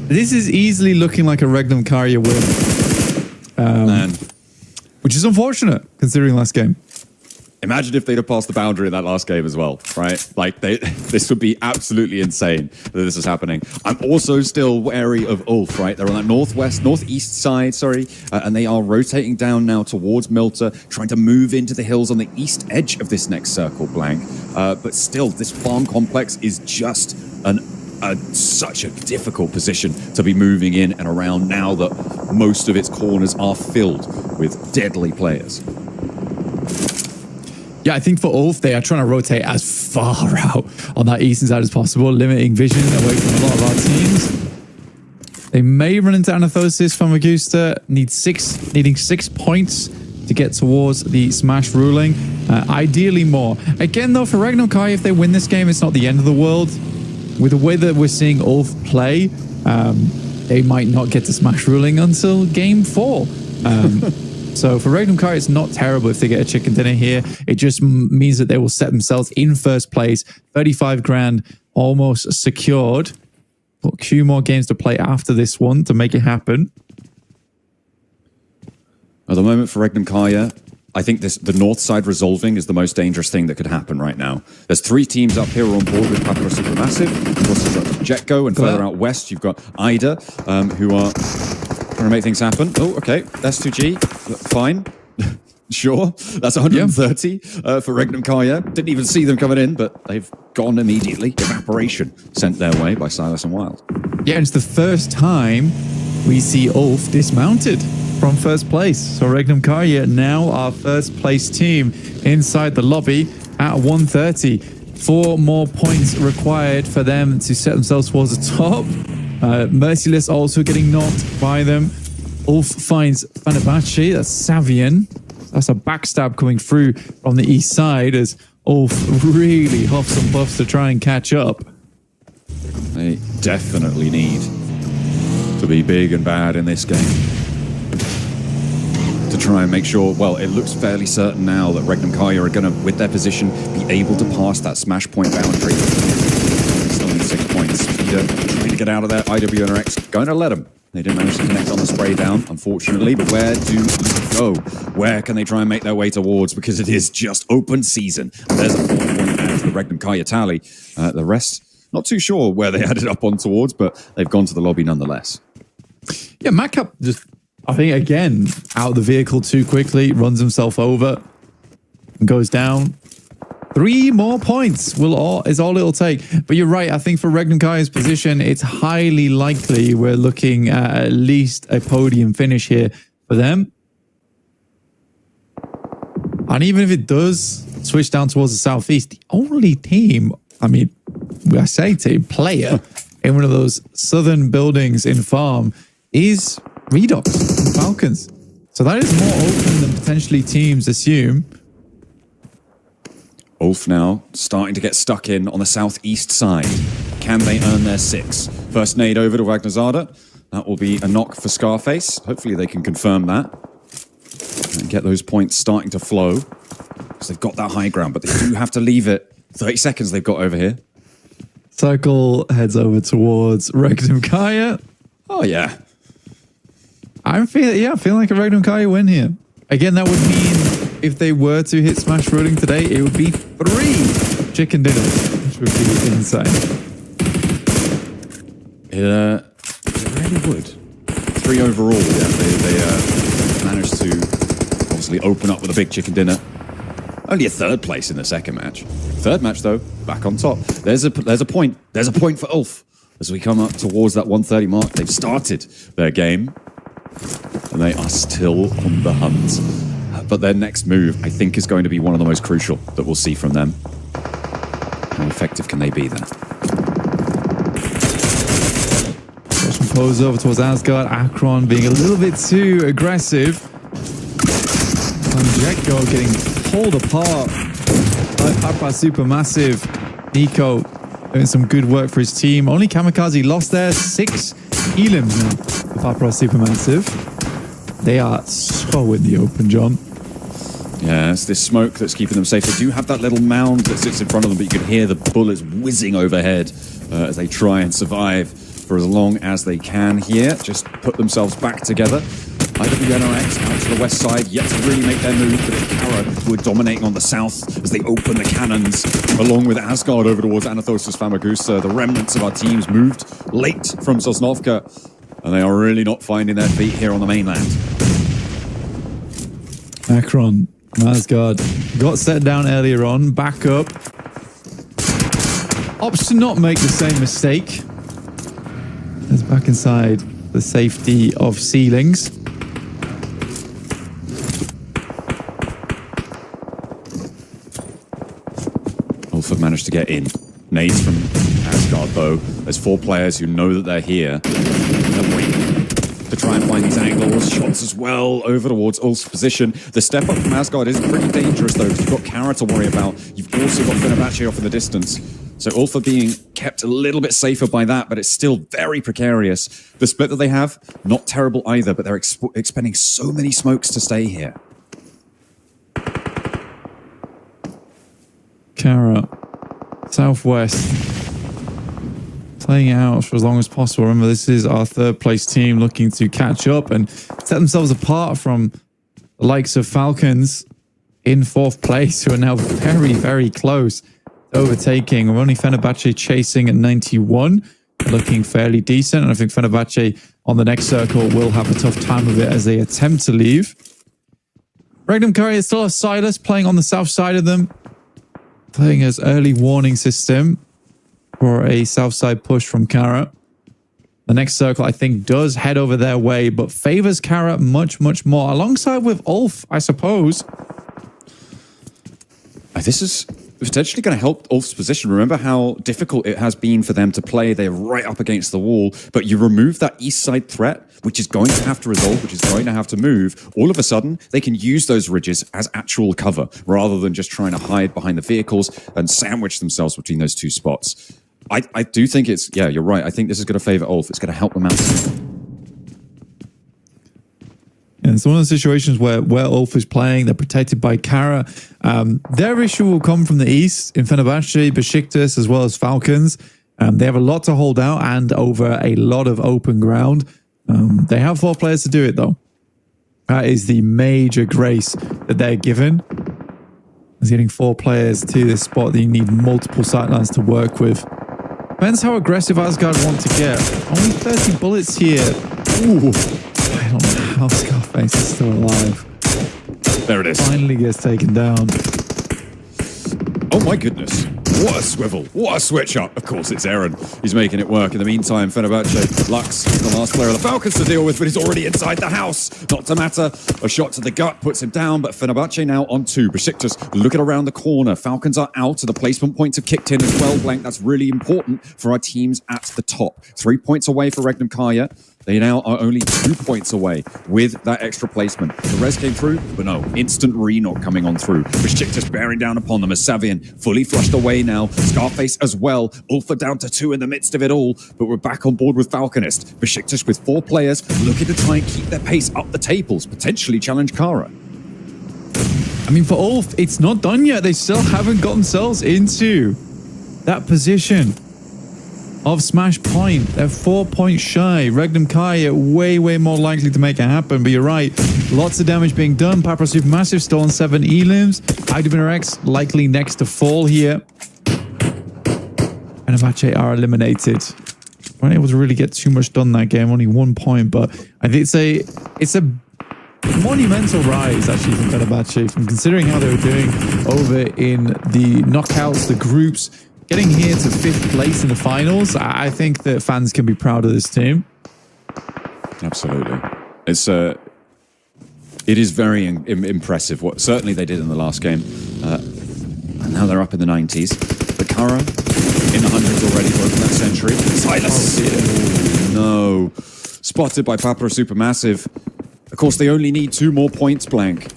This is easily looking like a Regnum Karya win. Which is unfortunate, considering last game. Imagine if they'd have passed the boundary in that last game as well, right? Like, this would be absolutely insane that this is happening. I'm also still wary of Ulf, right? They're on that northeast side, and they are rotating down now towards Milta, trying to move into the hills on the east edge of this next circle blank. But still, this farm complex is just an such a difficult position to be moving in and around now that most of its corners are filled with deadly players. Yeah, I think for Ulf, they are trying to rotate as far out on that eastern side as possible, limiting vision away from a lot of our teams. They may run into Anathosis. Famagusta needing 6 points to get towards the Smash ruling. Ideally more. Again, though, for Regnum Kai, if they win this game, it's not the end of the world. With the way that we're seeing Ulf play, they might not get to Smash ruling until game 4. So for Regnum Kai, it's not terrible if they get a chicken dinner here. It just means that they will set themselves in first place. 35 grand almost secured. Got a few more games to play after this one to make it happen. At the moment for Regnum Kaya, I think the north side resolving is the most dangerous thing that could happen right now. There's 3 teams up here on board with Papra Supermassive. Of course, you've got Jetgo, and further out west, you've got Ida, who are trying to make things happen. Oh, okay. S2G. Fine. Sure. That's 130 for Regnum Kaya. Didn't even see them coming in, but they've gone immediately. Evaporation sent their way by Silas and Wild. Yeah, it's the first time we see Ulf dismounted from first place. So Regnum Kaya now our first place team inside the lobby at 130. 4 more points required for them to set themselves towards the top. Merciless also getting knocked by them. Ulf finds Fenerbahce. That's Savian. That's a backstab coming through from the east side as Ulf really huffs and puffs to try and catch up. They definitely need to be big and bad in this game to try and make sure, well, it looks fairly certain now that Regnum Kaya are going to, with their position, be able to pass that smash point boundary. Still need 6 points. Trying to get out of there. IWNRX going to let them. They didn't manage to connect on the spray down, unfortunately, but where do they go? Where can they try and make their way towards? Because it is just open season. And there's a 4 point add to the Regnum Kaya tally. The rest, not too sure where they added up on towards, but they've gone to the lobby nonetheless. Yeah, Maccup just, I think, again, out of the vehicle too quickly, runs himself over, and goes down. 3 more points is all it'll take. But you're right, I think for Regnum Kaya's position, it's highly likely we're looking at least a podium finish here for them. And even if it does switch down towards the southeast, the only team, I mean, I say team, player in one of those southern buildings in Farm is Redox and Falcons. So that is more open than potentially teams assume. Ulf now starting to get stuck in on the southeast side. Can they earn their 6? First nade over to Wagnazada. That will be a knock for Scarface. Hopefully they can confirm that and get those points starting to flow. Because they've got that high ground, but they do have to leave it. 30 seconds they've got over here. Circle heads over towards Regnum Kaya. Oh, yeah. I'm feeling like a Regnum Kaya win here. Again, that would mean if they were to hit Smash Ruling today, it would be 3 chicken dinners, which would be insane. It really would. 3 overall. Yeah, they managed to obviously open up with a big chicken dinner. Only a 3rd place in the second match. 3rd match, though, back on top. There's a point. There's a point for Ulf. As we come up towards that 130 mark, they've started their game. And they are still on the hunt. But their next move, I think, is going to be one of the most crucial that we'll see from them. How effective can they be there? Russian pose over towards Asgard. Akron being a little bit too aggressive. And Jetgo getting pulled apart by Papa Supermassive. Nico doing some good work for his team. Only Kamikaze lost there. 6 elims now for Papa Supermassive. They are so in the open, John. Yeah, it's this smoke that's keeping them safe. They do have that little mound that sits in front of them, but you can hear the bullets whizzing overhead as they try and survive for as long as they can here. Just put themselves back together. IWNRX out to the west side, yet to really make their move, but it's Kara who are dominating on the south as they open the cannons, along with Asgard over towards Anathosis Famagusta. The remnants of our teams moved late from Sosnovka, and they are really not finding their feet here on the mainland. Akron, Asgard got set down earlier on, back up. opts to not make the same mistake. It's back inside the safety of ceilings. Ulford managed to get in. Nades from Asgard, though. There's 4 players who know that they're here. They're waiting to try and find these angles. Shots as well over towards Ulf's position. The step up from Asgard is pretty dangerous, though, because you've got Kara to worry about. You've also got Fenerbahce off in the distance. So Ulford being kept a little bit safer by that, but it's still very precarious. The split that they have, not terrible either, but they're expending so many smokes to stay here. Kara, Southwest, playing out for as long as possible. Remember, this is our 3rd place team looking to catch up and set themselves apart from the likes of Falcons in 4th place, who are now very, very close to overtaking. We're only Fenerbahce chasing at 91, looking fairly decent. And I think Fenerbahce on the next circle will have a tough time of it as they attempt to leave. Regnum Curry still has Silas playing on the south side of them, playing as early warning system for a south side push from Kara. The next circle, I think, does head over their way, but favors Kara much, much more, alongside with Ulf, I suppose. This is potentially going to help Ulf's position. Remember how difficult it has been for them to play. They're right up against the wall, but you remove that east side threat, which is going to have to resolve, which is going to have to move. All of a sudden, they can use those ridges as actual cover, rather than just trying to hide behind the vehicles and sandwich themselves between those 2 spots. I do think it's, yeah, you're right. I think this is going to favor Ulf. It's going to help them out. And it's one of the situations where Ulf is playing, they're protected by Kara. Their issue will come from the east in Fenerbahce, Besiktas, as well as Falcons. They have a lot to hold out and over a lot of open ground. They have 4 players to do it, though. That is the major grace that they're given. As getting 4 players to this spot that you need multiple sightlines to work with. Depends how aggressive Asgard want to get. Only 30 bullets here. Ooh. I don't know how Scarface is still alive. There it is. Finally gets taken down. Oh my goodness. What a swivel. What a switch up. Of course, it's Aaron. He's making it work. In the meantime, Fenerbahce, Lux is the last player of the Falcons to deal with, but he's already inside the house. Not to matter. A shot to the gut puts him down, but Fenerbahce now on 2. Besiktas looking around the corner. Falcons are out, and the placement points have kicked in as well, Blank. That's really important for our teams at the top. 3 points away for Regnum Kaya. They now are only 2 points away with that extra placement. The res came through, but no, instant re-knock coming on through. Besiktas bearing down upon them as Savian fully flushed away now. Scarface as well. Ulfa down to 2 in the midst of it all, but we're back on board with Falconist. Besiktas with 4 players looking to try and keep their pace up the tables, potentially challenge Kara. I mean, for Ulf, it's not done yet. They still haven't got themselves into that position of Smash Point. They're 4 points shy. Regnum Kai way more likely to make it happen, but you're right. Lots of damage being done. Papra Supermassive still on 7 elims. Idubiner X likely next to fall here. Fenerbahce are eliminated. Weren't able to really get too much done that game. Only 1 point, but I think it's a monumental rise actually from Fenerbahce, from considering how they were doing over in the knockouts, the groups. Getting here to 5th place in the finals, I think that fans can be proud of this team. Absolutely. It is very impressive what certainly they did in the last game. And now they're up in the 90s. But Kara in the 100s already, broken that century. Silas! Oh, no. Spotted by Papra Supermassive. Of course, they only need 2 more points, Blank.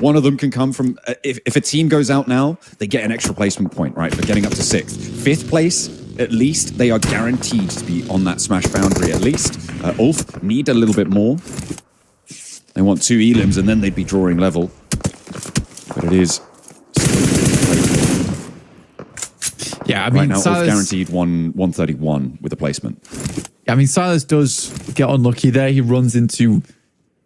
One of them can come from, if a team goes out now, they get an extra placement point, right? For getting up to 6th. 5th place, at least, they are guaranteed to be on that Smash boundary at least. Ulf need a little bit more. They want 2 elims and then they'd be drawing level. But it is... Yeah, I mean, right now, Silas, Ulf guaranteed 131 with a placement. I mean, Silas does get unlucky there. He runs into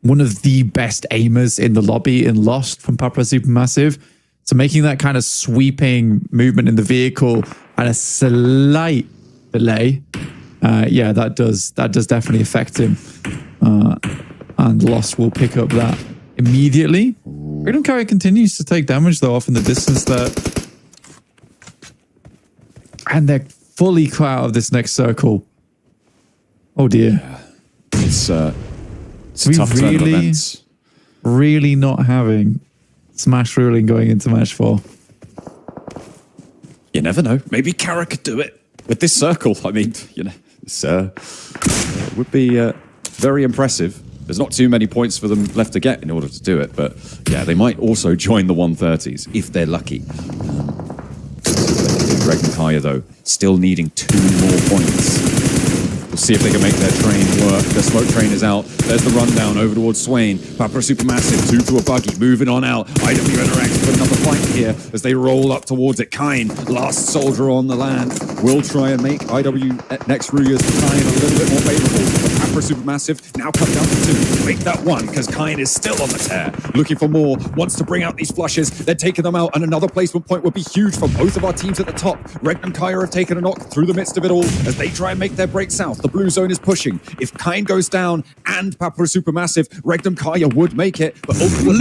one of the best aimers in the lobby in Lost from Papra Supermassive. So making that kind of sweeping movement in the vehicle and a slight delay, yeah, that does definitely affect him. And Lost will pick up that immediately. Freedom Carrier continues to take damage though off in the distance there. And they're fully cut out of this next circle. Oh dear. It's a We tough turn of really- events. Really not having Smash ruling going into match 4. You never know. Maybe Kara could do it with this circle. I mean, you know, this would be very impressive. There's not too many points for them left to get in order to do it, but yeah, they might also join the 130s if they're lucky. Greg and Kaya, though, still needing 2 more points. We'll see if they can make their train work. Their smoke train is out. There's the rundown over towards Swain. Papa Supermassive, 2 to a buggy, moving on out. IWNRX put another fight here as they roll up towards it. Kine, last soldier on the land, will try and make IW next Ruya's Kine a little bit more favorable. But Papa Supermassive now cut down to 2. Make that 1 because Kine is still on the tear. Looking for more, wants to bring out these flushes. They're taking them out, and another placement point would be huge for both of our teams at the top. Reg and Kaya have taken a knock through the midst of it all as they try and make their break south. The blue zone is pushing. If Kine goes down and Papa Supermassive, Regdom Kaya would make it, but ultimately...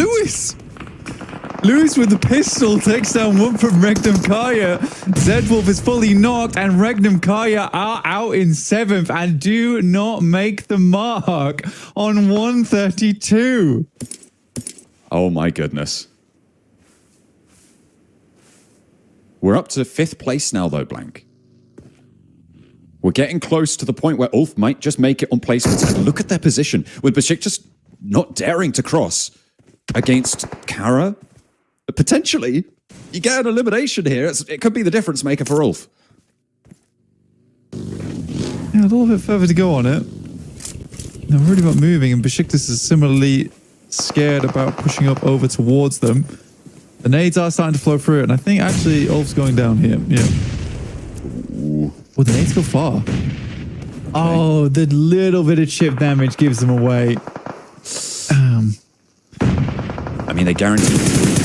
Lewis with the pistol takes down 1 from Regnum Kaya. Zedwolf is fully knocked, and Regnum Kaya are out in 7th and do not make the mark on 132. Oh my goodness. We're up to 5th place now, though, Blank. We're getting close to the point where Ulf might just make it on placements. And look at their position, with Bashik just not daring to cross against Kara. But potentially, you get an elimination here. It could be the difference maker for Ulf. Yeah, a little bit further to go on it. They're really not moving, and Besiktas is similarly scared about pushing up over towards them. The nades are starting to flow through it, and I think actually Ulf's going down here. Yeah. Well, the nades go far. Okay. Oh, the little bit of chip damage gives them away. I mean, they guarantee 3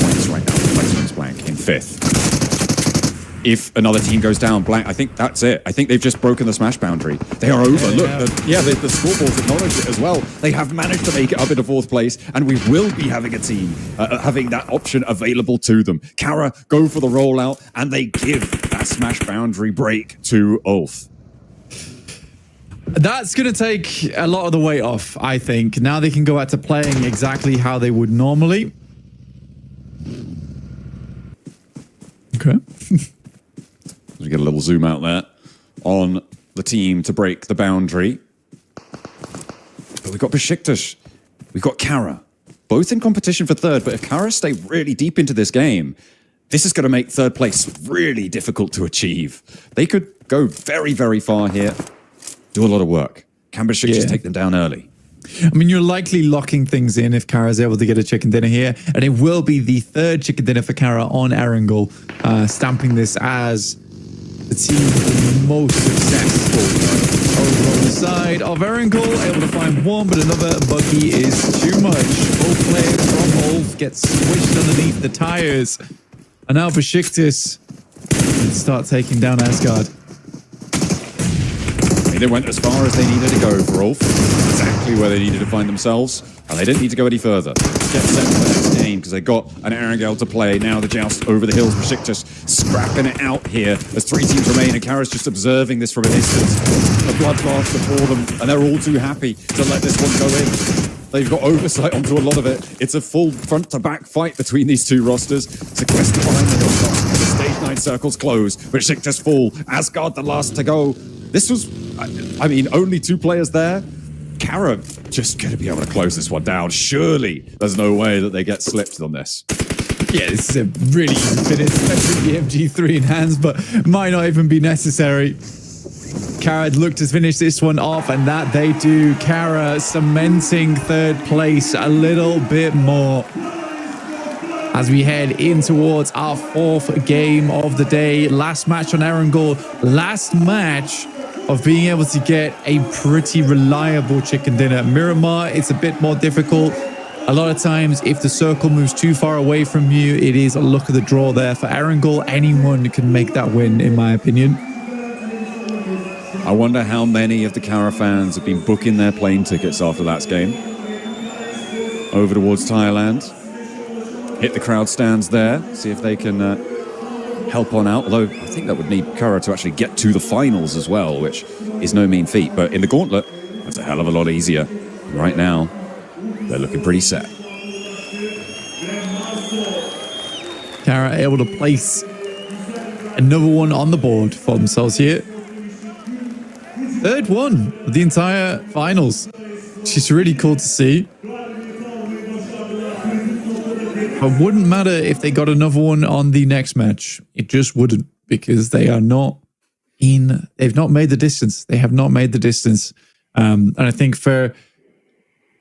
points right now for placements, Blank, in 5th. If another team goes down, Blank, I think that's it. I think they've just broken the Smash boundary. They are over. Look, the scoreboards acknowledge it as well. They have managed to make it up into 4th place, and we will be having a team having that option available to them. Kara go for the rollout, and they give that Smash boundary break to Ulf. That's going to take a lot of the weight off, I think. Now they can go back to playing exactly how they would normally. Okay. We get a little zoom out there on the team to break the boundary. But we've got Besiktas. We've got Kara. Both in competition for 3rd, but if Kara stay really deep into this game, this is going to make 3rd place really difficult to achieve. They could go very, very far here. Do a lot of work. Can Besiktas take them down early? I mean, you're likely locking things in if Kara's able to get a chicken dinner here, and it will be the 3rd chicken dinner for Kara on Erangel, stamping this as the team with the most successful. Over on the side of Erangel, able to find 1, but another buggy is too much. Both players from Ulf get squished underneath the tires, and now Besiktas start taking down Asgard. They went as far as they needed to go for Ulf. Exactly where they needed to find themselves. And they didn't need to go any further. Get set for the next game because they got an Erangel to play. Now the joust over the hills. Besiktas scrapping it out here as 3 teams remain. And Kara's just observing this from a distance. The bloodbath before them. And they're all too happy to let this one go in. They've got oversight onto a lot of it. It's a full front-to-back fight between these 2 rosters. Sequestered behind the hilltops. The stage 9 circles close. Besiktas fall. Asgard the last to go. This was, I mean, only 2 players there. Kara just going to be able to close this one down. Surely there's no way that they get slipped on this. Yeah, this is a really easy finish, especially the MG3 in hands, but might not even be necessary. Kara looked to finish this one off, and that they do. Kara cementing 3rd place a little bit more. As we head in towards our 4th game of the day. Last match on Erangel. Last match of being able to get a pretty reliable chicken dinner. Miramar, it's a bit more difficult. A lot of times, if the circle moves too far away from you, it is a luck of the draw there. For Erangel, anyone can make that win, in my opinion. I wonder how many of the Kara fans have been booking their plane tickets after that game. Over towards Thailand. Hit the crowd stands there. See if they can help on out. Although I think that would need Kara to actually get to the finals as well, which is no mean feat. But in the gauntlet, that's a hell of a lot easier. Right now, they're looking pretty set. Kara able to place another one on the board for themselves here. Third one of the entire finals. Which is really cool to see. It wouldn't matter if they got another one on the next match. It just wouldn't, because they are not in. They've not made the distance. They have not made the distance. And I think for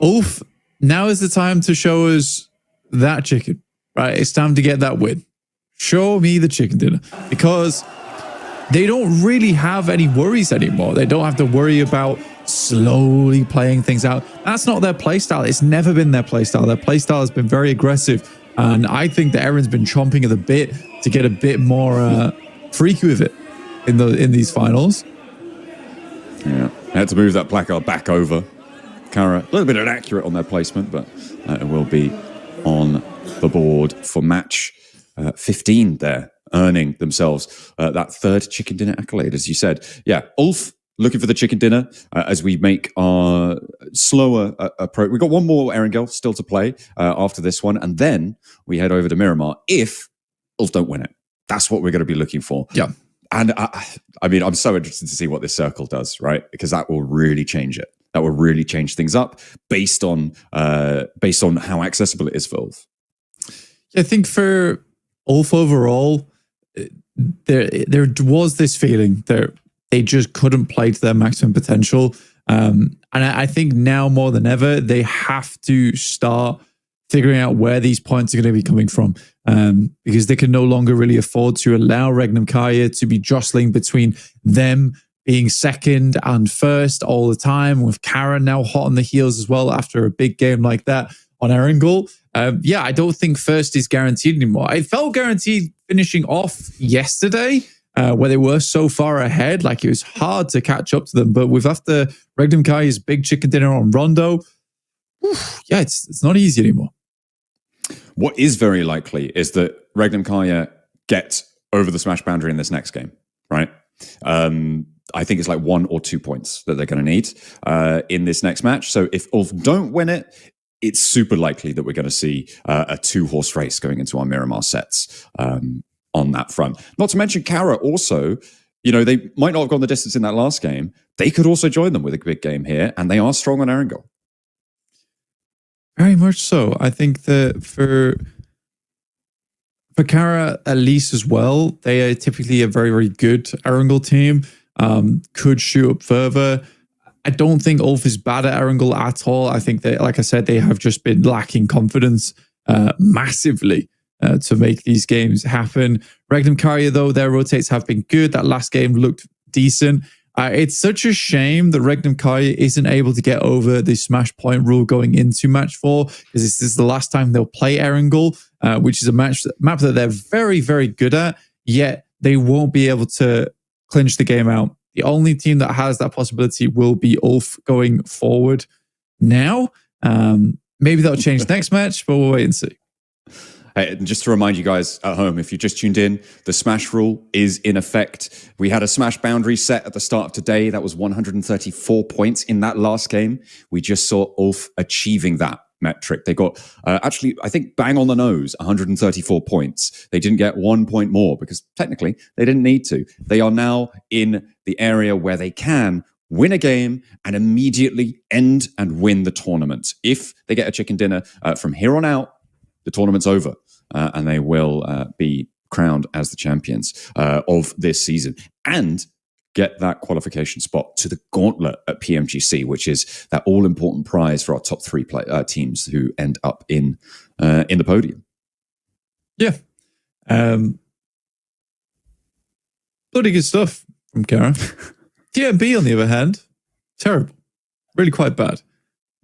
Ulf, now is the time to show us that chicken. Right? It's time to get that win. Show me the chicken dinner, because they don't really have any worries anymore. They don't have to worry about slowly playing things out. That's not their playstyle. It's never been their playstyle. Their playstyle has been very aggressive. And I think that Erin's been chomping at the bit to get a bit more freaky with it in these finals. Yeah, I had to move that placard back over. Kara, a little bit inaccurate on their placement, but it will be on the board for match 15 there, earning themselves that third chicken dinner accolade, as you said. Yeah, Ulf looking for the chicken dinner as we make our slower approach. We've got one more Erangel still to play after this one, and then we head over to Miramar if Ulf don't win it. That's what we're going to be looking for. Yeah. And I mean, I'm so interested to see what this circle does, right? Because that will really change it. That will really change things up based on how accessible it is for Ulf. I think for Ulf overall, there was this feeling that they just couldn't play to their maximum potential. And I think now more than ever, they have to start figuring out where these points are going to be coming from, because they can no longer really afford to allow Regnum Kaya to be jostling between them being second and first all the time, with Kara now hot on the heels as well after a big game like that on Erangel. Yeah, I don't think first is guaranteed anymore. I felt guaranteed finishing off yesterday, where they were so far ahead. Like, it was hard to catch up to them. But with after Regnum Kaya's big chicken dinner on Rondo, yeah, it's not easy anymore. What is very likely is that Regnum Kaya get over the smash boundary in this next game, right? I think it's like 1 or 2 points that they're going to need in this next match. So if Ulf don't win it, it's super likely that we're going to see a 2-horse race going into our Miramar sets on that front. Not to mention Kara also, you know, they might not have gone the distance in that last game. They could also join them with a big game here, and they are strong on Erangel. Very much so. I think that for Kara, at least as well, they are typically a very, very good Erangel team. Could shoot up further. I don't think Ulf is bad at Erangel at all. I think that, like I said, they have just been lacking confidence massively to make these games happen. Regnum Kaya, though, their rotates have been good. That last game looked decent. It's such a shame that Regnum Kaya isn't able to get over the smash point rule going into match 4, because this is the last time they'll play Erangel, which is a map that they're very, very good at, yet they won't be able to clinch the game out. The only team that has that possibility will be Ulf going forward now. Maybe that'll change next match, but we'll wait and see. Hey, and just to remind you guys at home, if you just tuned in, the smash rule is in effect. We had a smash boundary set at the start of today. That was 134 points in that last game. We just saw Ulf achieving that metric. They got, actually, I think bang on the nose, 134 points. They didn't get 1 point more because technically they didn't need to. They are now in the area where they can win a game and immediately end and win the tournament. If they get a chicken dinner from here on out, the tournament's over, and they will be crowned as the champions of this season and get that qualification spot to the gauntlet at PMGC, which is that all-important prize for our top 3 teams who end up in the podium. Yeah. Bloody good stuff from Kara. TMB, on the other hand, terrible. Really quite bad.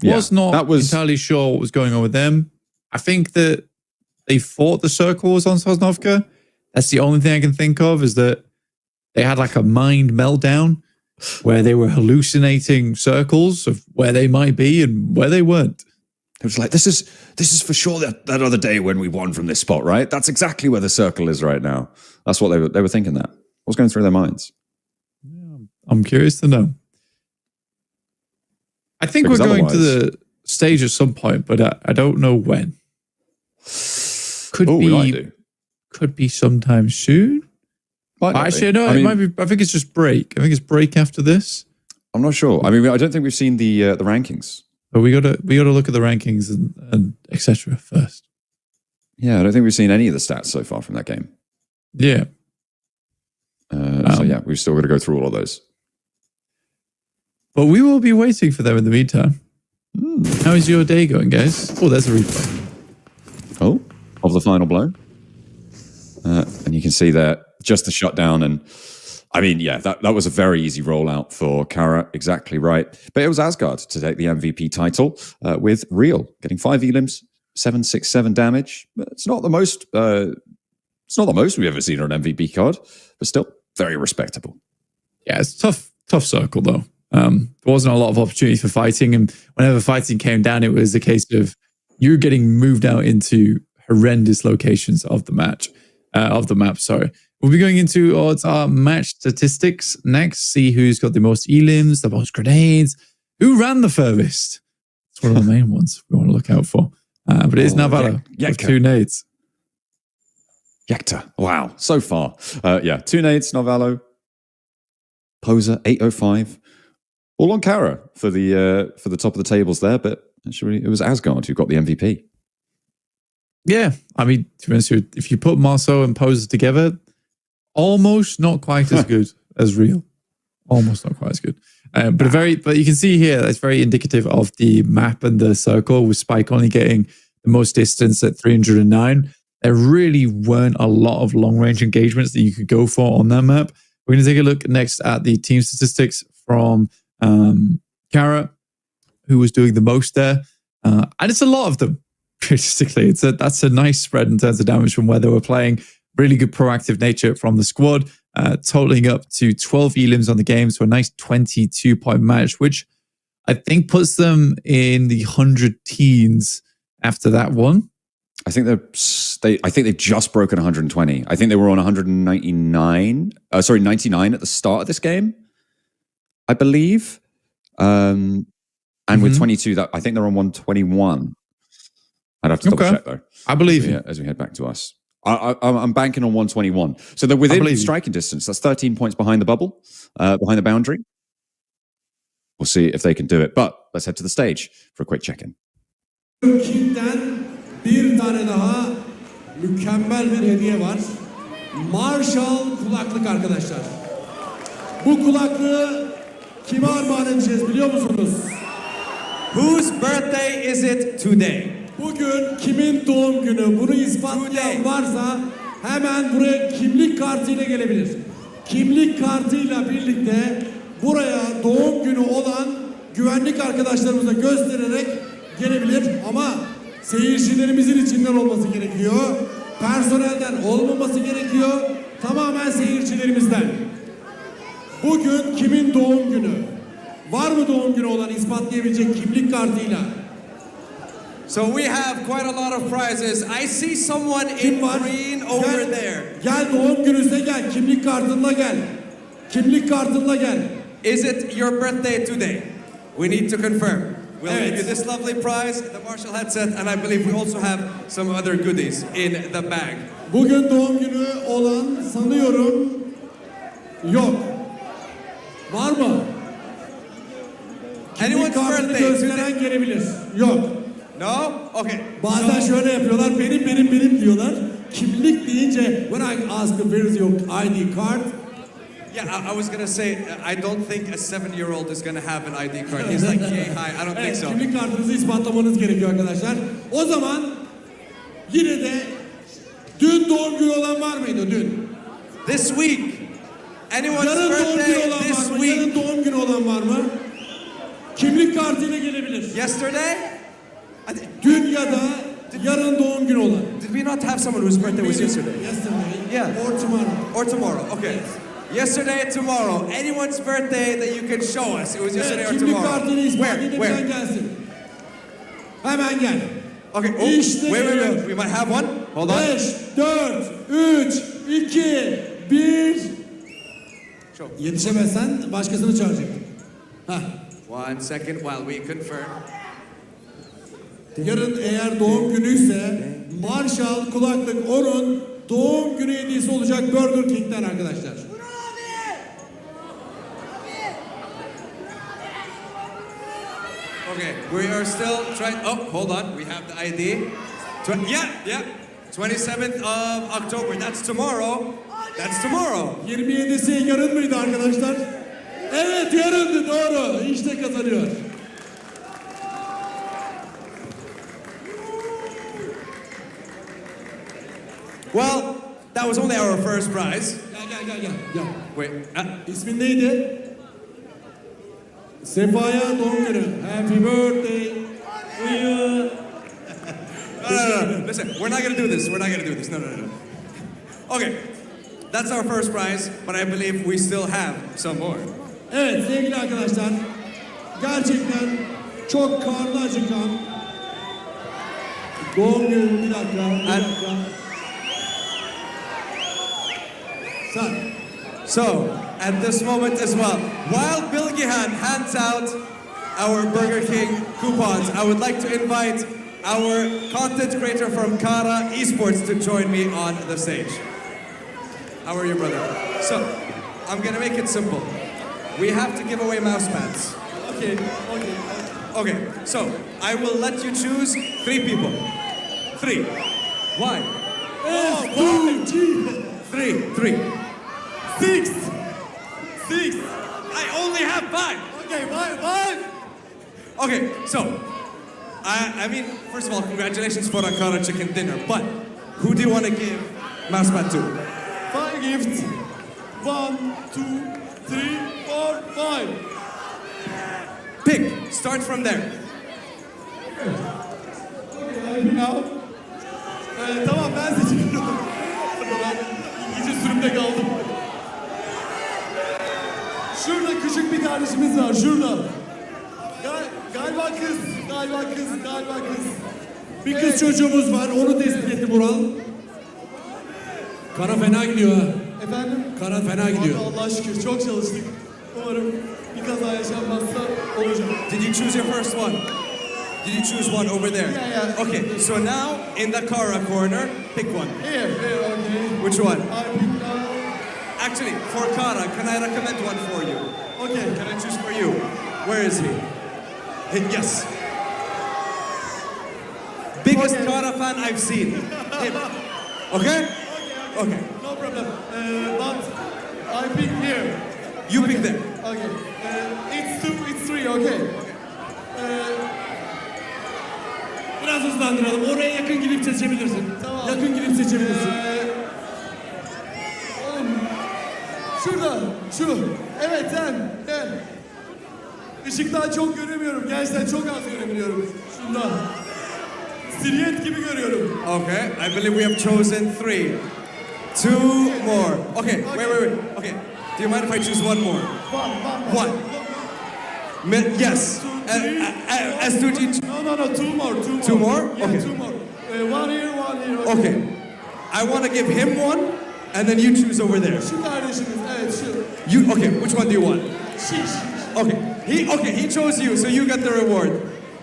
Was not entirely sure what was going on with them. I think that they thought the circle was on Sosnovka. That's the only thing I can think of, is that they had like a mind meltdown where they were hallucinating circles of where they might be and where they weren't. It was like, this is for sure that other day when we won from this spot, right? That's exactly where the circle is right now. That's what they were thinking that. What was going through their minds? I'm curious to know. I think Because we're going to otherwise- the stage at some point, but I don't know when. We might do. Could be sometime soon. Might not Actually, be. no, I it mean, might be. I think it's just break. I think it's break after this. I'm not sure. I mean, I don't think we've seen the rankings. But we gotta look at the rankings and etc. first. Yeah, I don't think we've seen any of the stats so far from that game. Yeah. So yeah, we've still got to go through all of those. But we will be waiting for them in the meantime. How is your day going, guys? Oh, there's a replay. Oh, of the final blow. And you can see there just the shutdown. And I mean, yeah, that was a very easy rollout for Kara. Exactly right. But it was Asgard to take the MVP title with Real, getting 5 elims, 767 damage. It's not the most. It's not the most we've ever seen on an MVP card, but still very respectable. Yeah, it's tough circle though. There wasn't a lot of opportunity for fighting, and whenever fighting came down, it was a case of you getting moved out into horrendous locations of the match, of the map. Sorry. We'll be going into our match statistics next. See who's got the most elims, the most grenades, who ran the furthest. It's one of the main ones we want to look out for. But it is Navarro with 2 nades. Yekta. Wow. So far. 2 nades, Navallo. Poser, 805. All on Kara for the top of the tables there, but actually it was Asgard who got the MVP. Yeah. I mean, to be honest with you, if you put Marceau and Poser together, almost not quite as good as Real. Almost not quite as good. But you can see here, that's very indicative of the map and the circle, with Spike only getting the most distance at 309. There really weren't a lot of long-range engagements that you could go for on that map. We're going to take a look next at the team statistics from Kara, who was doing the most there. And it's a lot of them, realistically. That's a nice spread in terms of damage from where they were playing. Really good proactive nature from the squad, totaling up to 12 elims on the game. So a nice 22-point match, which I think puts them in the 100 teens after that one. I think they've just broken 120. I think they were on 199. 99 at the start of this game, I believe. And with 22, I think they're on 121. I'd have to double check though. I believe you. As we head back to us. I'm banking on 121. So they're within striking distance. That's 13 points behind the bubble, behind the boundary. We'll see if they can do it. But let's head to the stage for a quick check-in. Bir tane daha mükemmel bir hediye var. Marshall kulaklık arkadaşlar. Bu kulaklığı kime armağan edeceğiz biliyor musunuz? Whose birthday is it today? Bugün kimin doğum günü? Bunu ispatlayan varsa hemen buraya kimlik kartıyla gelebilir. Kimlik kartıyla birlikte buraya doğum günü olan güvenlik arkadaşlarımıza göstererek gelebilir ama seyircilerimizin içinden olması gerekiyor. Personelden olmaması gerekiyor. Tamamen seyircilerimizden. Bugün kimin doğum günü? Var mı doğum günü olan ispatlayabilecek kimlik kartıyla? So we have quite a lot of prizes. I see someone in green over there. Gel doğum günüse gel. Kimlik kartınla gel. Kimlik kartınla gel. Is it your birthday today? We need to confirm. We'll give you this lovely prize, the Marshall headset, and I believe we also have some other goodies in the bag. Bugün doğum günü olan sanıyorum yok. Var mı? Kimlik kartını gösteren gelebilir. Yok. No? Okay. Bazen şöyle yapıyorlar. Benim diyorlar. Kimlik deyince when I ask where is your ID card? Yeah, I was gonna say I don't think a 7-year-old is gonna have an ID card. He's like, yay, hi. I don't think so. Kimlik kartınızı ispatlamanız gerekiyor arkadaşlar. O zaman yine de dün doğum günü olan var mıydı dün? This week. Anyone's Yarın doğum günü birthday olan this var mı? week? Yarın doğum günü olan var mı? Kimlik kartıyla gelebilir. Yesterday? Dün ya da yarın doğum günü olan. Did we not have someone whose birthday was yesterday? Yesterday. Yeah. Or tomorrow. Or tomorrow, okay. Yesterday, tomorrow. Anyone's birthday that you can show us. It was yesterday or Kimlik tomorrow. kartını ispatlayın Where? gelsin. Hemen gel. Okay, oh, İşte wait. geliyor. We might have one. Hold on. 5, 4, 3, 2, 1. Yetişemezsen başkasını çağıracak. Hah. 1 second while we confirm. Yarın eğer doğum günüyse Marshall kulaklık onun doğum günü hediyesi olacak Burger King'den arkadaşlar. Okay, we are still trying. Oh, hold on. We have the ID. Yeah. 27th of October. That's tomorrow. That's tomorrow. 27'si yarın mıydı arkadaşlar? Evet yarındı doğru. İşte kazanıyor. Well, that was only our first prize. Gel. Wait. İsmin neydi? Sefa'ya doğum günü. Happy birthday to you. No. Listen, we're not gonna do this. No. Okay, that's our first prize, but I believe we still have some more. Evet sevgili arkadaşlar. Gerçekten çok karnı acıkan. Doğum günü bir dakika. Sen. So, at this moment as well, while Bilgehan hands out our Burger King coupons, I would like to invite our content creator from Kara Esports to join me on the stage. How are you, brother? So, I'm gonna make it simple. We have to give away mouse pads. Okay, so I will let you choose 3 people. 3. Why? 3. 6. I only have 5. Okay, 5. Okay, so I mean, first of all, congratulations for Ankara chicken dinner. But who do you want to give mousepad to? 5 gifts. 1, 2, 3, 4, 5. Pick. Start from there. Tamam ben seçiyorum. İyice sürümde kaldım. Şurada küçük bir kardeşimiz var. Şurada. Galiba kız. Bir kız çocuğumuz var. Onu tespit etti Bural. Kara fena gidiyor ha. Efendim? Kara fena gidiyor. Allah'a şükür çok çalıştık. Umarım bir kaza yaşanmazsa olacak. Did you choose your first one? Did you choose one over there? Yeah. Okay, so now in the Kara corner, pick one. Here, okay. Which one? I pick Actually, for Kara, can I recommend one for you? Okay. Can I choose for you? Where is he? Yes. Biggest Kara fan I've seen. Him. Okay? Okay. No problem. But I pick here. You pick there. Okay. It's 3, okay. Biraz hızlandıralım. Oraya yakın gidip seçebilirsin. Tamam. Yakın gidip seçebilirsin. Oğlum. Şurada. Şu. Evet sen. Gel. Işıktan çok göremiyorum. Gerçekten çok az görebiliyorum. Şundan. Silüet gibi görüyorum. Okay, I believe we have chosen 3. 2 more. Okay, wait. Okay, do you mind if I choose one more? One. Yes. S2G. No. Two more. Two more? Yeah, Okay. 2 more. One here. Okay. I want to give him one, and then you choose over there. Şu kardeşimiz. Evet şu. Okay, which one do you want? Şiş. Okay, he chose you, so you get the reward.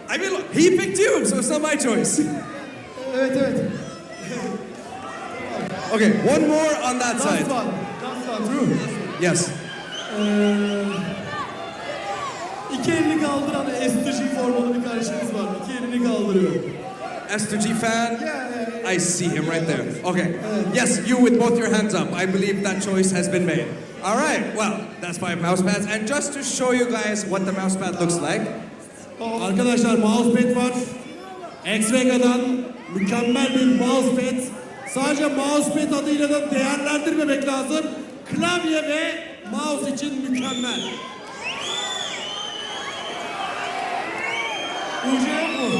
I mean, look, he picked you, so it's not my choice. Evet. Okay, one more on that side. Last one. True. Yes. İki elini kaldıran S2G formalı bir kardeşimiz var. İki elini kaldırıyor. S2G fan. Yeah. I see him right there. Okay. Yes, you with both your hands up. I believe that choice has been made. All right. Well, that's 5 mouse pads, and just to show you guys what the mouse pad looks like. Arkadaşlar mousepad var. X-Vega'dan mükemmel bir mousepad. Sadece mousepad adıyla da değerlendirmemek lazım. Klavye ve mouse için mükemmel. UC yok mu?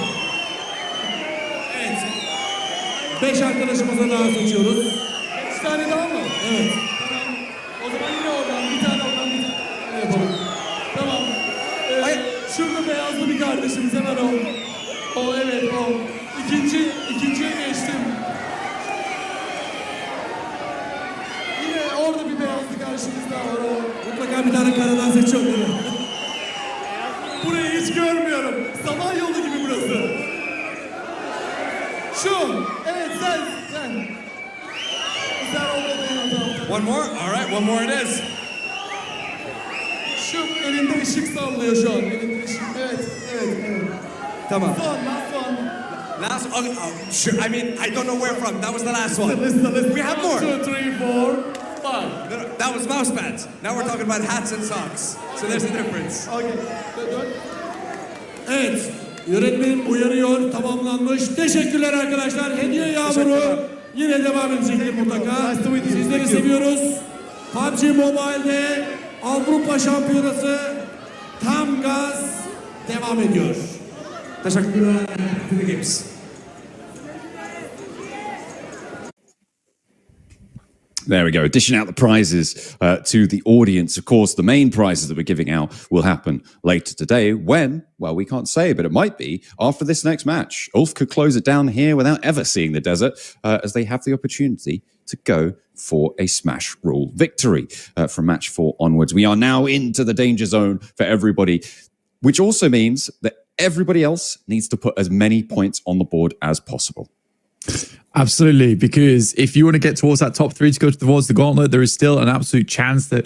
Evet. 5 arkadaşımıza daha seçiyoruz. 5 tane daha mı? Evet. Tamam. O zaman yine oradan bir tane yapalım. Tamam. Şurada beyazlı bir kardeşimiz hemen o. O evet. Karşımızda var o. Mutlaka bir tane karadan seçiyorum değil mi? Burayı hiç görmüyorum. Samanyolu gibi burası. Şu. Evet sen. Sen orada en tarafta. One more? All right, one more it is. Şu elinde ışık sallıyor şu an. Elinde ışık. Evet. Tamam. Son. Last, sure. I mean, I don't know where from. That was the last one. Listen. We have more. 1, 2, 3, 4, 5. No, that was mouse pads. Now we're talking about hats and socks. So there's a difference. Okay. Dön. Evet. Yönetmenim uyarıyor. Tamamlanmış. Teşekkürler arkadaşlar. Hediye yağmuru yine devam edecektir mutlaka. Sizleri seviyoruz. PUBG Mobile'de Avrupa Şampiyonası tam gaz devam ediyor. Teşekkürler. To the games. There we go. Dishing out the prizes to the audience. Of course, the main prizes that we're giving out will happen later today when, well, we can't say, but it might be after this next match. Ulf could close it down here without ever seeing the desert as they have the opportunity to go for a smash rule victory from match 4 onwards. We are now into the danger zone for everybody, which also means that everybody else needs to put as many points on the board as possible. Absolutely, because if you want to get towards that top 3 to go towards the gauntlet, there is still an absolute chance that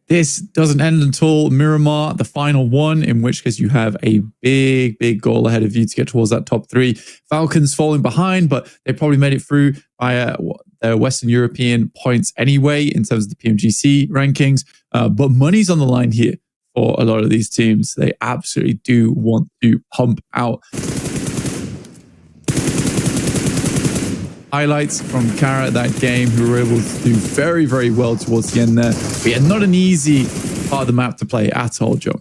this doesn't end until Miramar, the final one, in which case you have a big goal ahead of you to get towards that top 3. Falcons falling behind, but they probably made it through via their Western European points anyway in terms of the PMGC rankings. But money's on the line here for a lot of these teams. They absolutely do want to pump out highlights from Kara that game, who were able to do very well towards the end there. But yeah, not an easy part of the map to play at all, Joe.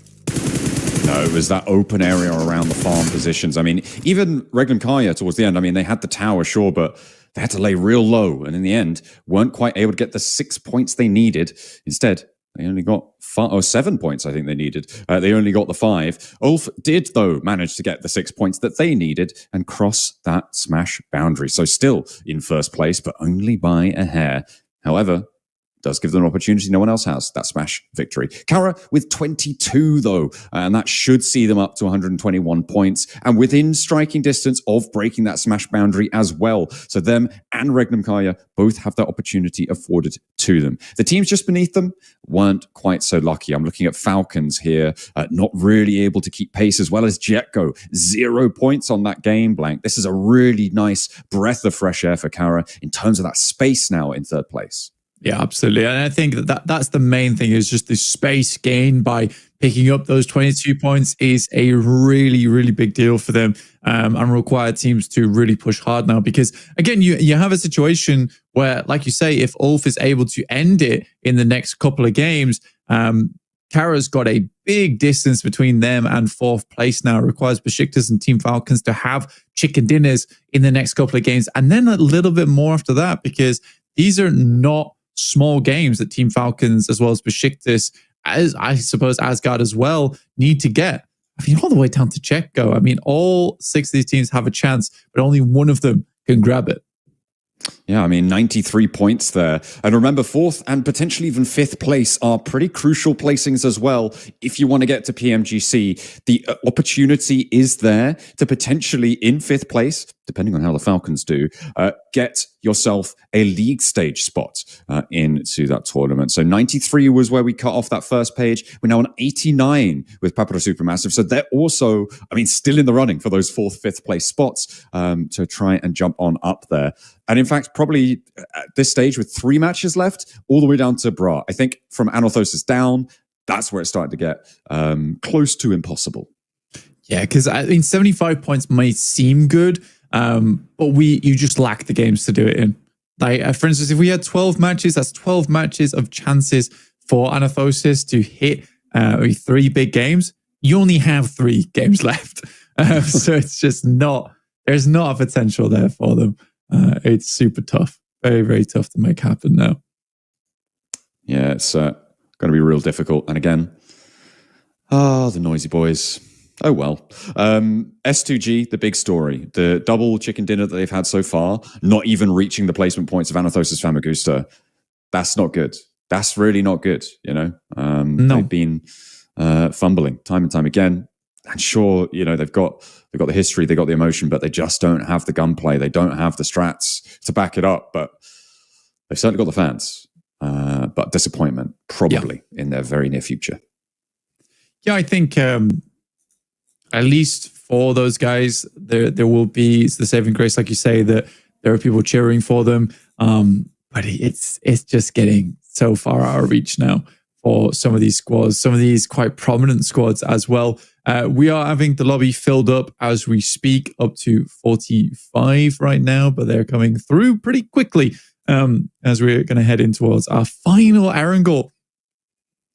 No, it was that open area around the farm positions. I mean, even Regnum Kaya towards the end, I mean, they had the tower, sure, but they had to lay real low. And in the end, weren't quite able to get the 6 points they needed. Instead, they only got 7 points, I think they needed. They only got the 5. Ulf did, though, manage to get the 6 points that they needed and cross that smash boundary. So still in first place, but only by a hair. However, does give them an opportunity no one else has, that smash victory. Kara with 22, though, and that should see them up to 121 points and within striking distance of breaking that smash boundary as well. So them and Regnum Kaya both have that opportunity afforded to them. The teams just beneath them weren't quite so lucky. I'm looking at Falcons here, not really able to keep pace, as well as Jetgo. 0 points on that game blank. This is a really nice breath of fresh air for Kara in terms of that space now in third place. Yeah, absolutely. And I think that's the main thing, is just the space gained by picking up those 22 points is a really big deal for them, and require teams to really push hard now. Because again, you have a situation where, like you say, if Ulf is able to end it in the next couple of games, Kara's got a big distance between them and 4th place now. It requires Besiktas and Team Falcons to have chicken dinners in the next couple of games, and then a little bit more after that, because these are not small games that Team Falcons, as well as Besiktas, as I suppose Asgard as well, need to get. I mean, all the way down to Czechko. I mean, all 6 of these teams have a chance, but only one of them can grab it. Yeah, I mean, 93 points there. And remember, 4th and potentially even 5th place are pretty crucial placings as well. If you want to get to PMGC, the opportunity is there to potentially, in 5th place, depending on how the Falcons do, get yourself a league stage spot into that tournament. So 93 was where we cut off that first page. We're now on 89 with Papara Supermassive. So they're also, I mean, still in the running for those 4th, 5th place spots to try and jump on up there. And in fact, probably at this stage with 3 matches left, all the way down to Bra. I think from Anorthosis down, that's where it started to get close to impossible. Yeah, because I mean, 75 points may seem good, but you just lack the games to do it in. Like, for instance, if we had 12 matches, that's 12 matches of chances for Anorthosis to hit 3 big games. You only have 3 games left. So it's just there's not a potential there for them. It's super tough. Very tough to make happen now. Yeah, it's going to be real difficult. And again, the noisy boys. Oh, well. S2G, the big story. The double chicken dinner that they've had so far, not even reaching the placement points of Anorthosis Famagusta. That's not good. that's really not good. No. They've been fumbling time and time again. And sure, they've got the history, they got the emotion, but they just don't have the gunplay. They don't have the strats to back it up. But they've certainly got the fans. But disappointment probably in their very near future. Yeah, I think at least for those guys, there will be the saving grace, like you say, that there are people cheering for them. But it's just getting so far out of reach now for some of these squads, some of these quite prominent squads as well. We are having the lobby filled up as we speak, up to 45 right now, but they're coming through pretty quickly as we're going to head in towards our final Erangel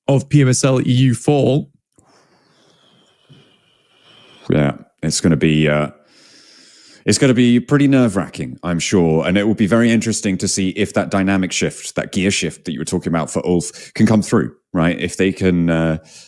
of PMSL EU Fall. Yeah, it's going to be pretty nerve-wracking, I'm sure, and it will be very interesting to see if that dynamic shift, that gear shift that you were talking about for Ulf, can come through. Right, if they can